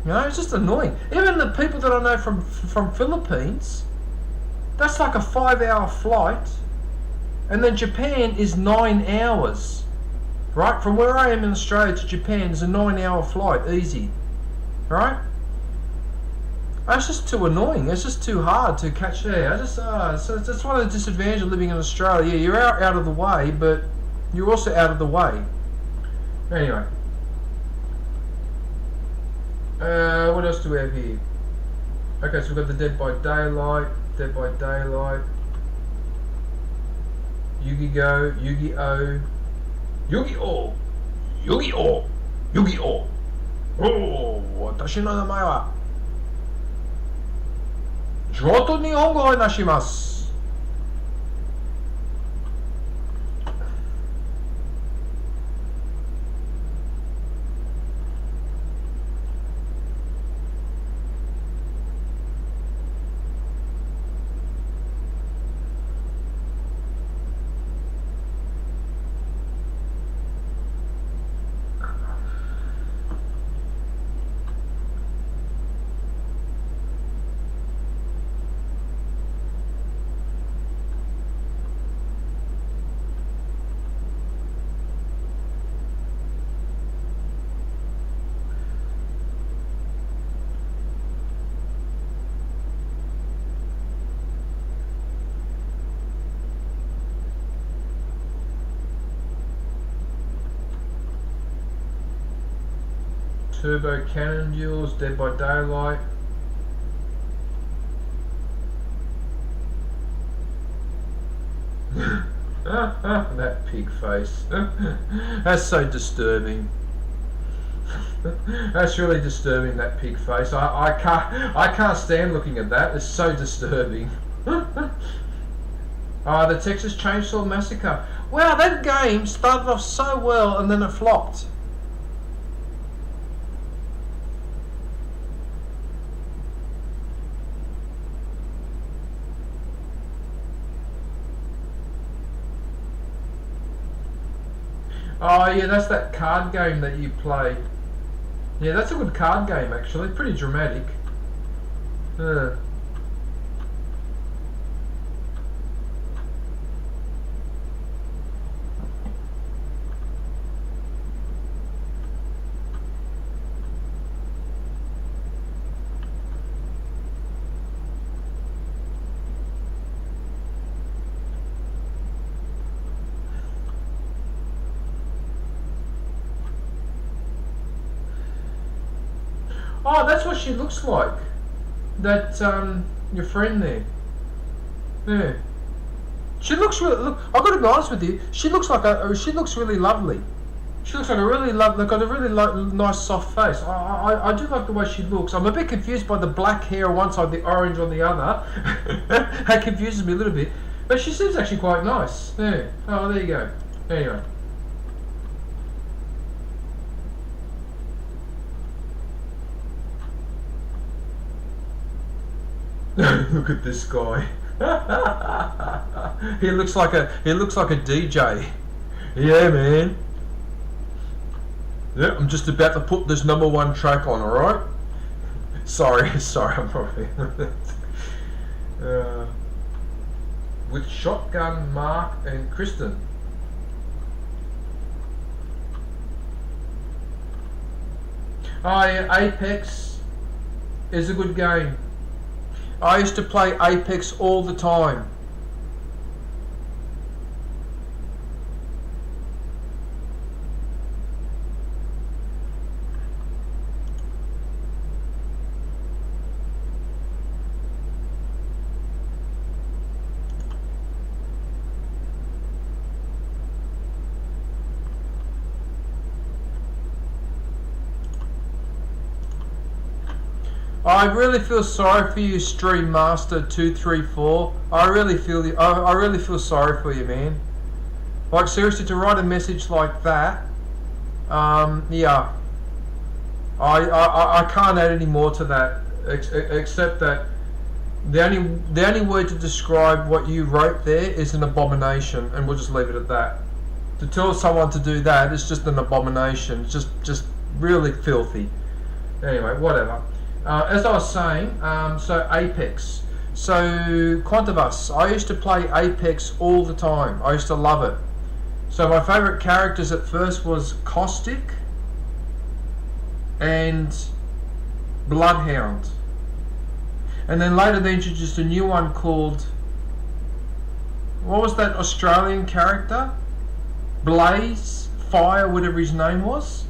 know, it's just annoying. Even the people that I know from Philippines, that's like a 5-hour flight. And then Japan is 9 hours, right? From where I am in Australia to Japan is a 9-hour flight, easy, right? That's just too annoying. It's just too hard to catch there. So that's one of the disadvantages of living in Australia. Yeah, you're out of the way, but you're also out of the way. Anyway, what else do we have here? Okay, so we've got the Dead by Daylight. Yu-Gi-Go, Yu-Gi-Oh, Yu-Gi-Oh, Yu-Gi-Oh, Yu-Gi-Oh. Oh, 私の名前は上等日本語を話します。Turbo Cannon Duels, Dead by Daylight. That pig face. That's so disturbing. That's really disturbing, that pig face. I can't stand looking at that. It's so disturbing. The Texas Chainsaw Massacre. Wow, that game started off so well and then it flopped. Oh yeah, that's that card game that you play. Yeah, that's a good card game actually. Pretty dramatic. Oh, that's what she looks like. That your friend there. Yeah. She looks really. Look, I've got to be honest with you. She looks like she looks really lovely. She looks like a really got a really nice soft face. I do like the way she looks. I'm a bit confused by the black hair on one side, the orange on the other. That confuses me a little bit. But she seems actually quite nice. Yeah. Oh, there you go. Anyway. Look at this guy. He looks like a DJ. Yeah, man. Yeah, I'm just about to put this #1 track on. All right. Sorry, I'm probably. With Shotgun, Mark, and Kristen. Oh yeah, Apex is a good game. I used to play Apex all the time. I really feel sorry for you, Stream Master 234. I really feel sorry for you, man. Like seriously, to write a message like that, yeah. I can't add any more to that, except that the only word to describe what you wrote there is an abomination, and we'll just leave it at that. To tell someone to do that is just an abomination. It's just really filthy. Anyway, whatever. As I was saying, so Apex. So Quantas Moss. I used to play Apex all the time. I used to love it. So my favourite characters at first was Caustic and Bloodhound. And then later they introduced a new one called, what was that Australian character? Blaze, Fire, whatever his name was.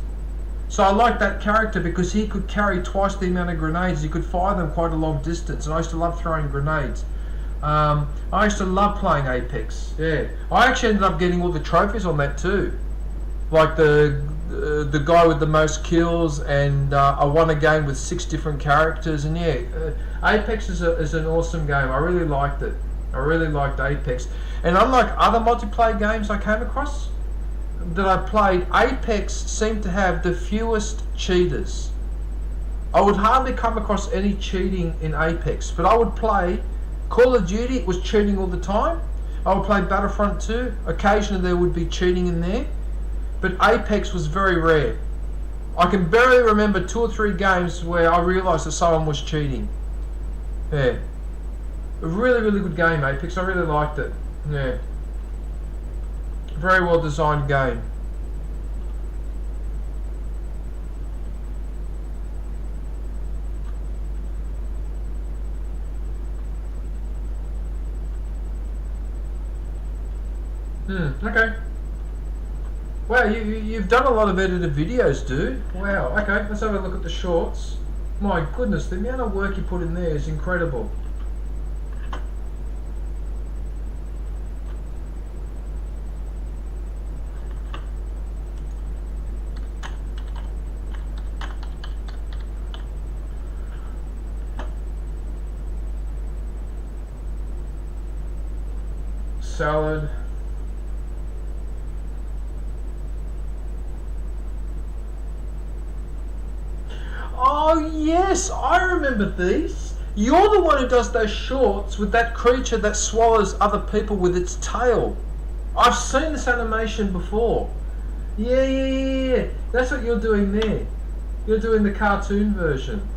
So I liked that character because he could carry twice the amount of grenades. He could fire them quite a long distance, and I used to love throwing grenades. I used to love playing Apex. Yeah, I actually ended up getting all the trophies on that too, like the guy with the most kills, and I won a game with 6 different characters. And yeah, Apex is an awesome game. I really liked it. I really liked Apex, and unlike other multiplayer games I came across that I played, Apex seemed to have the fewest cheaters. I would hardly come across any cheating in Apex, but I would play Call of Duty. It was cheating all the time. I would play Battlefront 2. Occasionally there would be cheating in there, but Apex was very rare. I can barely remember 2 or 3 games where I realised that someone was cheating. Yeah, a really good game, Apex. I really liked it. Yeah. Very well designed game. Okay. Wow, you've done a lot of edited videos, dude. Wow, okay, let's have a look at the shorts. My goodness, the amount of work you put in there is incredible. Salad. Oh yes, I remember these. You're the one who does those shorts with that creature that swallows other people with its tail. I've seen this animation before. Yeah. That's what you're doing there. You're doing the cartoon version.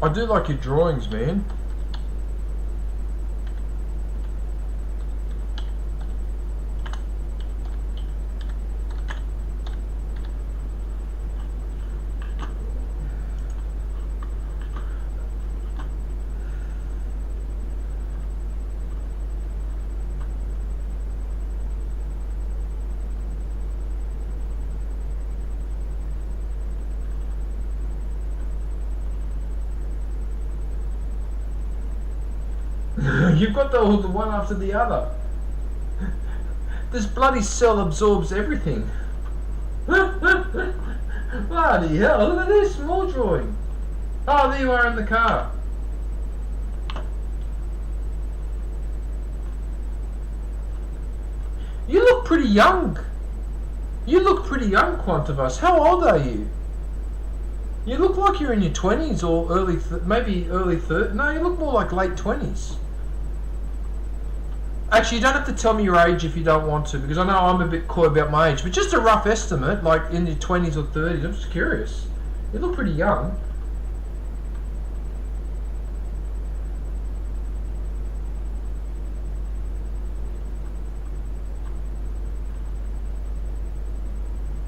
I do like your drawings, man. You've got the one after the other. This bloody cell absorbs everything. Bloody hell, look at this small drawing. Oh, there you are in the car. You look pretty young. You look pretty young, Quantas. How old are you? You look like you're in your 20s or maybe early 30s. No, you look more like late 20s. Actually, you don't have to tell me your age if you don't want to, because I know I'm a bit coy about my age, but just a rough estimate, like in your 20s or 30s. I'm just curious. You look pretty young.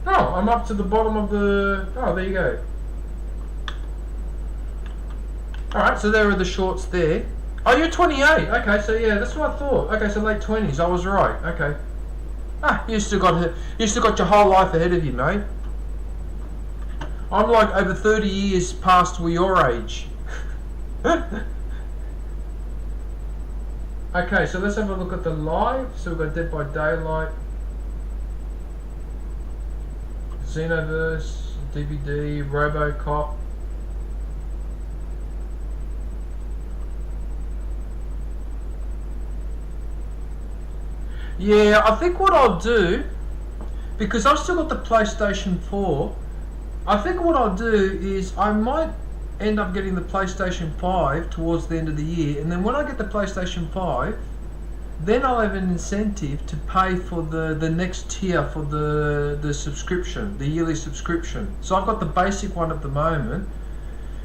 Oh, I'm up to the bottom of the... Oh, there you go. Alright, so there are the shorts there. Oh, you're 28. Okay, so yeah, that's what I thought. Okay, so late 20s. I was right. Okay. Ah, you still got your whole life ahead of you, mate. I'm like over 30 years past your age. Okay, so let's have a look at the live. So we've got Dead by Daylight, Xenoverse, DVD, RoboCop. Yeah, I think what I'll do, because I've still got the PlayStation 4, I think what I'll do is I might end up getting the PlayStation 5 towards the end of the year, and then when I get the PlayStation 5, then I'll have an incentive to pay for the next tier for the subscription, the yearly subscription. So I've got the basic one at the moment,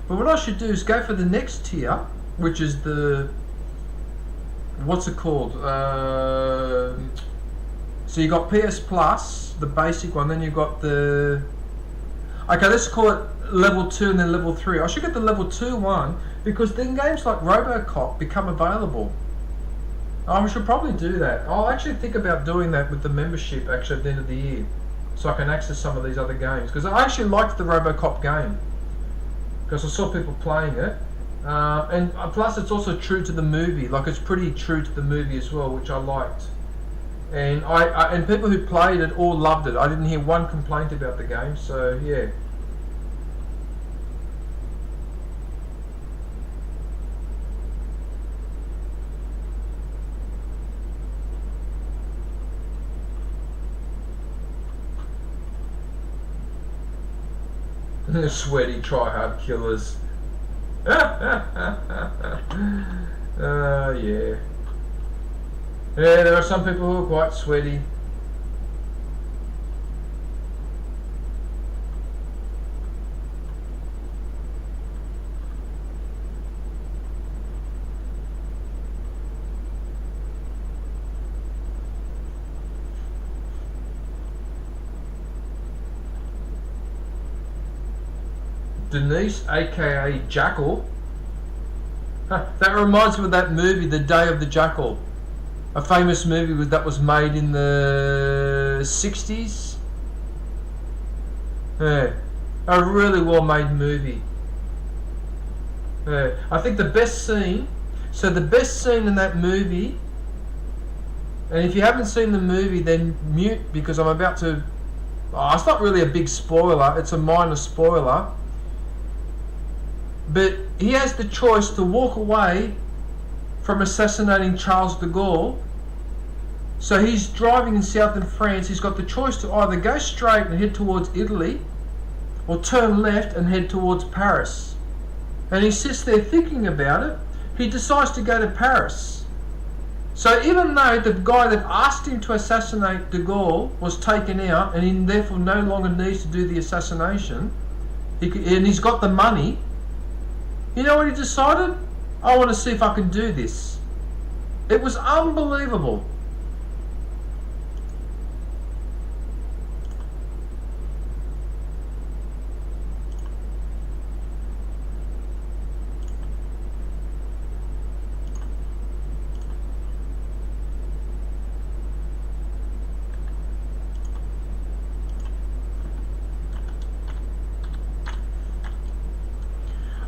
but what I should do is go for the next tier, which is the... what's it called? So you got PS Plus, the basic one, then you got the... Okay, let's call it level 2 and then level 3. I should get the level 2 one, because then games like RoboCop become available. I should probably do that. I'll actually think about doing that with the membership actually at the end of the year, so I can access some of these other games, because I actually liked the RoboCop game, because I saw people playing it. And plus it's also true to the movie, like it's pretty true to the movie as well, which I liked. And and people who played it all loved it. I didn't hear one complaint about the game, so yeah. Sweaty try-hard killers. Yeah. Yeah, there are some people who are quite sweaty. Denise, aka Jackal. That reminds me of that movie, The Day of the Jackal. A famous movie that was made in the 60s. Yeah, a really well made movie. Yeah, I think the best scene, so the best scene in that movie, and if you haven't seen the movie then mute, because I'm about to, it's not really a big spoiler, it's a minor spoiler. But he has the choice to walk away from assassinating Charles de Gaulle. So he's driving in southern France. He's got the choice to either go straight and head towards Italy, or turn left and head towards Paris. And he sits there thinking about it. He decides to go to Paris. So even though the guy that asked him to assassinate de Gaulle was taken out, and he therefore no longer needs to do the assassination, and he's got the money, you know what he decided? I want to see if I can do this. It was unbelievable.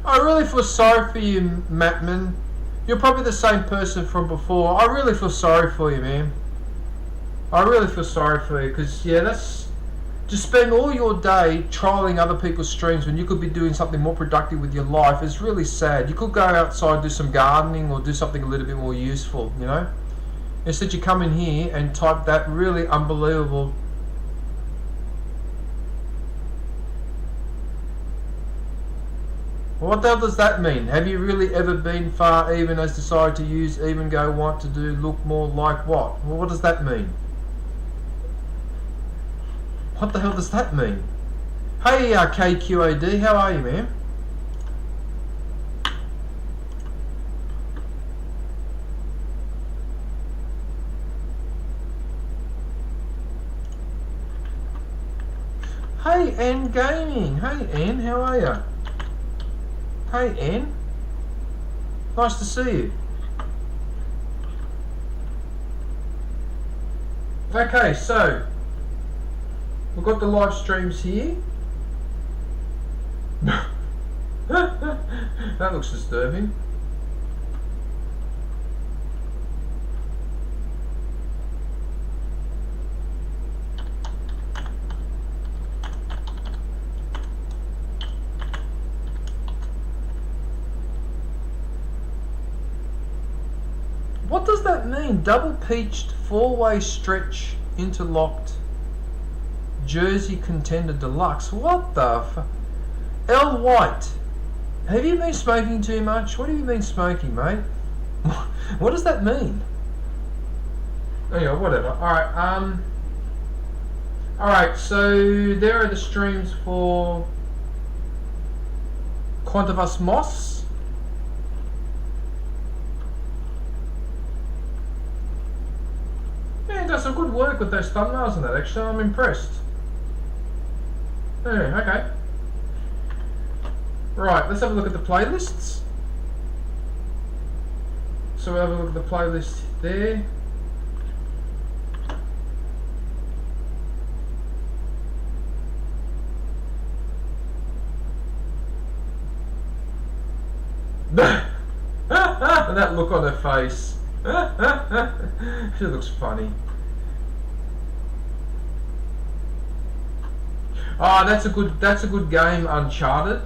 I really feel sorry for you, Mattman. You're probably the same person from before. I really feel sorry for you, man. I really feel sorry for you, because, yeah, that's... To spend all your day trialing other people's streams when you could be doing something more productive with your life is really sad. You could go outside, do some gardening, or do something a little bit more useful, you know? Instead you come in here and type that really unbelievable... What the hell does that mean? Have you really ever been far even as decided to use even go want to do look more like what? Well, what does that mean? What the hell does that mean? Hey KQOD, how are you, man? Hey N Gaming, hey N, how are you? Hey Ann, nice to see you. Okay, so we've got the live streams here. That looks disturbing. What does that mean? Double peached, four-way stretch, interlocked, Jersey Contender Deluxe. What the f... L White, have you been smoking too much? What have you been smoking, mate? What does that mean? Anyway, whatever. Alright, so there are the streams for Quantas Moss. Yeah, he does some good work with those thumbnails and that, actually. I'm impressed. Yeah, okay. Right, let's have a look at the playlists. So we'll have a look at the playlist there. That look on her face. She looks funny. Oh, that's a good game, Uncharted.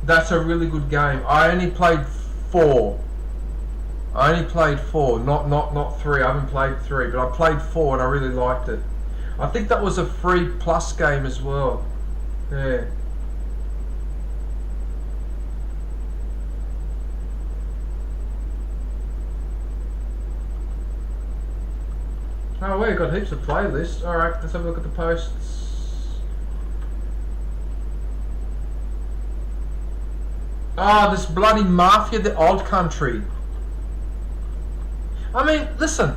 That's a really good game. I only played 4. Not 3. I haven't played 3, but I played 4 and I really liked it. I think that was a free plus game as well. Yeah. Oh, we've got heaps of playlists. Alright, let's have a look at the posts. Ah, this bloody Mafia, the old country. I mean, listen,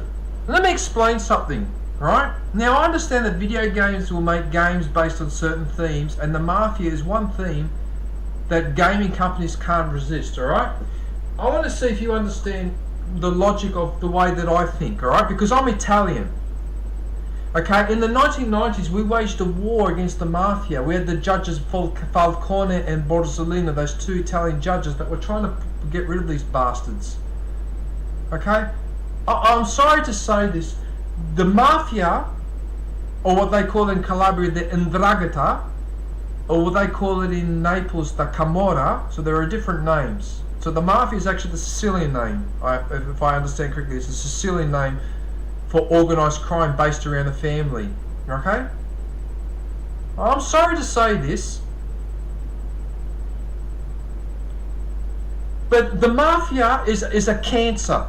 let me explain something, right? Now, I understand that video games will make games based on certain themes, and the Mafia is one theme that gaming companies can't resist, alright? I want to see if you understand the logic of the way that I think, alright? Because I'm Italian. Okay, in the 1990s we waged a war against the Mafia. We had the judges Falcone and Borsellino, those 2 Italian judges that were trying to get rid of these bastards. Okay? I'm sorry to say this. The Mafia, or what they call in Calabria the 'Ndrangheta, or what they call it in Naples, the Camorra. So there are different names. So the mafia is actually the Sicilian name, if I understand correctly. It's a Sicilian name for organised crime based around the family. Okay? I'm sorry to say this, but the mafia is a cancer.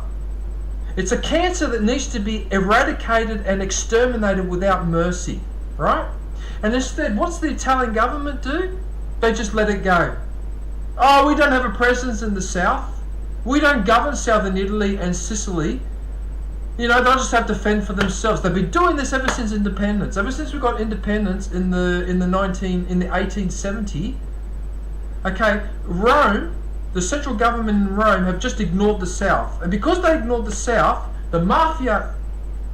It's a cancer that needs to be eradicated and exterminated without mercy, right? And instead, what's the Italian government do? They just let it go. Oh, we don't have a presence in the south. We don't govern southern Italy and Sicily. You know, they'll just have to fend for themselves. They've been doing this ever since independence. Ever since we got independence in the 1870. Okay, Rome, the central government in Rome, have just ignored the south. And because they ignored the south, the mafia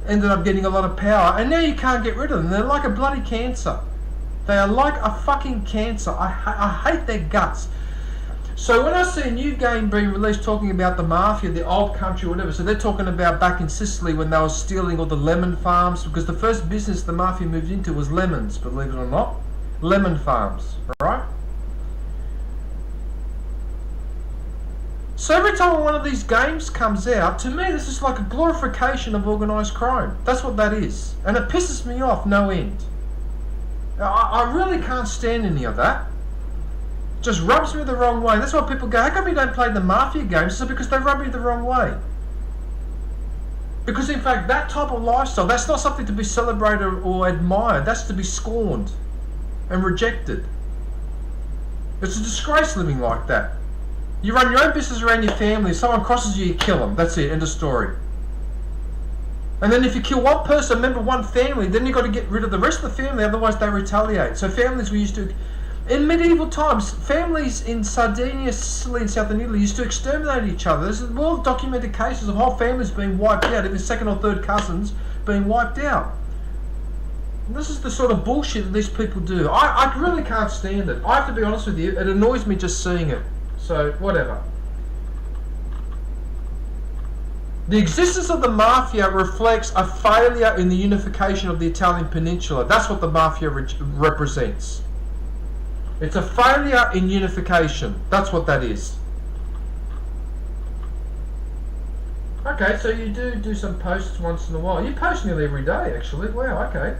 ended up getting a lot of power, and now you can't get rid of them. They're like a bloody cancer. They are like a fucking cancer. I hate their guts. So when I see a new game being released talking about the mafia, the old country, whatever, so they're talking about back in Sicily when they were stealing all the lemon farms, because the first business the mafia moved into was lemons, believe it or not. Lemon farms, right? So every time one of these games comes out, to me this is like a glorification of organised crime. That's what that is. And it pisses me off no end. I really can't stand any of that. Just rubs me the wrong way. That's why people go, how come you don't play the mafia games? It's because they rub you the wrong way. Because in fact, that type of lifestyle, that's not something to be celebrated or admired. That's to be scorned and rejected. It's a disgrace living like that. You run your own business around your family. If someone crosses you, you kill them. That's it. End of story. And then if you kill one person, a member of one family, then you've got to get rid of the rest of the family. Otherwise, they retaliate. So families we used to... In medieval times, families in Sardinia, Sicily and southern Italy used to exterminate each other. There's well documented cases of whole families being wiped out, even second or third cousins being wiped out. And this is the sort of bullshit that these people do. I really can't stand it. I have to be honest with you, it annoys me just seeing it. So, whatever. The existence of the mafia reflects a failure in the unification of the Italian peninsula. That's what the mafia represents. It's a failure in unification. That's what that is. Okay, so you do some posts once in a while. You post nearly every day, actually. Wow, okay.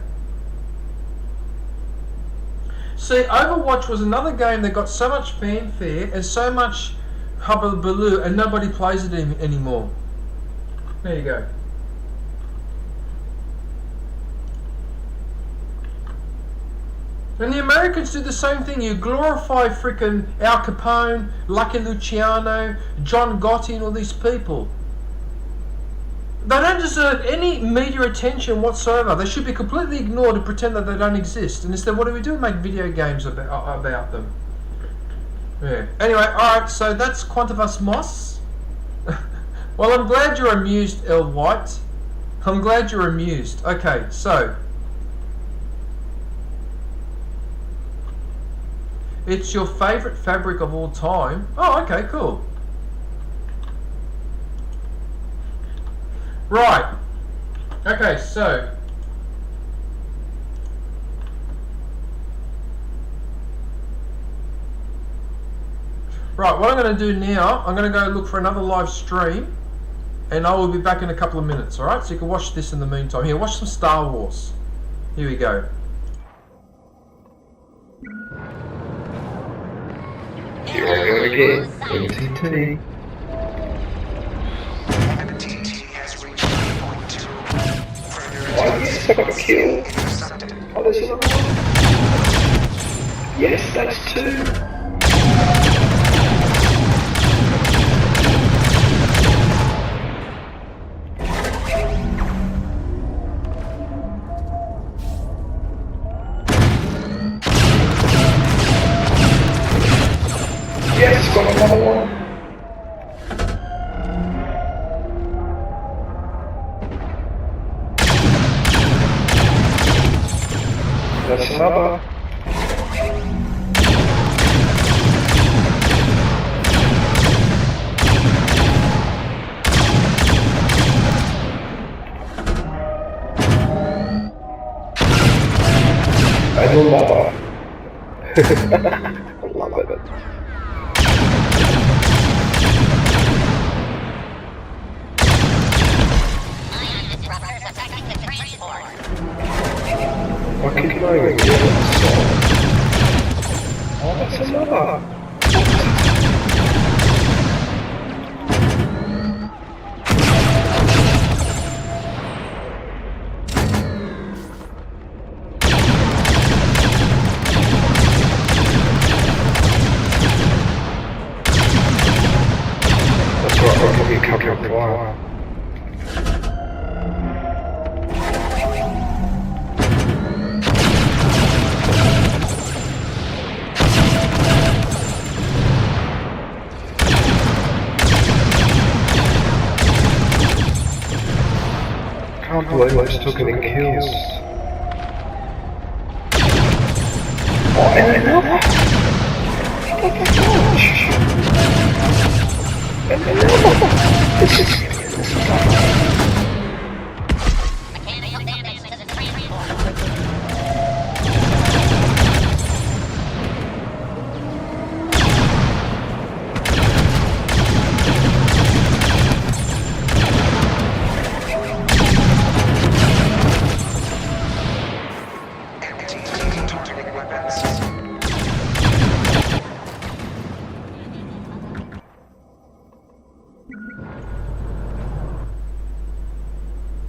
See, Overwatch was another game that got so much fanfare and so much hubbubaloo, and nobody plays it anymore. There you go. And the Americans do the same thing. You glorify frickin' Al Capone, Lucky Luciano, John Gotti and all these people. They don't deserve any media attention whatsoever. They should be completely ignored and pretend that they don't exist. And instead, what do we do? Make video games about them. Yeah. Anyway, alright, so that's Quantas Moss. Well, I'm glad you're amused, El White. I'm glad you're amused. Okay, so... It's your favourite fabric of all time. Oh, okay, cool. Right. Okay, so... Right, what I'm going to do now, I'm going to go look for another live stream. And I will be back in a couple of minutes, alright? So you can watch this in the meantime. Here, watch some Star Wars. Here we go. Here I go again. MTT. Oh yes, I got a kill. Oh, there's another one. Yes, that's two. Yes, got another one. That's another. And another. I love it. What can you know? Oh, that's another. That's right, I'll probably cut up the wire. Can't believe I'm still getting kills. Oh, and another! Oh my gosh! And another! This is...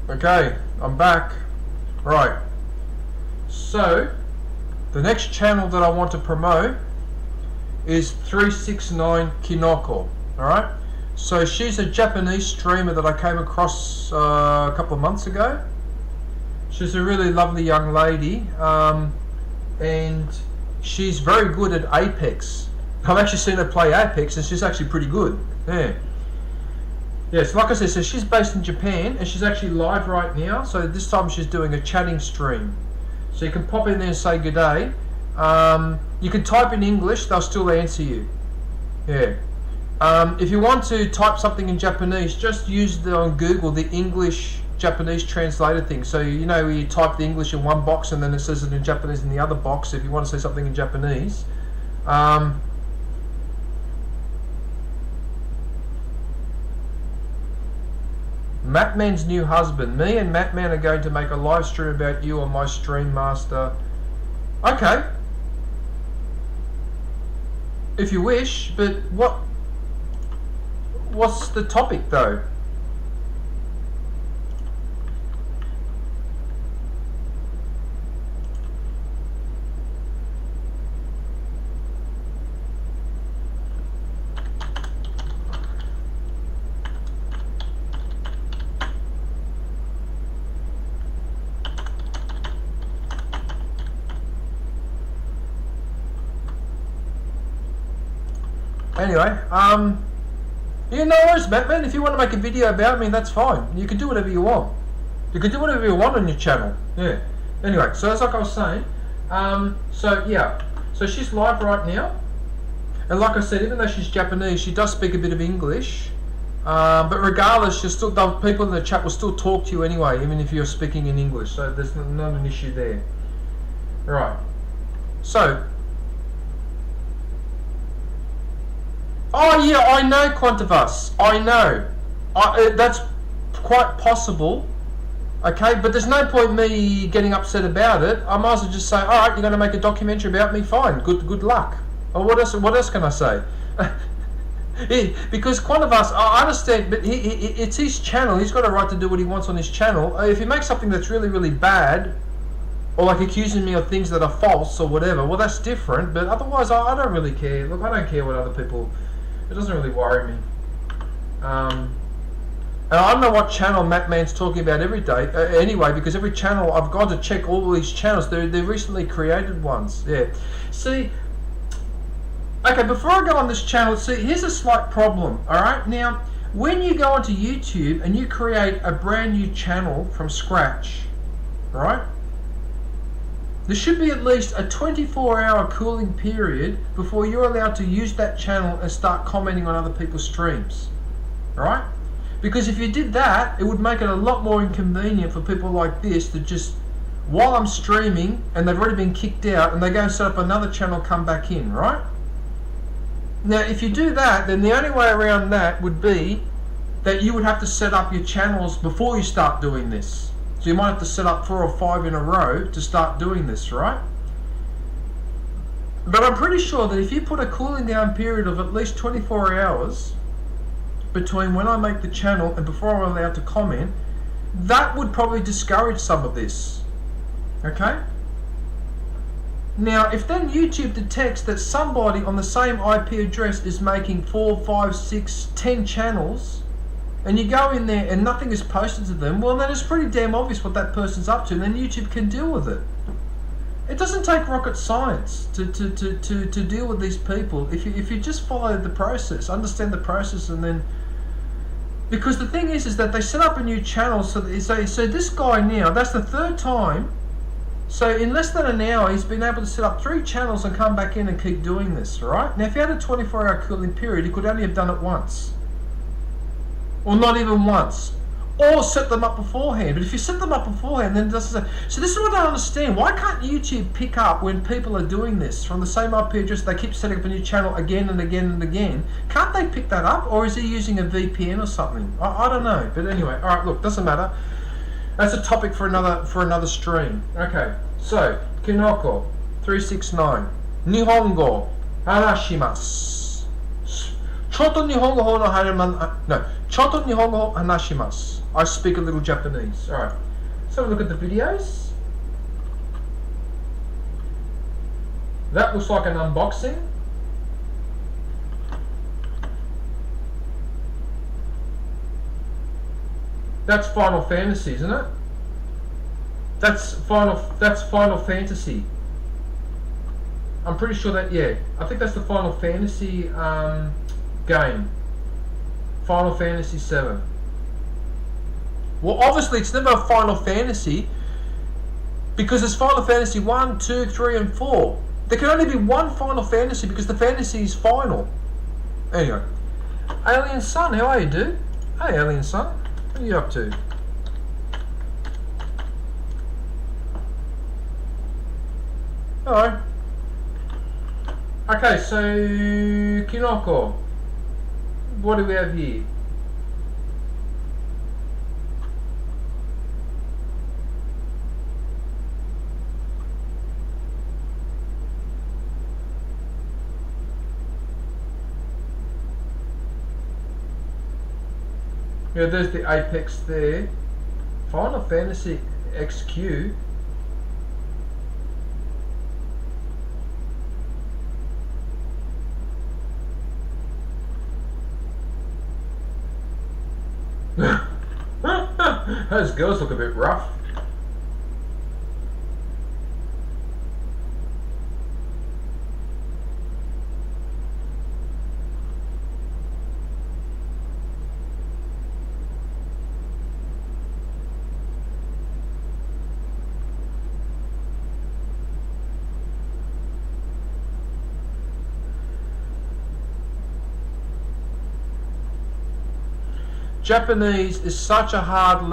Okay, I'm back. Right. So, the next channel that I want to promote is 369 Kinoko. Alright? So she's a Japanese streamer that I came across a couple of months ago. She's a really lovely young lady. And she's very good at Apex. I've actually seen her play Apex and she's actually pretty good. Yeah. Yes, like I said, so she's based in Japan and she's actually live right now. So this time she's doing a chatting stream. So you can pop in there and say good day. You can type in English, they'll still answer you. Yeah. If you want to type something in Japanese, just use on Google the English Japanese translator thing. So you know you type the English in one box and then it says it in Japanese in the other box if you want to say something in Japanese. Matman's new husband. Me and Matman are going to make a live stream about you on my Stream Master. Okay. If you wish, but what's the topic though? Anyway, you know worries, Batman. If you want to make a video about me, that's fine. You can do whatever you want. You can do whatever you want on your channel. Yeah. Anyway, so that's like I was saying. So yeah. So she's live right now. And like I said, even though she's Japanese, she does speak a bit of English. But regardless, the people in the chat will still talk to you anyway, even if you're speaking in English. So there's not an issue there. Right. So. Oh yeah, I know Quantas. I know. That's quite possible. Okay, but there's no point me getting upset about it. I might as well just say, all right, you're going to make a documentary about me. Fine, good luck. Or what else can I say? Because Quantas, I understand, but it's his channel. He's got a right to do what he wants on his channel. If he makes something that's really bad, or like accusing me of things that are false or whatever, well, that's different. But otherwise, I don't really care. Look, I don't care what other people. It doesn't really worry me. And I don't know what channel Matman's talking about every day. Anyway, because every channel, I've got to check all these channels. They're recently created ones. Yeah. See. Okay, before I go on this channel, see, here's a slight problem. All right. Now, when you go onto YouTube and you create a brand new channel from scratch, right? There should be at least a 24-hour cooling period before you're allowed to use that channel and start commenting on other people's streams. Alright? Because if you did that, it would make it a lot more inconvenient for people like this to just while I'm streaming and they've already been kicked out, and they go and set up another channel, come back in, right? Now, if you do that, then the only way around that would be that you would have to set up your channels before you start doing this. So you might have to set up 4 or 5 in a row to start doing this, right? But I'm pretty sure that if you put a cooling down period of at least 24 hours between when I make the channel and before I'm allowed to comment, that would probably discourage some of this. Okay? Now, if then YouTube detects that somebody on the same IP address is making 4, 5, 6, 10 channels, and you go in there and nothing is posted to them, well then it's pretty damn obvious what that person's up to, and then YouTube can deal with it. It doesn't take rocket science to deal with these people. If you just follow the process, understand the process, and then... Because the thing is that they set up a new channel, so this guy now, that's the 3rd time. So in less than an hour, he's been able to set up 3 channels and come back in and keep doing this, right? Now, if he had a 24-hour cooling period, he could only have done it once. Or not even once. Or set them up beforehand. But if you set them up beforehand, then it doesn't say... So this is what I don't understand. Why can't YouTube pick up when people are doing this from the same IP address? They keep setting up a new channel again and again and again. Can't they pick that up? Or is he using a VPN or something? I don't know. But anyway, alright, look, doesn't matter. That's a topic for another stream. Okay, so, Kinoko 369. Nihongo Harashimasu. Choto Nihongo no hariman... No. Choto Nihongo Hanashimasu. I speak a little Japanese. Alright. So look at the videos. That looks like an unboxing. That's Final Fantasy, isn't it? That's Final Fantasy. I'm pretty sure that, yeah. I think that's the Final Fantasy game. Final Fantasy 7. Well, obviously it's never a Final Fantasy because there's Final Fantasy 1, 2, 3 and 4. There can only be one Final Fantasy because the fantasy is final. Anyway. Alien Sun, how are you, dude? Hey, Alien Sun. What are you up to? Hello. Okay, so Kinoko. What do we have here? Yeah, there's the Apex there. Final Fantasy XQ. Those girls look a bit rough. Japanese is such a hard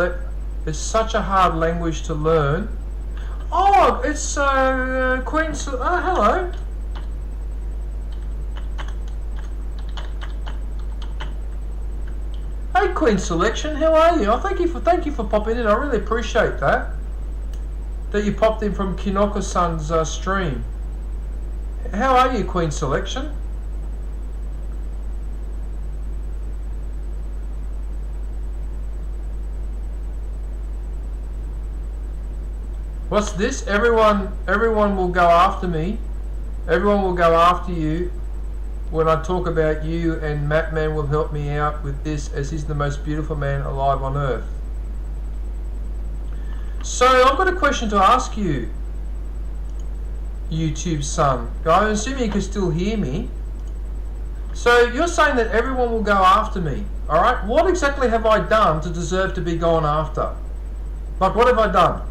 language to learn. Oh, it's Queen. Oh, hello. Hey, Queen Selection, how are you? Oh, thank you for popping in. I really appreciate that. That you popped in from Kinoko-san's stream. How are you, Queen Selection? What's this? Everyone will go after me. Everyone will go after you when I talk about you, and Matman will help me out with this as he's the most beautiful man alive on earth. So I've got a question to ask you, YouTube son. I'm assuming you can still hear me. So you're saying that everyone will go after me, alright? What exactly have I done to deserve to be gone after? Like, what have I done?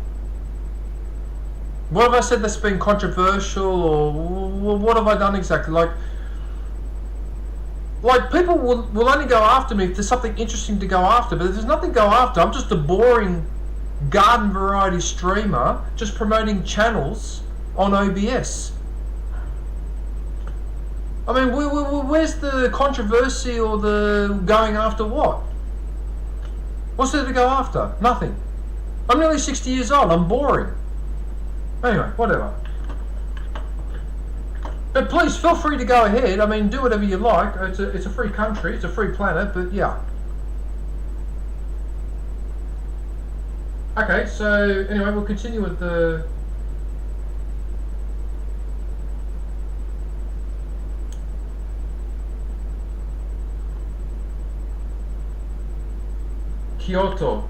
What have I said that's been controversial, or what have I done exactly? Like people will only go after me if there's something interesting to go after, but if there's nothing to go after, I'm just a boring garden variety streamer just promoting channels on OBS. I mean, where's the controversy or the going after what? What's there to go after? Nothing. I'm nearly 60 years old. I'm boring. Anyway, whatever. But please, feel free to go ahead. I mean, do whatever you like. It's a free country. It's a free planet. But yeah. Okay, so anyway, we'll continue with the... Kyoto.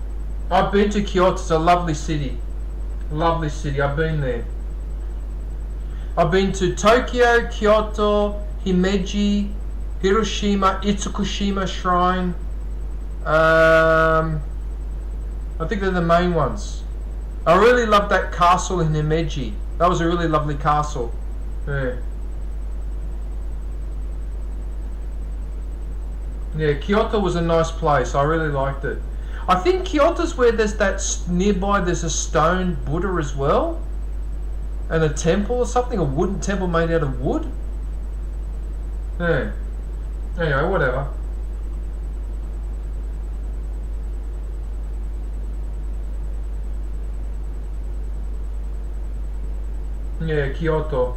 I've been to Kyoto. It's a lovely city. Lovely city. I've been there. I've been to Tokyo, Kyoto, Himeji, Hiroshima, Itsukushima Shrine. I think they're the main ones. I really loved that castle in Himeji. That was a really lovely castle. Yeah. Yeah, Kyoto was a nice place. I really liked it. I think Kyoto's where there's that nearby. There's a stone Buddha as well, and a temple or something, a wooden temple made out of wood. Yeah. Anyway, whatever. Yeah, Kyoto.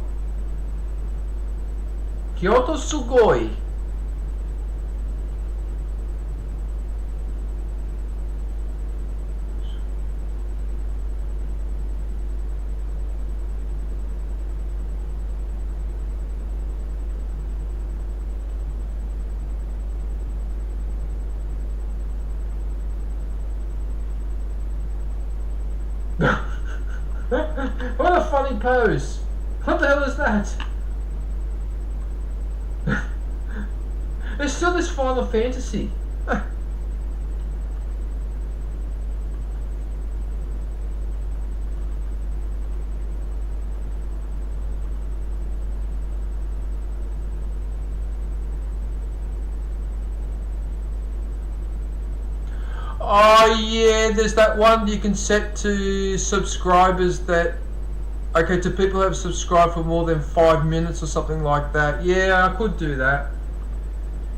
Kyoto sugoi. What a funny pose. What the hell is that? There's still this Final Fantasy. Oh yeah, there's that one you can set to subscribers that, okay, to people who have subscribed for more than 5 minutes or something like that. Yeah, I could do that.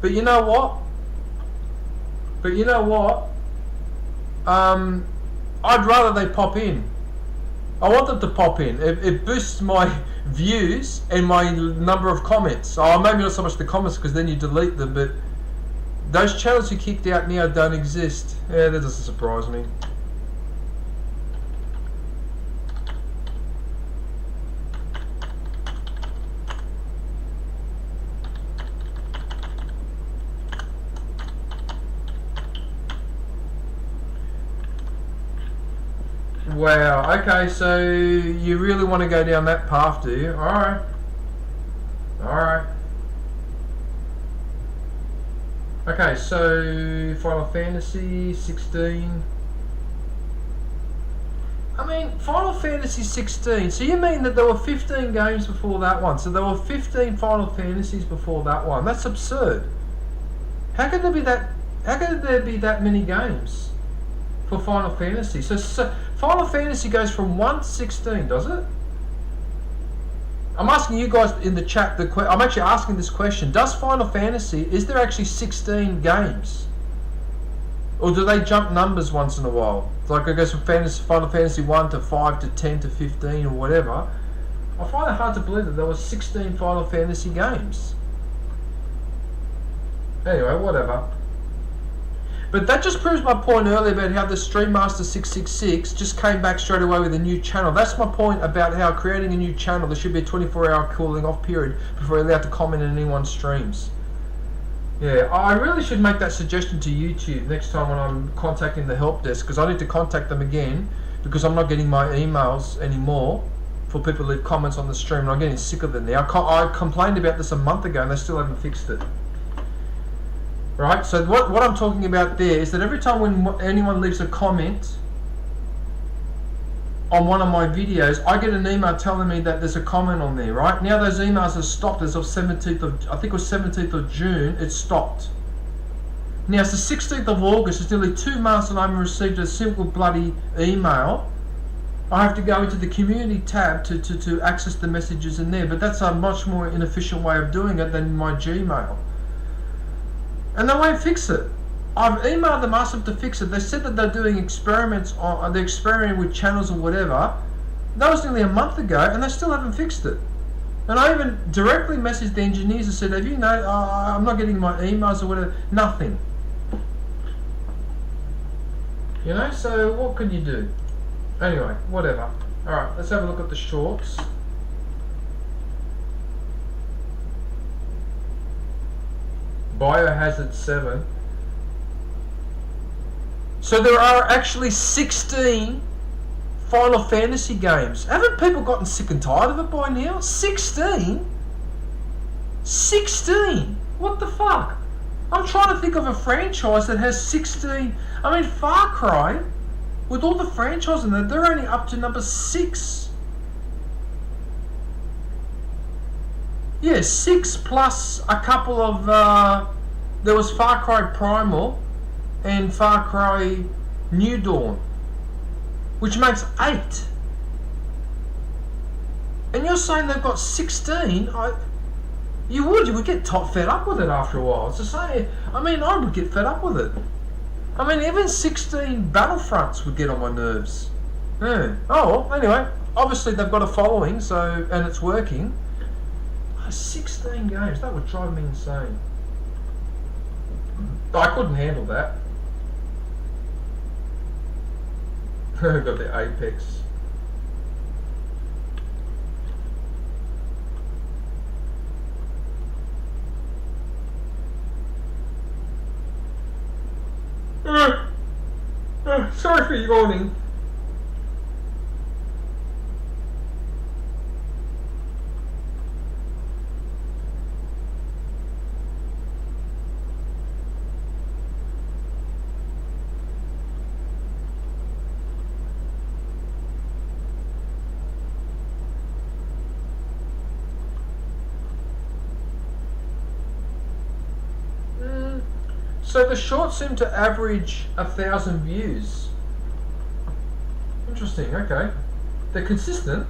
But you know what? I'd rather they pop in. I want them to pop in. It boosts my views and my number of comments. Oh, maybe not so much the comments because then you delete them, but those channels you kicked out now don't exist. Yeah, that doesn't surprise me. Wow, okay, so you really want to go down that path, do you? Alright. Alright. Okay, so Final Fantasy 16. I mean, Final Fantasy 16. So you mean that there were 15 games before that one? So there were 15 Final Fantasies before that one. That's absurd. How could there be that? How could there be that many games for Final Fantasy? So Final Fantasy goes from 1 to 16, does it? I'm asking you guys in the chat. I'm actually asking this question: does Final Fantasy, is there actually 16 games, or do they jump numbers once in a while? Like it goes from Final Fantasy 1 to 5 to 10 to 15 or whatever. I find it hard to believe that there were 16 Final Fantasy games. Anyway, whatever. But that just proves my point earlier about how the Stream Master 666 just came back straight away with a new channel. That's my point about how creating a new channel, there should be a 24-hour cooling off period before you're allowed to comment in anyone's streams. Yeah, I really should make that suggestion to YouTube next time when I'm contacting the help desk, because I need to contact them again because I'm not getting my emails anymore for people to leave comments on the stream, and I'm getting sick of it now. I complained about this a month ago and they still haven't fixed it. Right, so what I'm talking about there is that every time when anyone leaves a comment on one of my videos, I get an email telling me that there's a comment on there, right? Now those emails are stopped as of 17th of, I think it was 17th of June, it stopped. Now it's the 16th of August, it's nearly 2 months and I haven't received a single bloody email. I have to go into the community tab to access the messages in there, but that's a much more inefficient way of doing it than my Gmail. And they won't fix it. I've emailed them, asked them to fix it. They said that they're doing experiments on, they're experimenting with channels or whatever. That was nearly a month ago and they still haven't fixed it. And I even directly messaged the engineers and said, have you know, I'm not getting my emails or whatever. Nothing. You know, so what can you do? Anyway, whatever. Alright, let's have a look at the shorts. Biohazard 7. So there are actually 16 Final Fantasy games. Haven't people gotten sick and tired of it by now? 16? 16? What the fuck? I'm trying to think of a franchise that has 16. I mean, Far Cry, with all the franchises in there, they're only up to number 6. Yeah, 6 plus a couple of, there was Far Cry Primal and Far Cry New Dawn, which makes 8. And you're saying they've got 16? You would get fed up with it after a while. It's the same. I mean, I would get fed up with it. I mean, even 16 Battlefronts would get on my nerves. Yeah. Oh, well, anyway, obviously they've got a following, so, and it's working. 16 games, that would drive me insane. I couldn't handle that. Got the Apex. Sorry for yawning. So the shorts seem to average 1,000 views. Interesting, okay. They're consistent.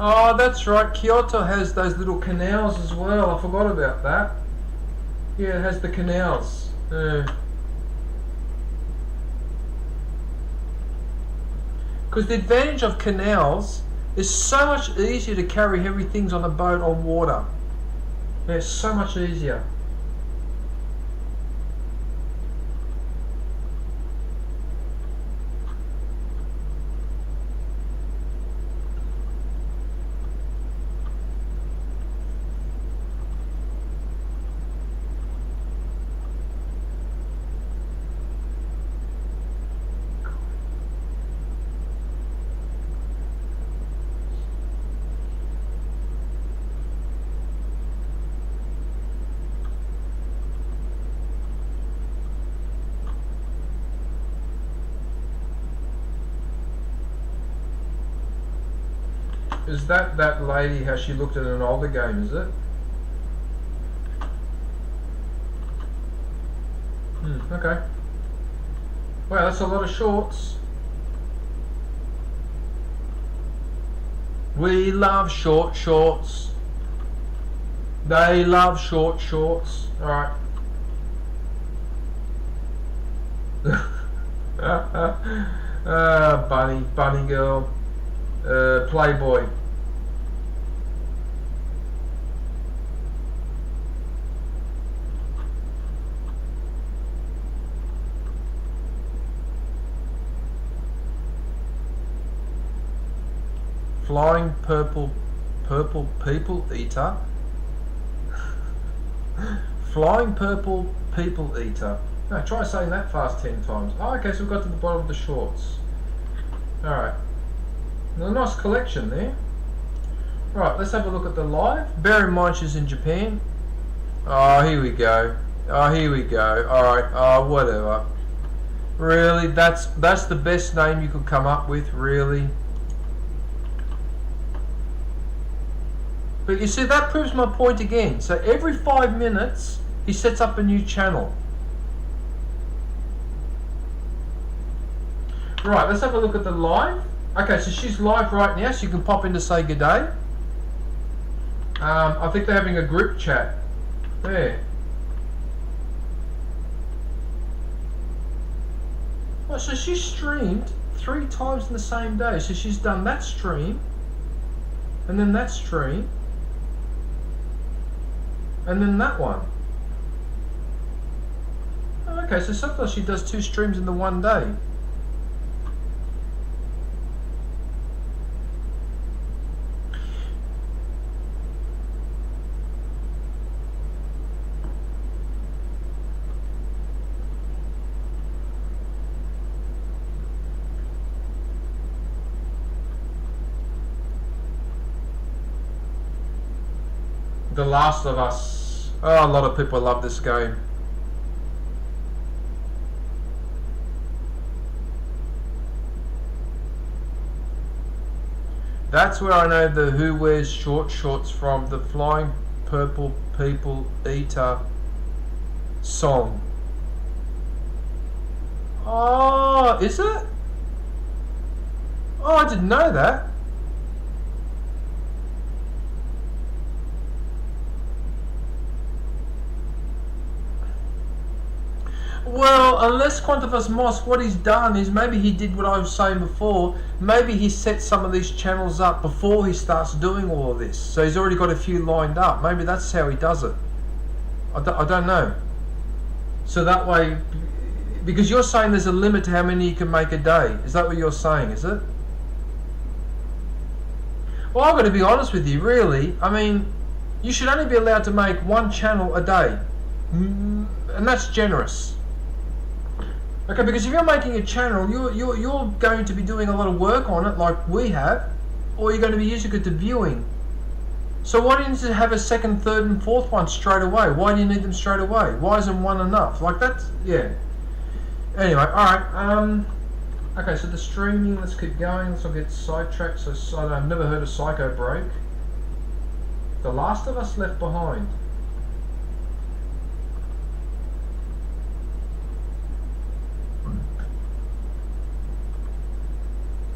Oh, that's right. Kyoto has those little canals as well. I forgot about that. Yeah, it has the canals. Because the advantage of canals is so much easier to carry heavy things on a boat on water. Yeah, it's so much easier. Is that lady, how she looked at an older game, is it? Okay. Well, that's a lot of shorts. We love short shorts. They love short shorts. Alright. Bunny girl. Playboy. Flying purple people eater. Flying purple people eater. No, try saying that fast 10 times. Oh, okay, so we've got to the bottom of the shorts. Alright. A nice collection there. Right, let's have a look at the live. Bear in mind she's in Japan. Oh, here we go. Oh, here we go. Alright, oh, whatever. Really? That's the best name you could come up with, really? But you see, that proves my point again. So every 5 minutes, he sets up a new channel. Right, let's have a look at the live. Okay, so she's live right now, so you can pop in to say good day. I think they're having a group chat. There. Well, so she streamed 3 times in the same day. So she's done that stream, and then that stream, and then that one. Okay, so sometimes she does 2 streams in the one day. The Last of Us. Oh, a lot of people love this game. That's where I know the Who Wears Short Shorts from, the Flying Purple People Eater song. Oh, is it? Oh, I didn't know that. Well, unless Quantas Moss, what he's done is maybe he did what I was saying before. Maybe he set some of these channels up before he starts doing all of this. So he's already got a few lined up. Maybe that's how he does it. I don't know. So that way, because you're saying there's a limit to how many you can make a day. Is that what you're saying, is it? Well, I've got to be honest with you, really. I mean, you should only be allowed to make 1 channel a day. And that's generous. Okay, because if you're making a channel, you're going to be doing a lot of work on it, like we have, or you're going to be using it to viewing. So why do you need to have a 2nd, 3rd, and 4th one straight away? Why do you need them straight away? Why isn't 1 enough? Like that's yeah. Anyway, all right. Okay, so the streaming. Let's keep going. Let's not get sidetracked. So I've never heard of Psycho Break. The Last of Us Left Behind.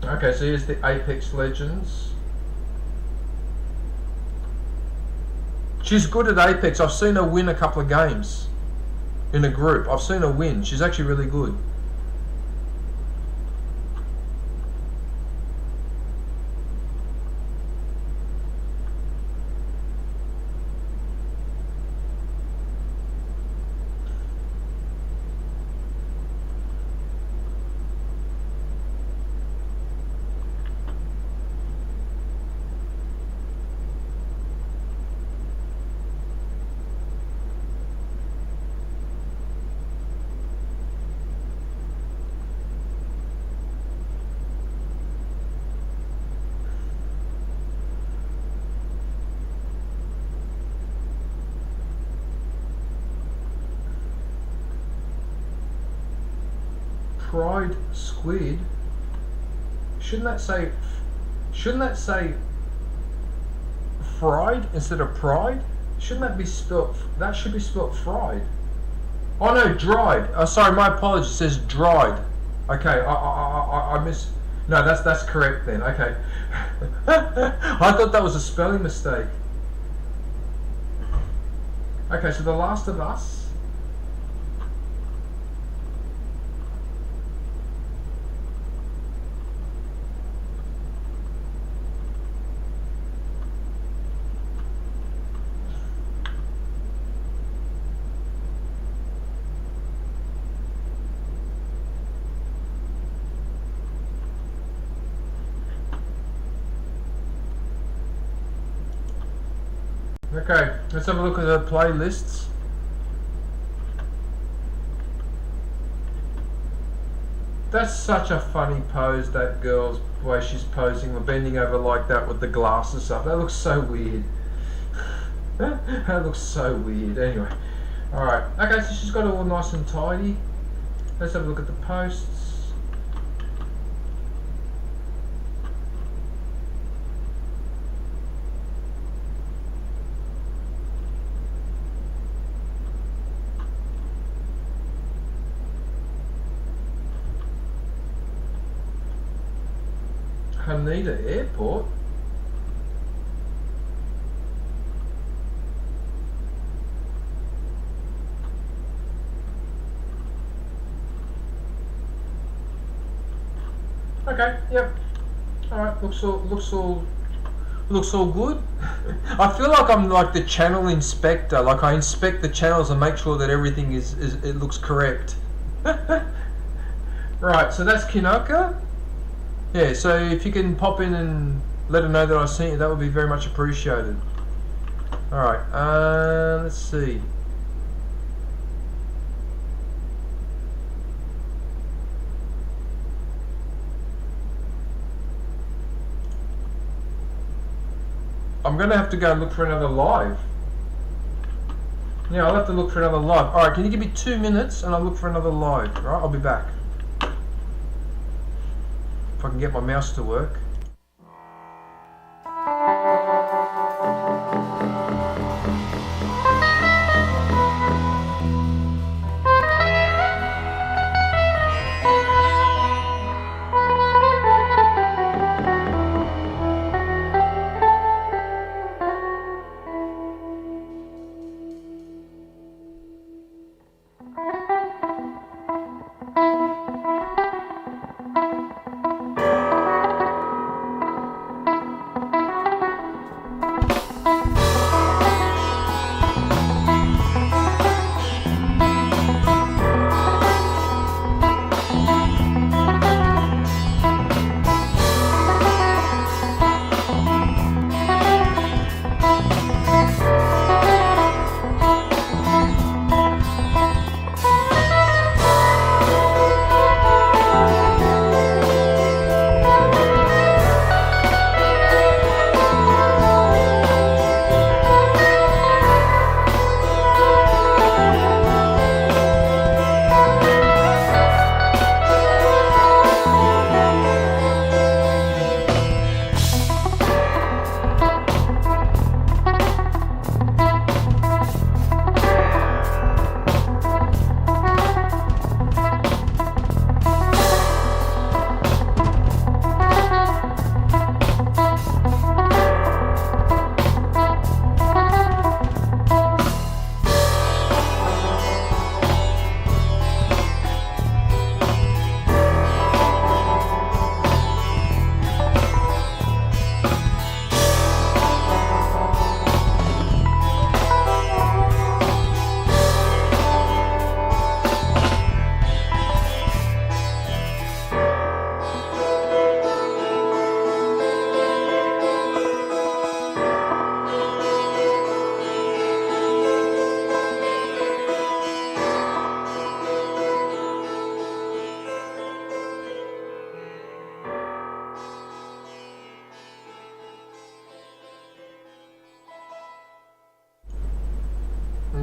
Okay, so here's the Apex Legends. She's good at Apex. I've seen her win a couple of games in a group. I've seen her win. She's actually really good. Fried squid. Shouldn't that say fried instead of pride? Shouldn't that be spelt? That should be spelt fried. Oh no, dried. Oh, sorry, my apologies. It says dried. Okay, I miss. No, that's correct then. Okay. I thought that was a spelling mistake. Okay, so The Last of Us. Okay, let's have a look at her playlists. That's such a funny pose, that girl's way she's posing, or bending over like that with the glasses up. That looks so weird. That looks so weird. Anyway, alright. Okay, so she's got it all nice and tidy. Let's have a look at the posts. Haneda Airport. Okay, yep. Alright, looks all good. I feel like I'm like the channel inspector, like I inspect the channels and make sure that everything is it looks correct. Right, so that's Kinaka. Yeah, so if you can pop in and let her know that I sent you, that would be very much appreciated. Alright, let's see. I'm going to have to go and look for another live. Yeah, I'll have to look for another live. Alright, can you give me 2 minutes and I'll look for another live. Alright, I'll be back. If I can get my mouse to work.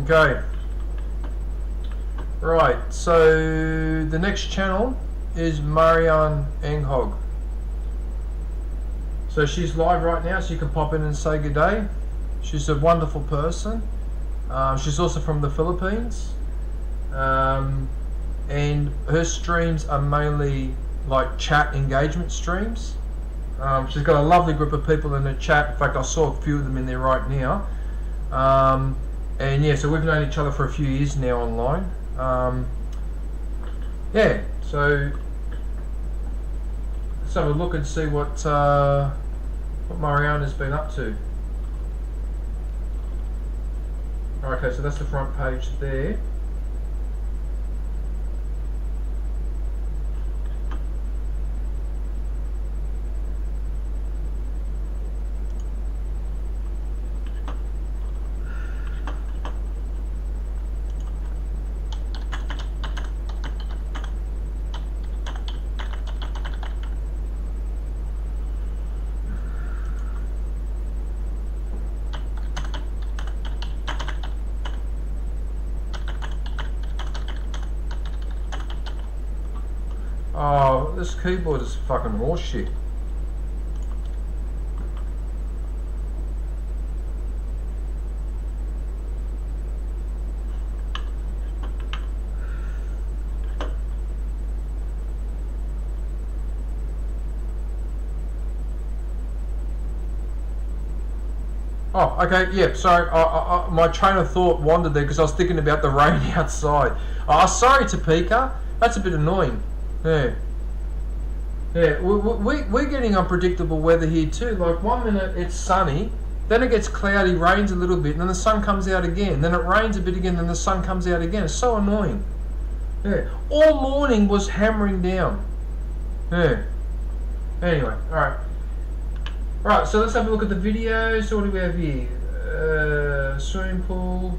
Okay. Right, so the next channel is Marian Angog. So she's live right now, so you can pop in and say good day. She's a wonderful person. She's also from the Philippines. And her streams are mainly like chat engagement streams. She's got a lovely group of people in the chat. In fact, I saw a few of them in there right now. And yeah, so we've known each other for a few years now online. Yeah, so let's have a look and see what Marian has been up to. Okay, so that's the front page there. What? This keyboard is fucking horseshit. Oh, okay, yeah, sorry, my train of thought wandered there because I was thinking about the rain outside. Oh, sorry, Topeka, that's a bit annoying. Yeah. Yeah, we're getting unpredictable weather here too. Like, 1 minute it's sunny, then it gets cloudy, rains a little bit, and then the sun comes out again. Then it rains a bit again, then the sun comes out again. It's so annoying. Yeah, all morning was hammering down. Yeah. Anyway, alright. Right, so let's have a look at the video. So what do we have here? Swimming pool.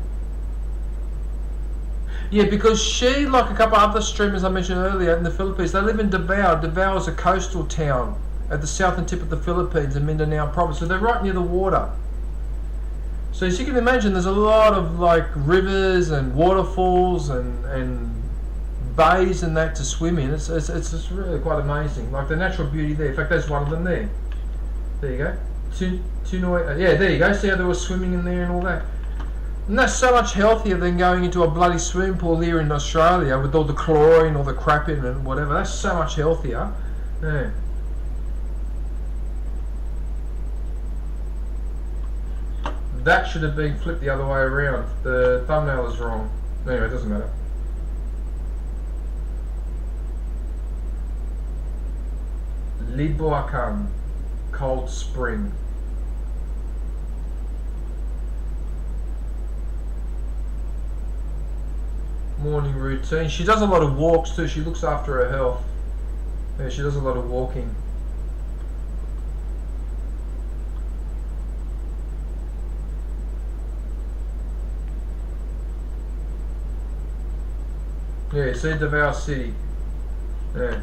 Yeah, because she, like a couple other streamers I mentioned earlier in the Philippines, they live in Davao. Davao is a coastal town at the southern tip of the Philippines in Mindanao province. So they're right near the water. So as you can imagine, there's a lot of like rivers and waterfalls and bays and that to swim in. It's really quite amazing. Like the natural beauty there. In fact, there's one of them there. There you go. Yeah, there you go. See how they were swimming in there and all that. And that's so much healthier than going into a bloody swimming pool here in Australia with all the chlorine, all the crap in it and whatever. That's so much healthier. Yeah. That should have been flipped the other way around. The thumbnail is wrong. Anyway, it doesn't matter. Liboacan. Cold spring. Morning routine. She does a lot of walks too. She looks after her health. Yeah, she does a lot of walking. Yeah, see Davao City. Yeah.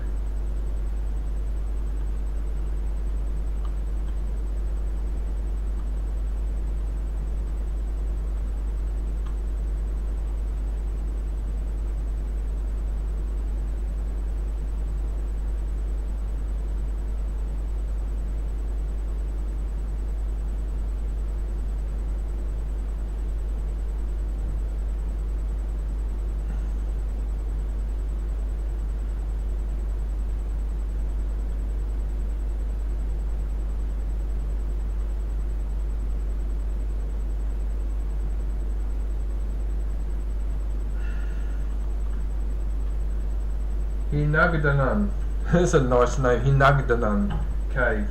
Hinagdanan. That's a nice name. Hinagdanan Cave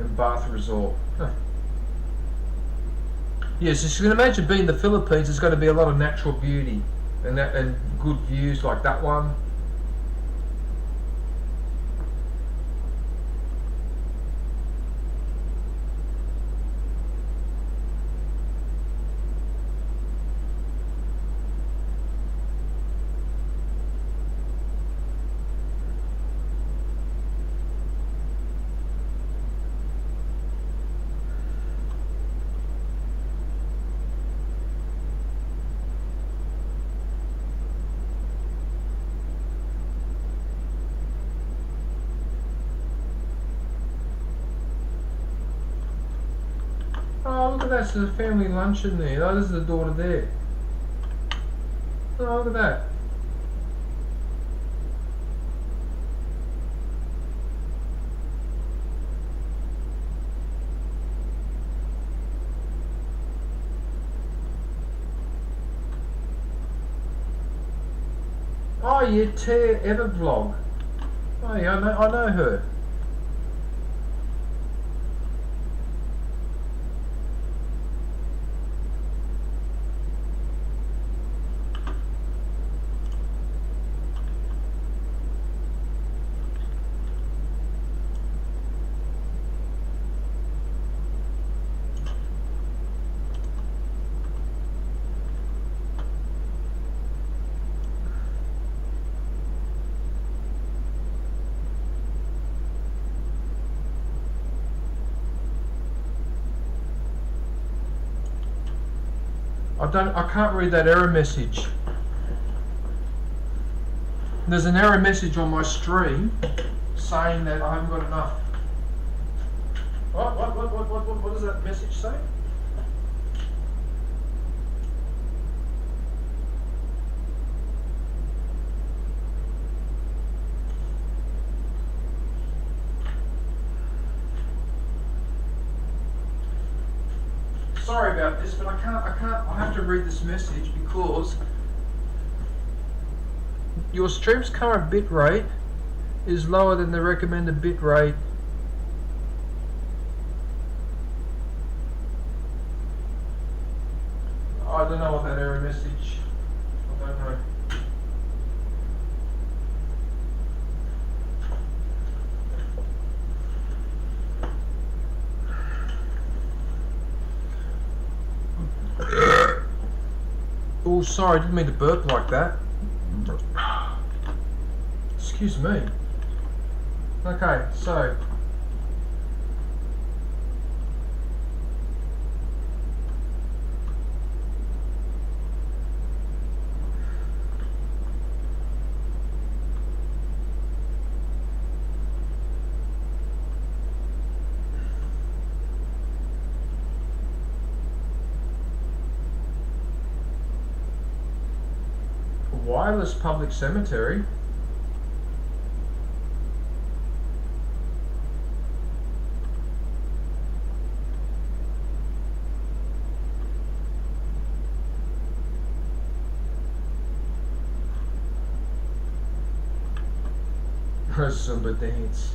and Bath Resort. Huh. Yes, as you can imagine, being the Philippines, there's going to be a lot of natural beauty and good views like that one. Oh, look at that, there's a family luncheon there. Oh, this is the daughter there. Oh, look at that. Oh yeah, Tear Evervlog. Oh yeah, I know her. I can't read that error message. There's an error message on my stream saying that I haven't got enough. What does that message say? Sorry about this, but I have to read this message because your stream's current bit rate is lower than the recommended bit rate. I don't know what that error message, I don't know. Oh, sorry, I didn't mean to burp like that. Excuse me. Okay, so. Wireless public cemetery. Zumba dance.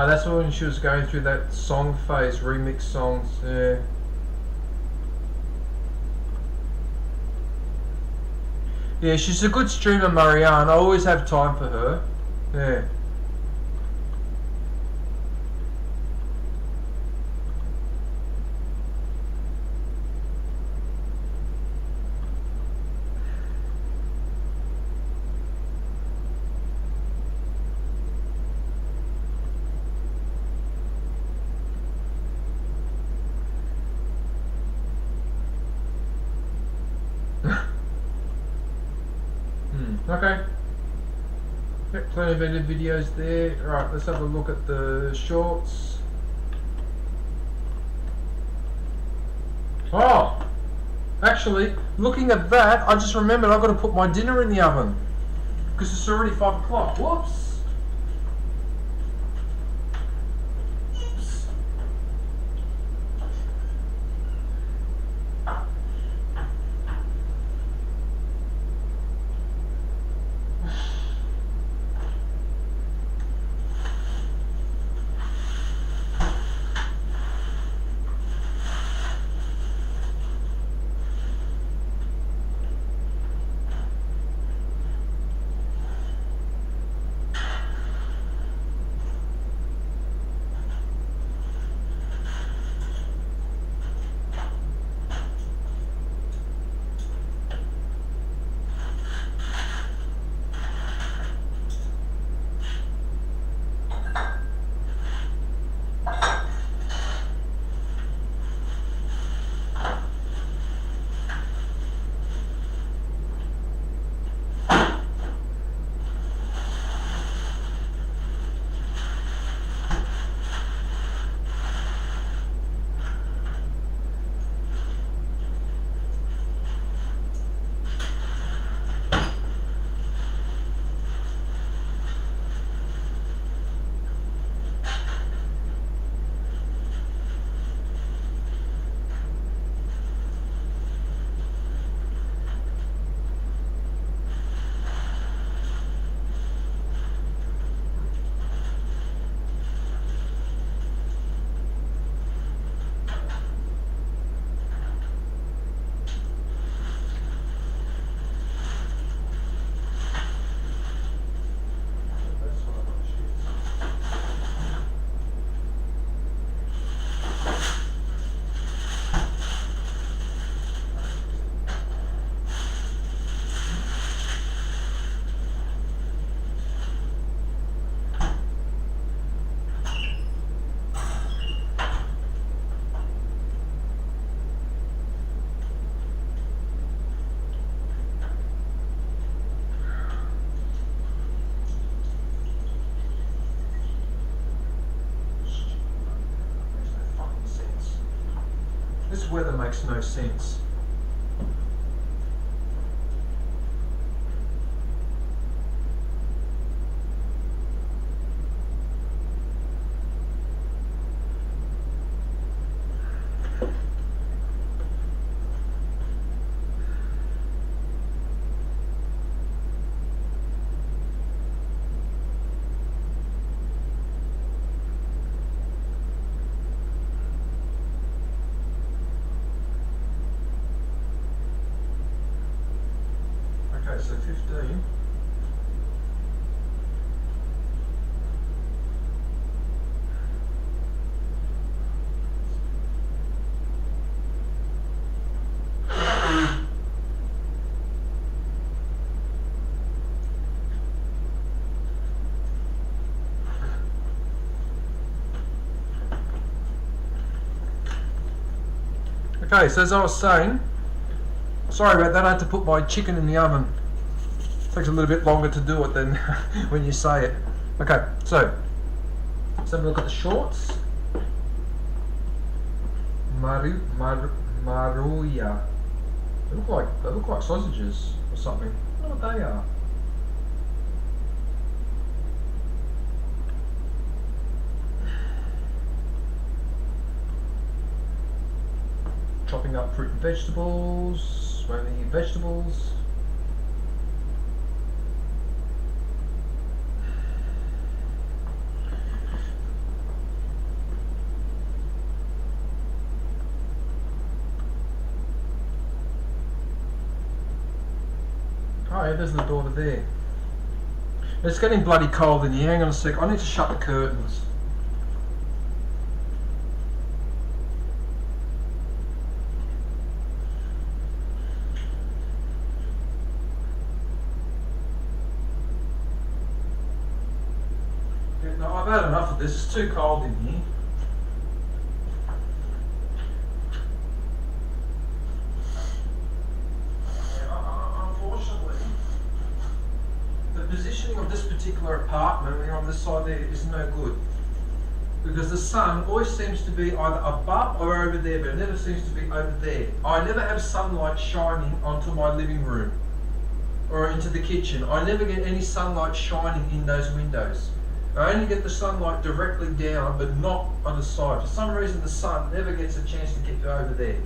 That's when she was going through that song phase, remix songs. Yeah. Yeah, she's a good streamer, Marian. I always have time for her. Yeah. Okay. Yep, plenty of edited videos there. Right, let's have a look at the shorts. Oh! Actually, looking at that, I just remembered I've got to put my dinner in the oven. Because it's already 5 o'clock. Whoops! this weather makes no sense. Okay, so 15. Okay, so as I was saying, sorry about that, I had to put my chicken in the oven. Takes a little bit longer to do it than when you say it. Okay, so let's have a look at the shorts. Maruya. They look like sausages or something. I don't know what they are. Chopping up fruit and vegetables, smoking vegetables. Oh yeah, there's the daughter there. It's getting bloody cold in here. Hang on a sec. I need to shut the curtains. Yeah, no, I've had enough of this. It's too cold in here. Positioning of this particular apartment on this side there is no good, because the sun always seems to be either above or over there, but it never seems to be over there. I never have sunlight shining onto my living room or into the kitchen. I never get any sunlight shining in those windows. I only get the sunlight directly down, but not on the side. For some reason the sun never gets a chance to get over there,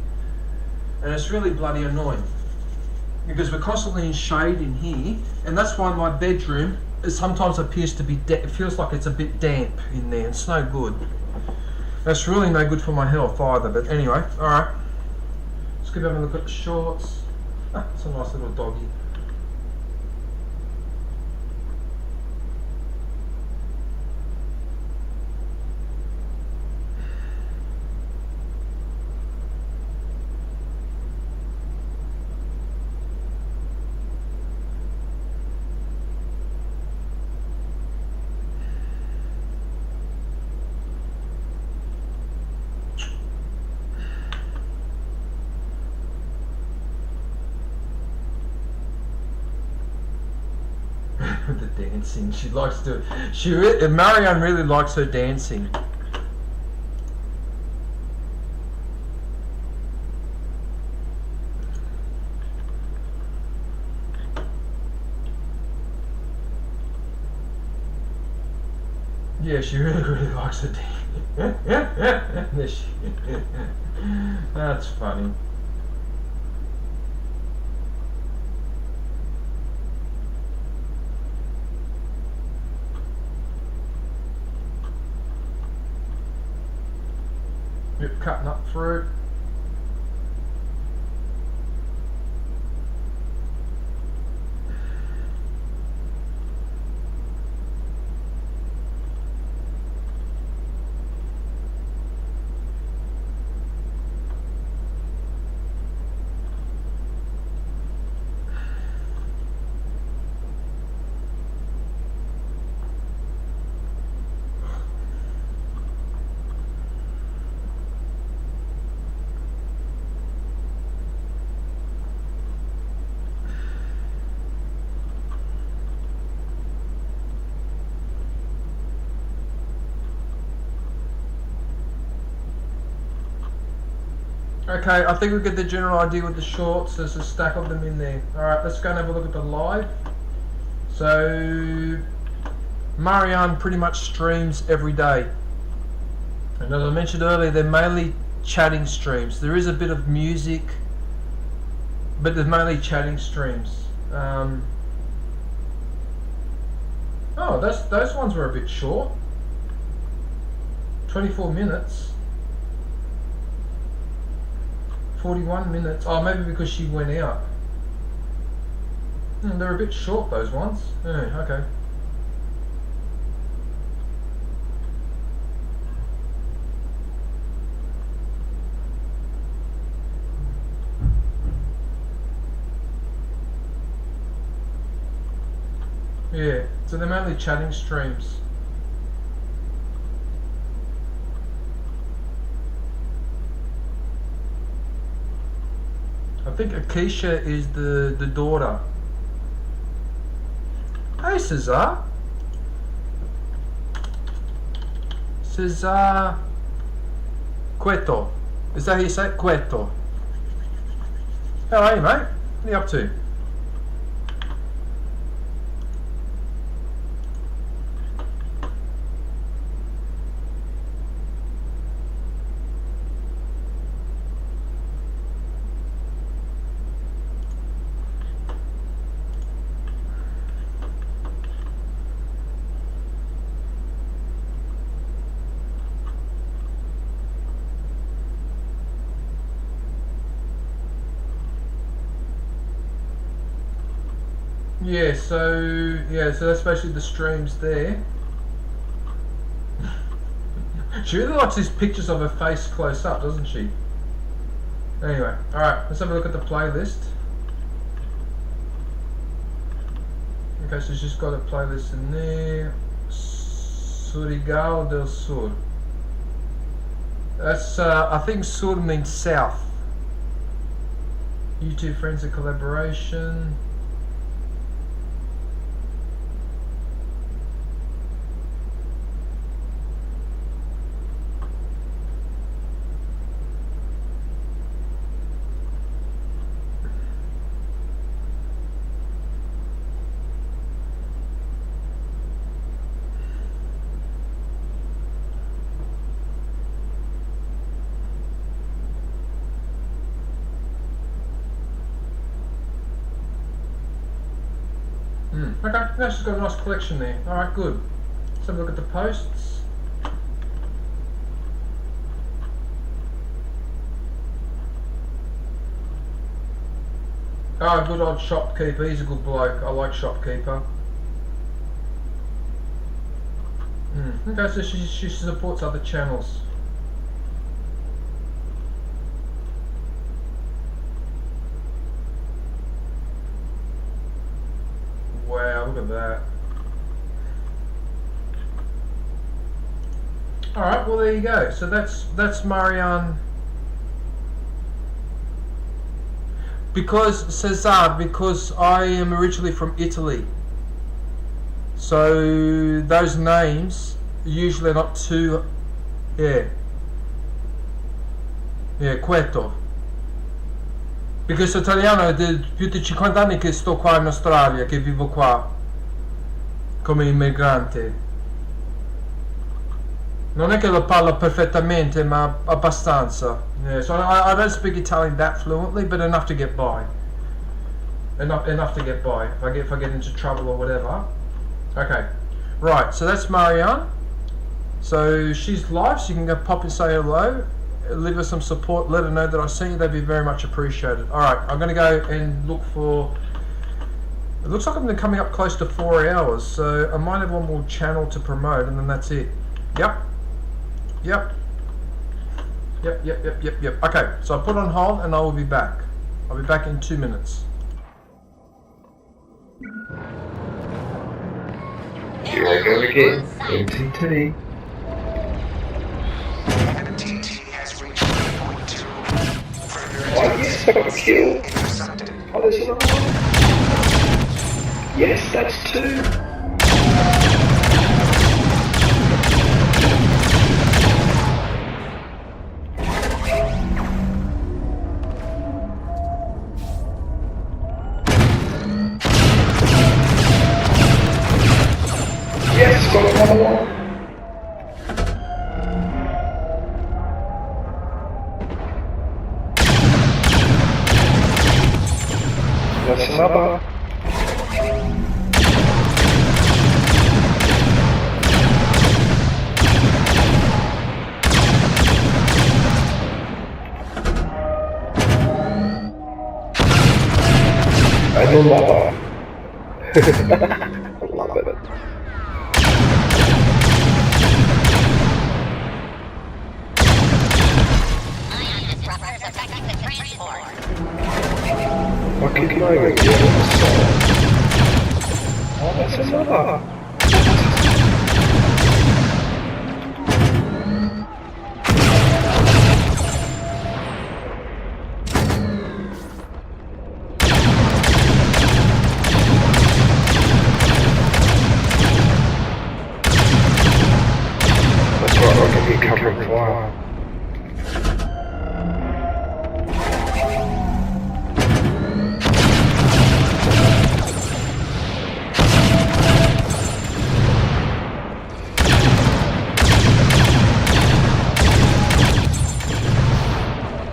and it's really bloody annoying, because we're constantly in shade in here, and that's why my bedroom sometimes appears to be it feels like it's a bit damp in there. It's no good. That's really no good for my health either. But anyway, alright, let's go have a look at the shorts. Ah, it's a nice little doggy. The dancing, she likes to. Marian really likes her dancing. Yeah, she really likes her dance. That's funny. Yep, cutting up fruit. Okay, I think we get the general idea with the shorts. There's a stack of them in there. Alright, let's go and have a look at the live. So, Marian pretty much streams every day. And as I mentioned earlier, they're mainly chatting streams. There is a bit of music, but they're mainly chatting streams. Oh, those ones were a bit short. 24 minutes. 41 minutes. Oh, maybe because she went out. They're a bit short, those ones. Yeah, okay. Yeah, so they're mainly chatting streams. I think Akeisha is the daughter. Hey Cesar. Cesar Cueto. Is that how you say it? Cueto. How are you, mate? What are you up to? Yeah, so that's basically the streams there. She really likes these pictures of her face close up, doesn't she? Anyway, alright, let's have a look at the playlist. Okay, so she's got a playlist in there. Surigao del Sur. That's, I think Sur means south. YouTube friends and collaboration. Okay, now she's got a nice collection there. Alright, good. Let's have a look at the posts. Oh, good old Shopkeeper. He's a good bloke. I like Shopkeeper. Okay, so she supports other channels. Wow, look at that. Alright, well there you go. So that's Marian. Because Cesar, because I am originally from Italy. So those names usually are not too Cueto. Perché sono italiano, è più di 50 anni che sto qua in Australia, che vivo qua come immigrante. Non è che lo parlo perfettamente, ma abbastanza. Yeah, so I don't speak Italian that fluently, but enough to get by. Enough to get by. If I get into trouble or whatever. Okay, right. So that's Marian. So she's live, so you can go pop and say hello. Leave her some support, let her know that I sent you, that'd be very much appreciated. Alright, I'm going to go and look for... It looks like I'm coming up close to 4 hours, so I might have one more channel to promote and then that's it. Yep. Okay, so I put on hold and I will be back. I'll be back in 2 minutes. Here I go again. MTT. Oh yes, I got a kill. Oh, there's another one. Yes, that's 2. That's another. Another. I love it. Fucking going again. Oh, that's another. That's right, I can be covering fire.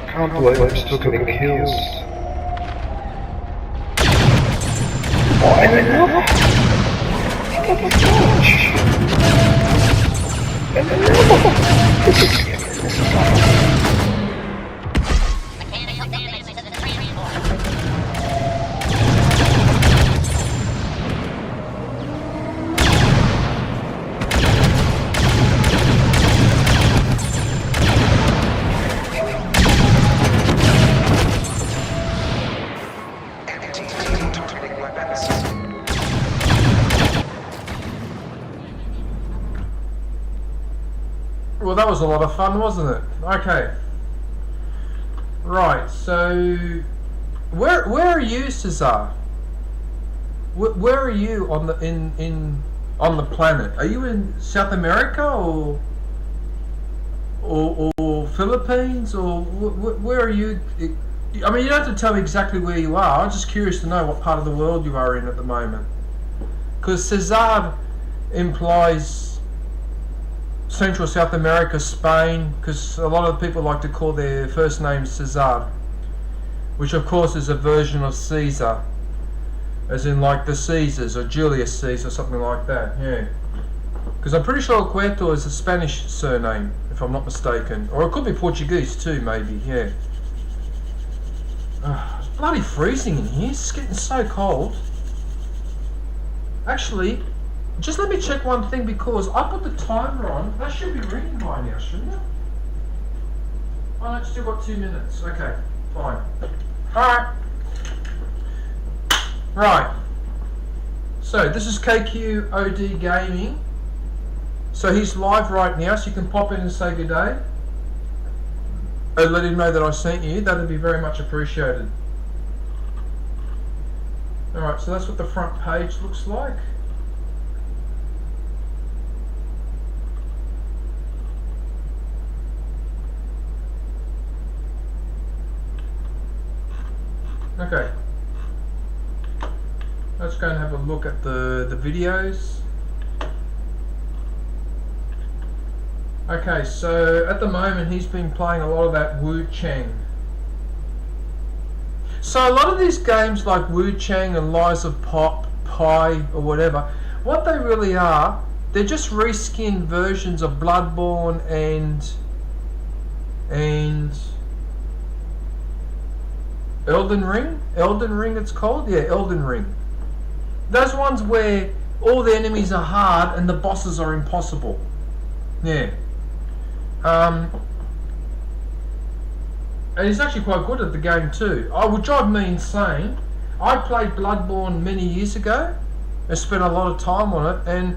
I can't believe I'm still getting kills. Oh, and another! What the fudge? And another! This is getting this far. Mechanical damage to the transport. Well, that was a lot of fun, wasn't it? Okay. Right, so where are you, Cesar? Where are you on the on the planet? Are you in South America or Philippines or where are you? I mean, you don't have to tell me exactly where you are. I'm just curious to know what part of the world you are in at the moment. Because Cesar implies Central South America, Spain, because a lot of people like to call their first name Cesar, which of course is a version of Caesar, as in like the Caesars or Julius Caesar, something like that, yeah. Because I'm pretty sure Cueto is a Spanish surname, if I'm not mistaken, or it could be Portuguese too, maybe, yeah. It's bloody freezing in here, it's getting so cold. Actually, just let me check one thing, because I put the timer on. That should be ringing by now, shouldn't it? Oh, no, it's still got 2 minutes. Okay, fine. Alright. Right. So, this is KQOD Gaming. So, he's live right now, so you can pop in and say good day. And let him know that I sent you. That would be very much appreciated. Alright, so that's what the front page looks like. Okay, let's go and have a look at the videos. Okay, so at the moment he's been playing a lot of that Wu Chang. So a lot of these games like Wu Chang and Lies of Pi or whatever, what they really are, they're just reskinned versions of Bloodborne and Elden Ring? Elden Ring it's called? Yeah, Elden Ring. Those ones where all the enemies are hard and the bosses are impossible. Yeah. And he's actually quite good at the game too. I would drive me insane. I played Bloodborne many years ago and spent a lot of time on it, and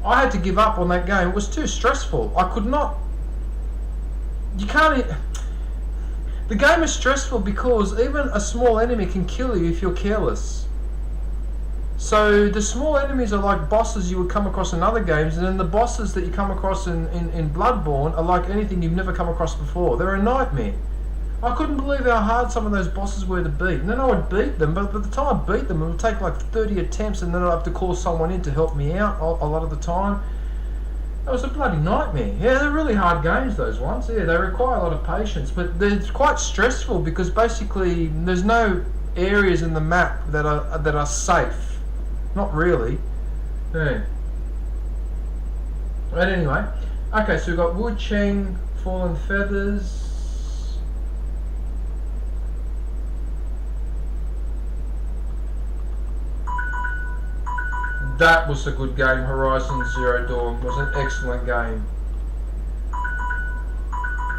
I had to give up on that game. It was too stressful. I could not... You can't... The game is stressful because even a small enemy can kill you if you're careless. So the small enemies are like bosses you would come across in other games, and then the bosses that you come across in Bloodborne are like anything you've never come across before. They're a nightmare. I couldn't believe how hard some of those bosses were to beat. And then I would beat them, but by the time I beat them, it would take like 30 attempts, and then I'd have to call someone in to help me out a lot of the time. That was a bloody nightmare. Yeah, they're really hard games, those ones. Yeah, they require a lot of patience, but they're quite stressful because basically there's no areas in the map that are safe. Not really. Yeah. But anyway, okay. So we've got Wu Cheng, Fallen Feathers. That was a good game. Horizon Zero Dawn was an excellent game.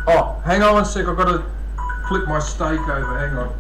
Oh, hang on one sec. I've got to flip my steak over. Hang on.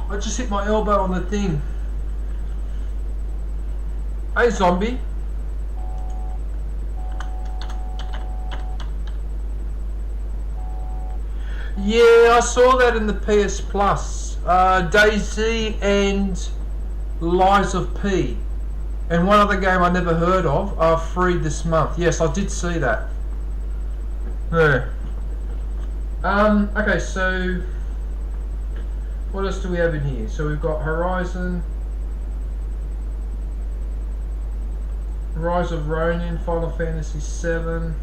I just hit my elbow on the thing. Hey, zombie. Yeah, I saw that in the PS Plus. Daisy and Lies of P. And one other game I never heard of are free this month. Yes, I did see that. Yeah. Okay, so what else do we have in here? So we've got Horizon, Rise of Ronin, Final Fantasy VII,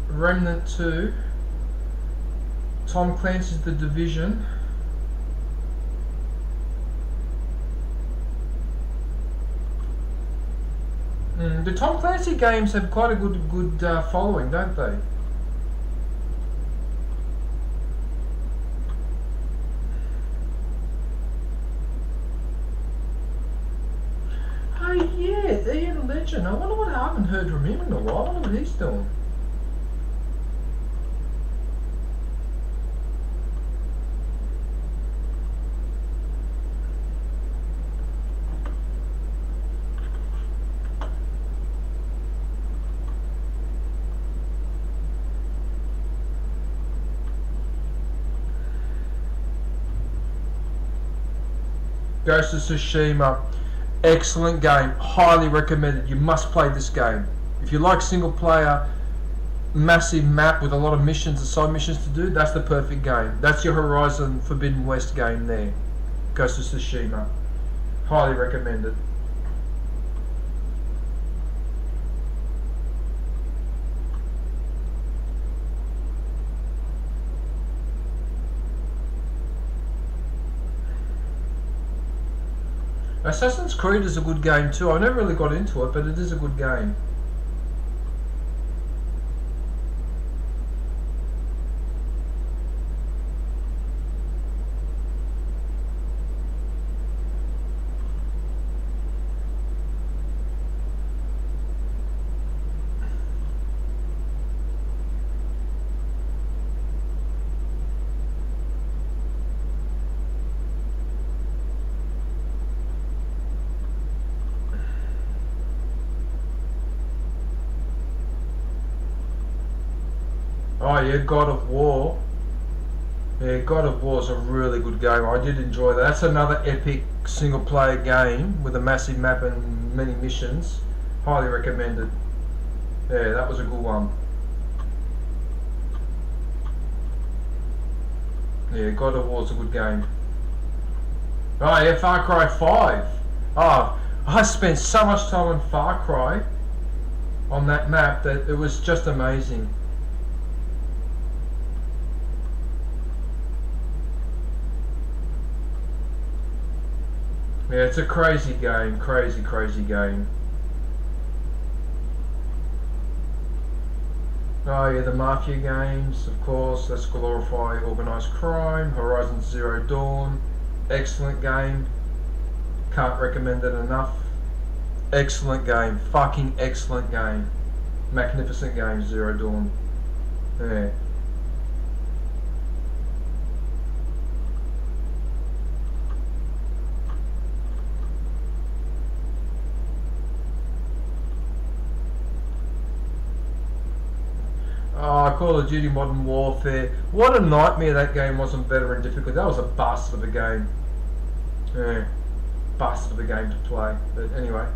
Remnant 2, Tom Clancy's The Division, the Tom Clancy games have quite a good following, don't they? Oh yeah, Ian Legend. I wonder what I haven't heard from him in a while. I wonder what he's doing. Ghost of Tsushima, excellent game, highly recommended. You must play this game. If you like single player, massive map with a lot of missions and side missions to do, that's the perfect game. That's your Horizon Forbidden West game there. Ghost of Tsushima, highly recommended. Assassin's Creed is a good game too. I never really got into it, but it is a good game. Oh yeah, God of War. Yeah, God of War is a really good game. I did enjoy that. That's another epic single player game with a massive map and many missions. Highly recommended. Yeah, that was a good one. Yeah, God of War is a good game. Oh yeah, Far Cry 5. Oh, I spent so much time on Far Cry on that map that it was just amazing. Yeah, it's a crazy game, crazy game. Oh yeah, the Mafia games, of course, let's glorify organised crime. Horizon Zero Dawn, excellent game. Can't recommend it enough. Excellent game, fucking excellent game. Magnificent game, Zero Dawn. Yeah. Oh, Call of Duty Modern Warfare. What a nightmare that game was on veteran difficulty. That was a bastard of a game. Yeah. Bastard of a game to play. But anyway.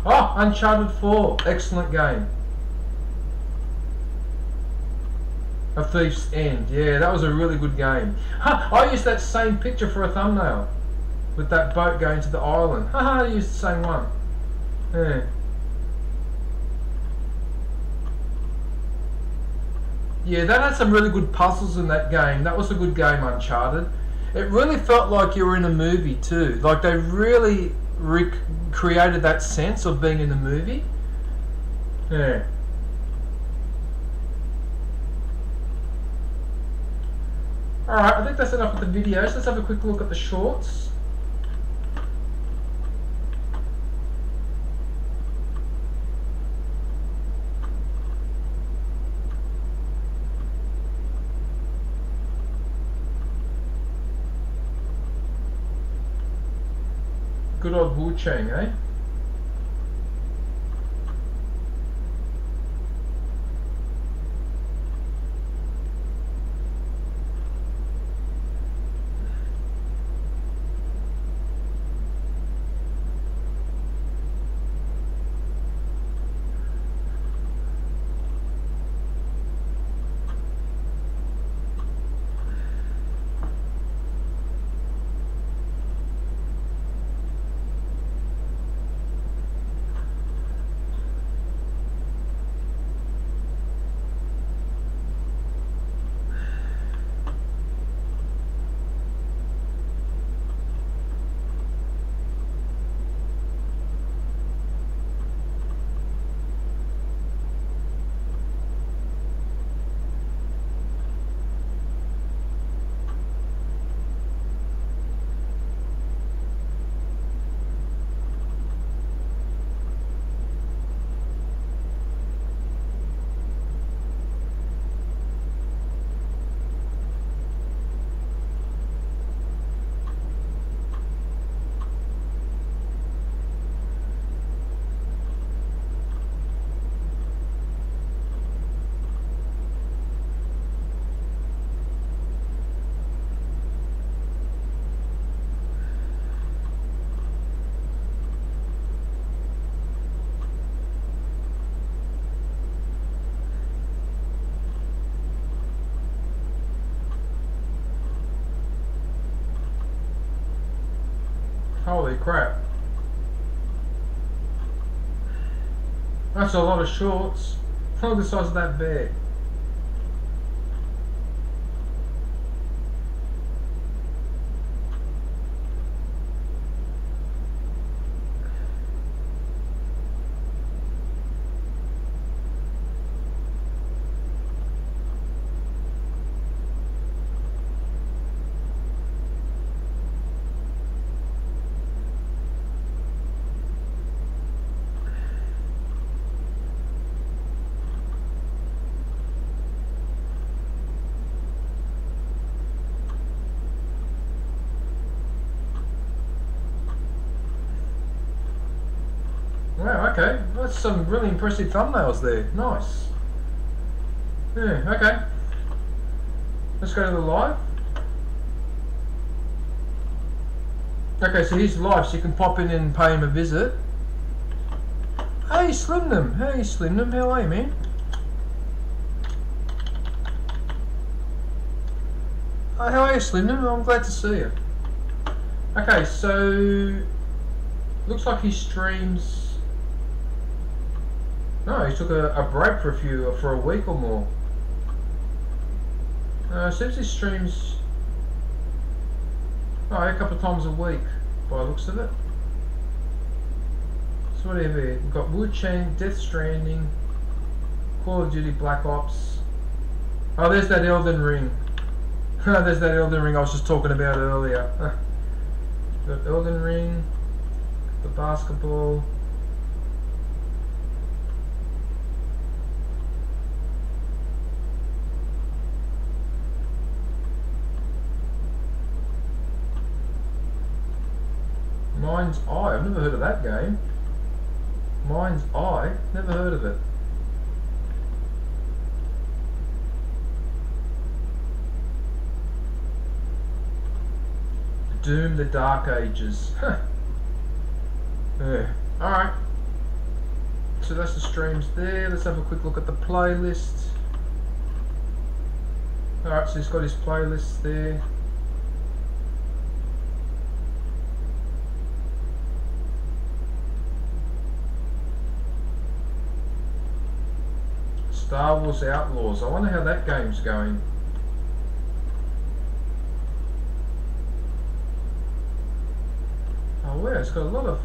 Oh, Uncharted 4. Excellent game. A Thief's End. Yeah, that was a really good game. Huh, I used that same picture for a thumbnail. With that boat going to the island. Haha, I used the same one. Yeah. Yeah, that had some really good puzzles in that game. That was a good game, Uncharted. It really felt like you were in a movie too. Like they really recreated that sense of being in the movie. Yeah. Alright, I think that's enough of the videos. Let's have a quick look at the shorts. Good old Wu Chang, eh? Holy crap. That's a lot of shorts. Look at the size of that bear. Wow, okay. That's some really impressive thumbnails there. Nice. Yeah, okay. Let's go to the live. Okay, so he's live, so you can pop in and pay him a visit. Hey Slimnum, how are you, man? Oh, how are you, Slimnum? I'm glad to see you. Okay, so looks like he streams. No, he took a break for a week or more. Seems he streams a couple of times a week by the looks of it. So what do you have here? We've got Wu Chang, Death Stranding, Call of Duty Black Ops. Oh, there's that Elden Ring. There's that Elden Ring I was just talking about earlier. Got Elden Ring, the basketball. Mind's Eye, I've never heard of that game. Mind's Eye, never heard of it. Doom the Dark Ages. Yeah. Alright. So that's the streams there. Let's have a quick look at the playlist. Alright, so he's got his playlists there. Star Wars Outlaws. I wonder how that game's going. Oh wow, it's got a lot of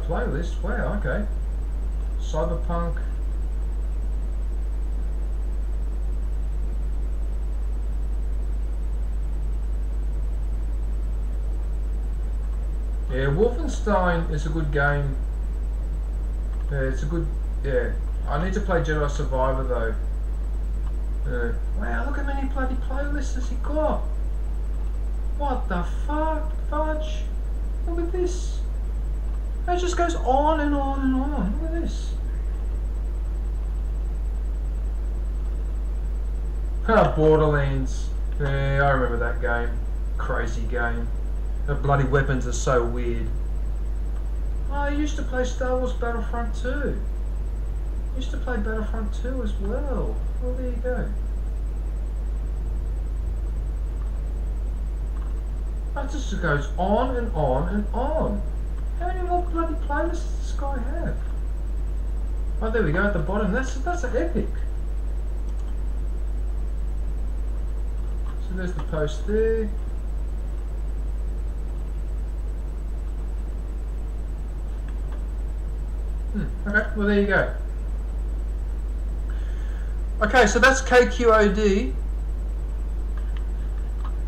playlists. Wow, okay. Cyberpunk. Yeah, Wolfenstein is a good game. Yeah, it's a good. Yeah, I need to play Jedi Survivor though. Wow, look how many bloody playlists has he got. What the fuck, fudge? Look at this. It just goes on and on and on. Look at this. Borderlands. Yeah, I remember that game. Crazy game. The bloody weapons are so weird. Oh, I used to play Star Wars Battlefront 2. Used to play Battlefront 2 as well. Well, there you go. It just goes on and on and on. How many more bloody playlists does this guy have? Oh, there we go at the bottom. That's an epic. So there's the post there. Okay, well there you go. Okay, so that's KQOD.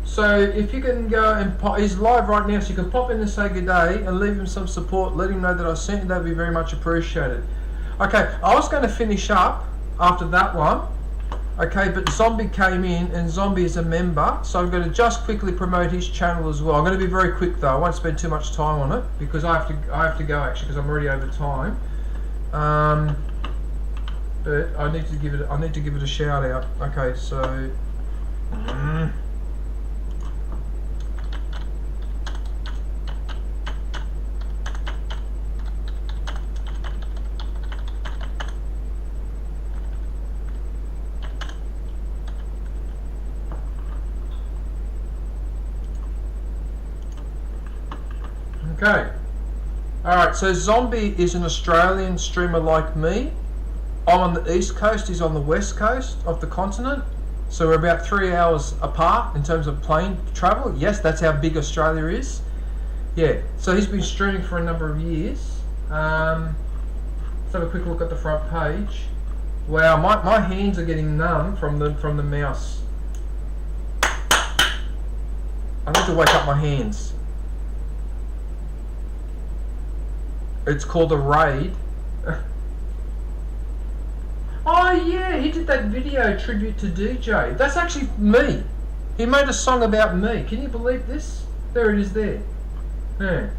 So if you can go and he's live right now, so you can pop in and say good day and leave him some support, let him know that I sent you, that would be very much appreciated. Okay, I was going to finish up after that one, okay, but Zombie came in and Zombie is a member, so I'm going to just quickly promote his channel as well. I'm going to be very quick though, I won't spend too much time on it because I have to go actually because I'm already over time. But I need to give it a shout out. Okay, so okay. Alright, so Zombie is an Australian streamer like me. I'm on the east coast, he's on the west coast of the continent. So we're about 3 hours apart in terms of plane travel. Yes, that's how big Australia is. Yeah, so he's been streaming for a number of years. Let's have a quick look at the front page. Wow, my hands are getting numb from the mouse. I need to wake up my hands. It's called a raid. Oh yeah, he did that video tribute to DJ. That's actually me. He made a song about me. Can you believe this? There it is there. Yeah.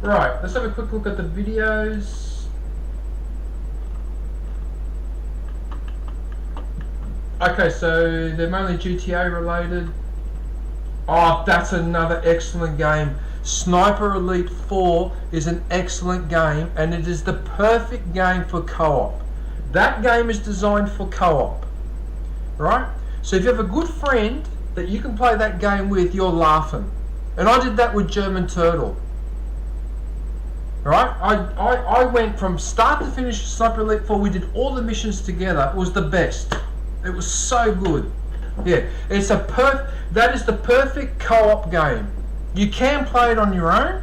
Right, let's have a quick look at the videos. Okay, so they're mainly GTA related. Oh, that's another excellent game. Sniper Elite 4 is an excellent game, and it is the perfect game for co-op. That game is designed for co-op, right? So if you have a good friend that you can play that game with, you're laughing. And I did that with German Turtle. Right? I went from start to finish Sniper Elite 4. We did all the missions together. It was the best. It was so good. Yeah, that is the perfect co-op game. You can play it on your own.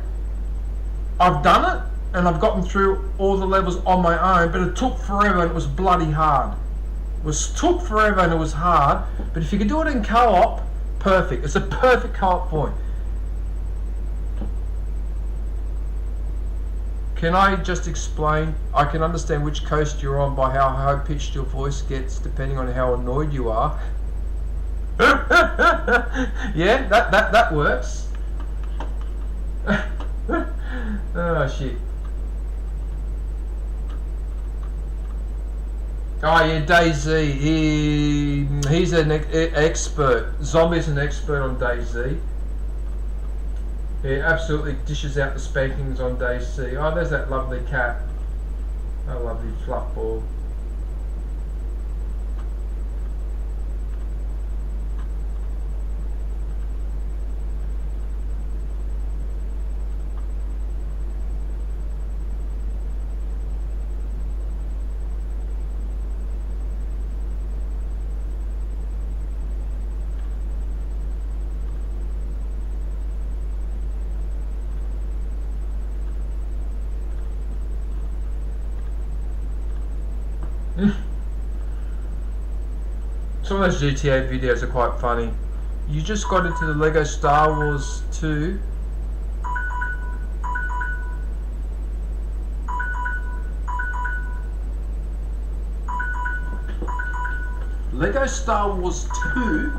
I've done it, and I've gotten through all the levels on my own, but it took forever and it was bloody hard. Took forever and it was hard, but if you could do it in co-op, perfect. It's a perfect co-op point. Can I just explain? I can understand which coast you're on by how high-pitched your voice gets, depending on how annoyed you are. Yeah, that works. Oh shit. Oh yeah, DayZ. He's an expert. Zombie's an expert on DayZ. Yeah, absolutely dishes out the spankings on DayZ. Oh, there's that lovely cat. A lovely fluff ball. Some of those GTA videos are quite funny. You just got into the Lego Star Wars 2. Lego Star Wars 2.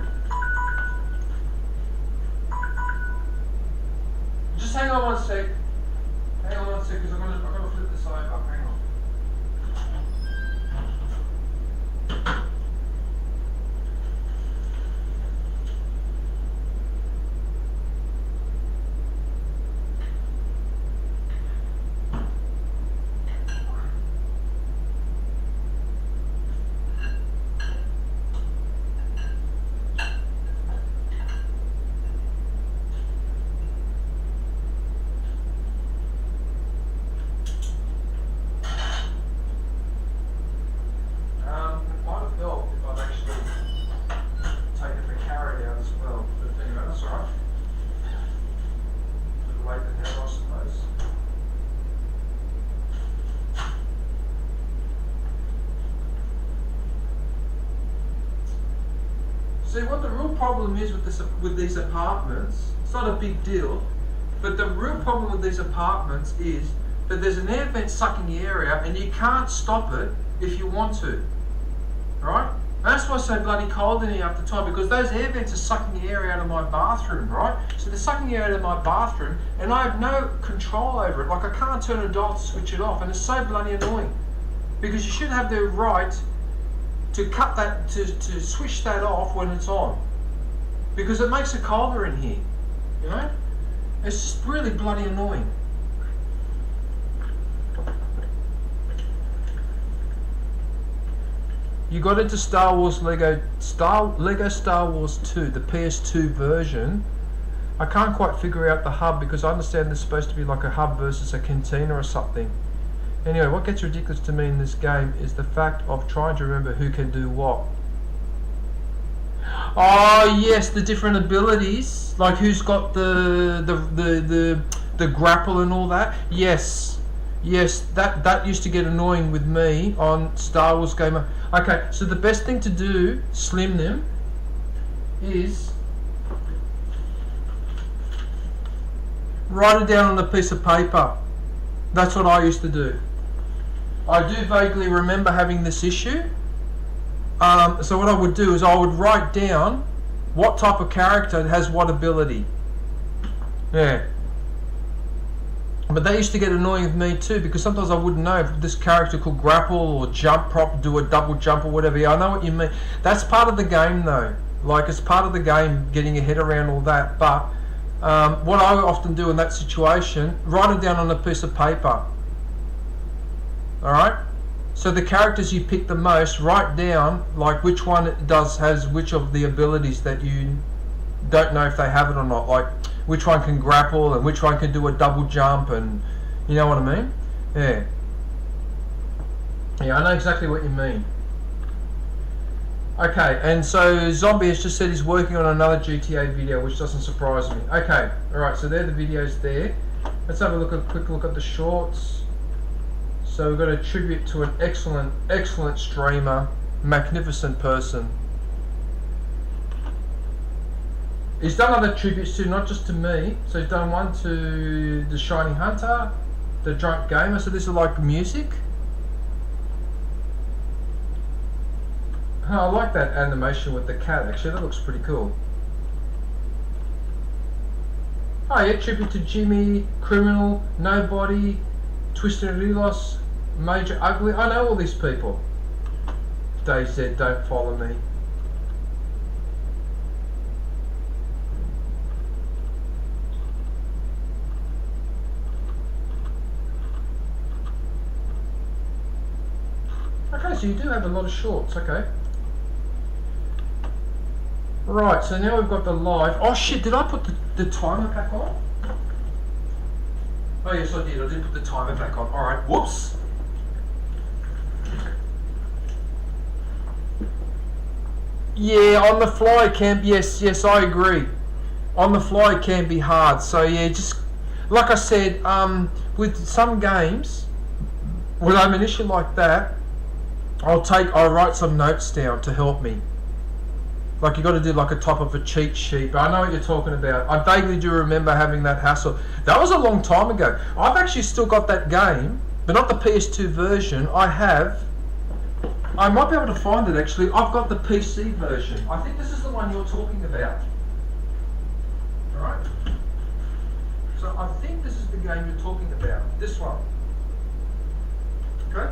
Just hang on one sec. Hang on one sec, because I'm gonna flip this over. Hang on. See, what the real problem is with these apartments, it's not a big deal, but the real problem with these apartments is that there's an air vent sucking the air out and you can't stop it if you want to, right? And that's why it's so bloody cold in here up the time, because those air vents are sucking the air out of my bathroom, right? So they're sucking the air out of my bathroom and I have no control over it. Like, I can't turn a dial to switch it off, and it's so bloody annoying, because you should have the right to cut that, to switch that off when it's on, because it makes it colder in here, you know? It's just really bloody annoying. You got into Star Wars Lego Star Wars 2, the PS2 version. I can't quite figure out the hub, because I understand there's supposed to be like a hub versus a cantina or something. Anyway, what gets ridiculous to me in this game is the fact of trying to remember who can do what. Oh yes, the different abilities, like who's got the grapple and all that. Yes, that used to get annoying with me on Star Wars Gamer. Okay, so the best thing to do, slim them, is write it down on a piece of paper. That's what I used to do. I do vaguely remember having this issue. So what I would do is I would write down what type of character has what ability. Yeah. But that used to get annoying with me too, because sometimes I wouldn't know if this character could grapple or jump, do a double jump or whatever. Yeah, I know what you mean. That's part of the game though. Like, it's part of the game, getting your head around all that. But what I often do in that situation, write it down on a piece of paper. Alright? So the characters you pick the most, write down like which one has which of the abilities that you don't know if they have it or not. Like which one can grapple and which one can do a double jump, and you know what I mean? Yeah. Yeah, I know exactly what you mean. Okay, and so Zombie has just said he's working on another GTA video, which doesn't surprise me. Okay, alright, so there are the videos there. Let's have a quick look at the shorts. So we've got a tribute to an excellent streamer, magnificent person. He's done other tributes too, not just to me. So he's done one to the Shining Hunter, the Drunk Gamer. So this is like music. Oh, I like that animation with the cat. Actually, that looks pretty cool. Oh yeah, tribute to Jimmy, Criminal, Nobody, Twisted Relos, Major Ugly. I know all these people. Dave said, "Don't follow me." Okay, so you do have a lot of shorts. Okay. Right, so now we've got the live. Oh shit, did I put the timer back on? Oh yes, I did. I did put the timer back on. Alright, whoops. Yeah, on the fly it can be, yes, I agree. On the fly it can be hard. So yeah, just like I said, with some games, when I'm an issue like that, I'll write some notes down to help me. Like you got to do like a top of a cheat sheet. But I know what you're talking about. I vaguely do remember having that hassle. That was a long time ago. I've actually still got that game, but not the PS2 version. I might be able to find it actually. I've got the PC version. I think this is the one you're talking about. Alright. So I think this is the game you're talking about. This one. Okay.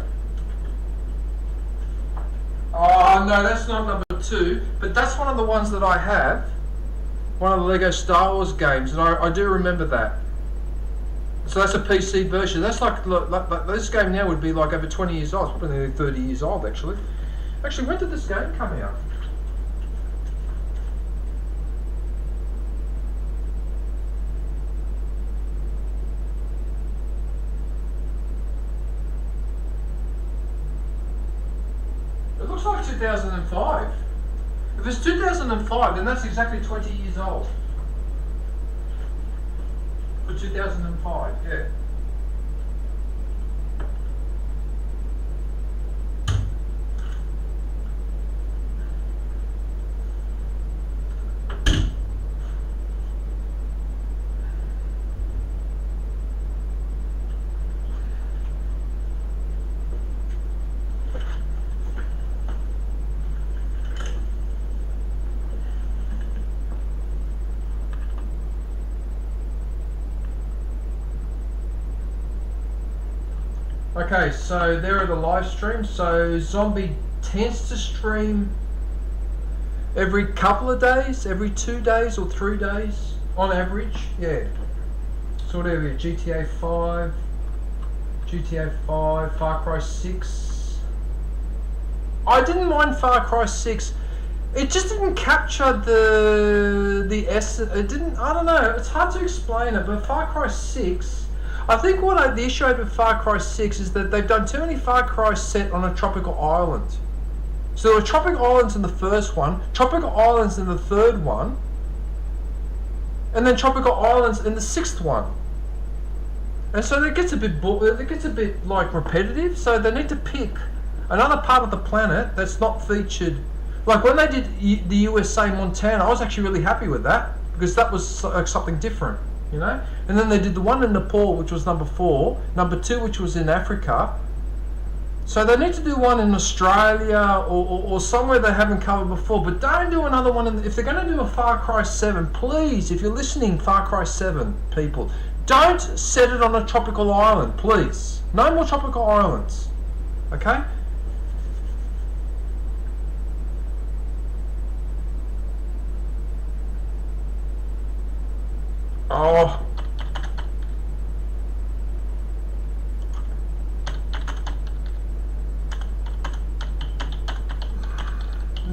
Oh no, that's not number 2, but that's one of the ones that I have. One of the Lego Star Wars games, and I do remember that. So that's a PC version. That's like this game now would be like over 20 years old. It's probably nearly 30 years old actually. Actually, when did this game come out? It looks like 2005. If it's 2005, then that's exactly 20 years old. For 2005, yeah. Okay, so there are the live streams. So Zombie tends to stream every couple of days, every 2 days or 3 days on average. Yeah. So whatever, GTA 5, Far Cry 6. I didn't mind Far Cry 6. It just didn't capture the essence. It didn't. I don't know. It's hard to explain it. But Far Cry 6. I think the issue with Far Cry 6 is that they've done too many Far Cry set on a tropical island. So there were tropical islands in the first one, tropical islands in the third one, and then tropical islands in the sixth one. And so it gets a bit like repetitive. So they need to pick another part of the planet that's not featured. Like when they did the USA Montana, I was actually really happy with that because that was like something different. You know, and then they did the one in Nepal, which was number 4, number 2, which was in Africa. So they need to do one in Australia or somewhere they haven't covered before. But don't do another one. If they're going to do a Far Cry 7, please, if you're listening, Far Cry 7 people, don't set it on a tropical island, please. No more tropical islands. Okay.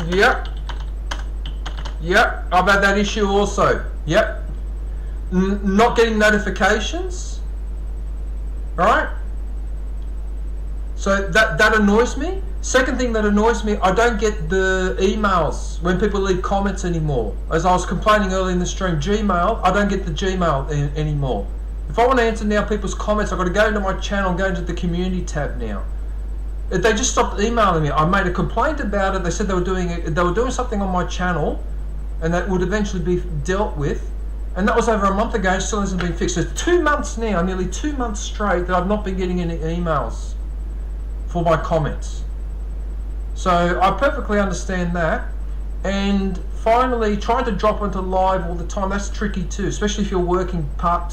Yep. Yep. I've had that issue also. Yep. Not getting notifications. Alright? So that annoys me. Second thing that annoys me, I don't get the emails when people leave comments anymore. As I was complaining earlier in the stream, Gmail, I don't get the Gmail anymore. If I want to answer now people's comments, I've got to go into my channel and go into the community tab now. They just stopped emailing me. I made a complaint about it. They said they were doing something on my channel and that would eventually be dealt with. And that was over a month ago, still hasn't been fixed. So it's 2 months now, nearly 2 months straight, that I've not been getting any emails for my comments. So I perfectly understand that. And finally, trying to drop into live all the time, that's tricky too, especially if you're working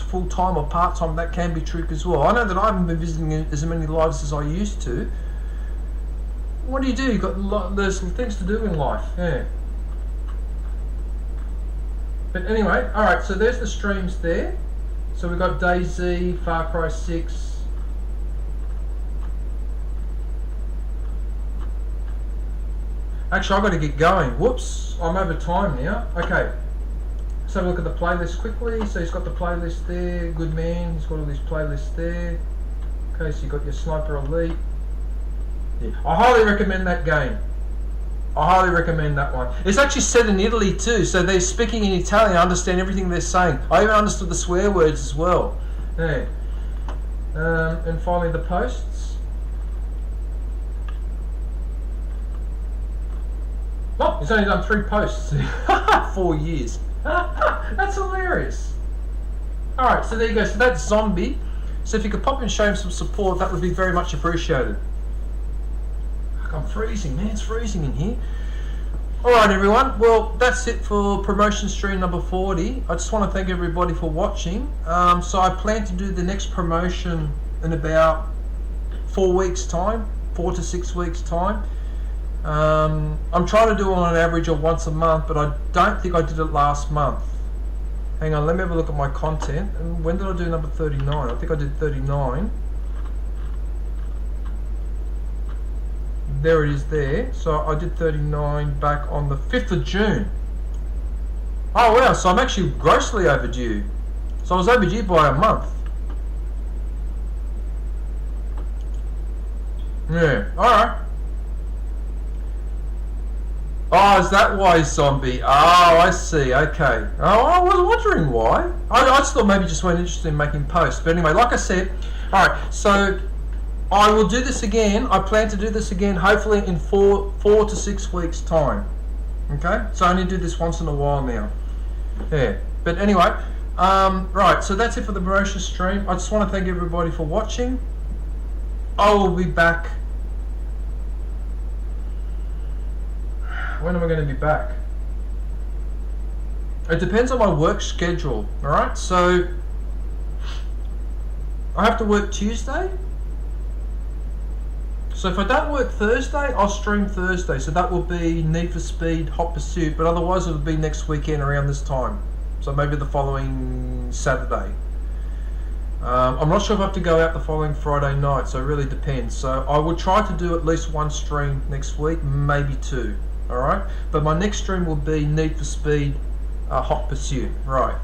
full-time or part-time, that can be tricky as well. I know that I haven't been visiting as many lives as I used to. What do? You've got there's some things to do in life, yeah. But anyway, alright, so there's the streams there. So we've got DayZ, Far Cry 6. Actually, I've got to get going. Whoops, I'm over time now. Okay, let's have a look at the playlist quickly. So he's got the playlist there, good man. He's got all these playlists there. Okay, so you've got your Sniper Elite. Yeah. I highly recommend that game. I highly recommend that one. It's actually set in Italy too, so they're speaking in Italian. I understand everything they're saying. I even understood the swear words as well. Yeah. And finally the posts. Oh, he's only done 3 posts. 4 years. That's hilarious. Alright, so there you go. So that's Zombie. So if you could pop and show him some support, that would be very much appreciated. I'm freezing, man. It's freezing in here. Alright everyone, well that's it for promotion stream number 40. I just want to thank everybody for watching. So I plan to do the next promotion in about 4 weeks time, 4 to 6 weeks time. I'm trying to do it on an average of once a month, but I don't think I did it last month. Hang on, let me have a look at my content. And when did I do number 39? I think I did 39. There it is there. So I did 39 back on the 5th of June. Oh wow, so I'm actually grossly overdue. So I was overdue by a month. Yeah, alright. Oh, is that why, Zombie? Oh, I see, okay. Oh, I was wondering why. I just thought maybe you just weren't interested in making posts. But anyway, like I said, alright, so I will do this again. I plan to do this again, hopefully in 4 to 6 weeks' time. Okay? So I only do this once in a while now. Yeah. But anyway, right, so that's it for the promotion stream. I just want to thank everybody for watching. I will be back. When am I going to be back? It depends on my work schedule. Alright, so I have to work Tuesday. So if I don't work Thursday, I'll stream Thursday. So that will be Need for Speed Hot Pursuit, but otherwise it will be next weekend around this time. So maybe the following Saturday. I'm not sure if I have to go out the following Friday night, so it really depends. So I will try to do at least 1 stream next week, maybe 2. Alright? But my next stream will be Need for Speed Hot Pursuit. Right.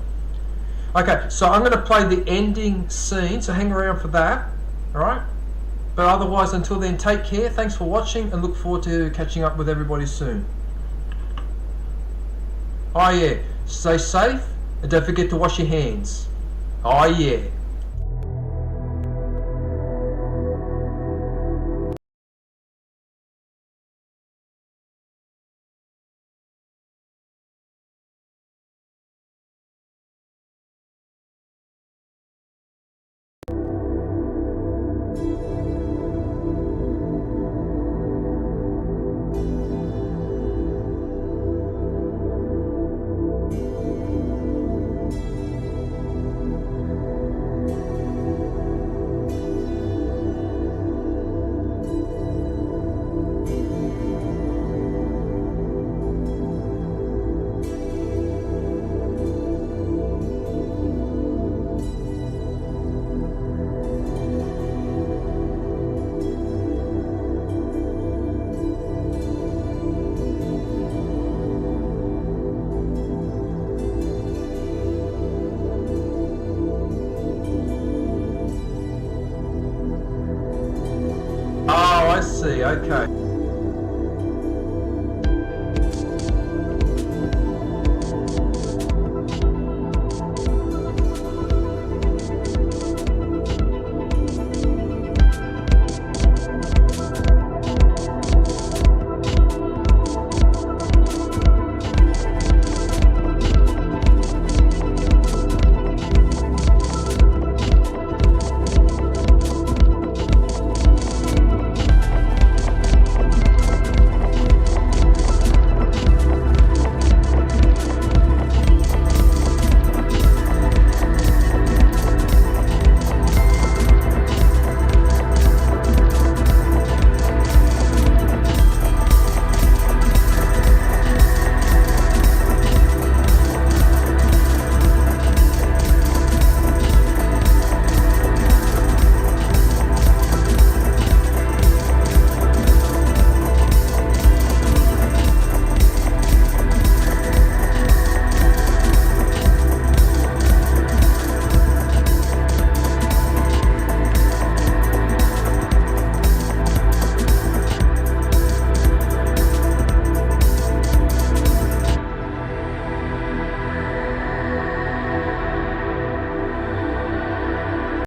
Okay, so I'm going to play the ending scene, so hang around for that. Alright? But otherwise, until then, take care. Thanks for watching and look forward to catching up with everybody soon. Oh yeah, stay safe and don't forget to wash your hands. Oh yeah. see. Okay.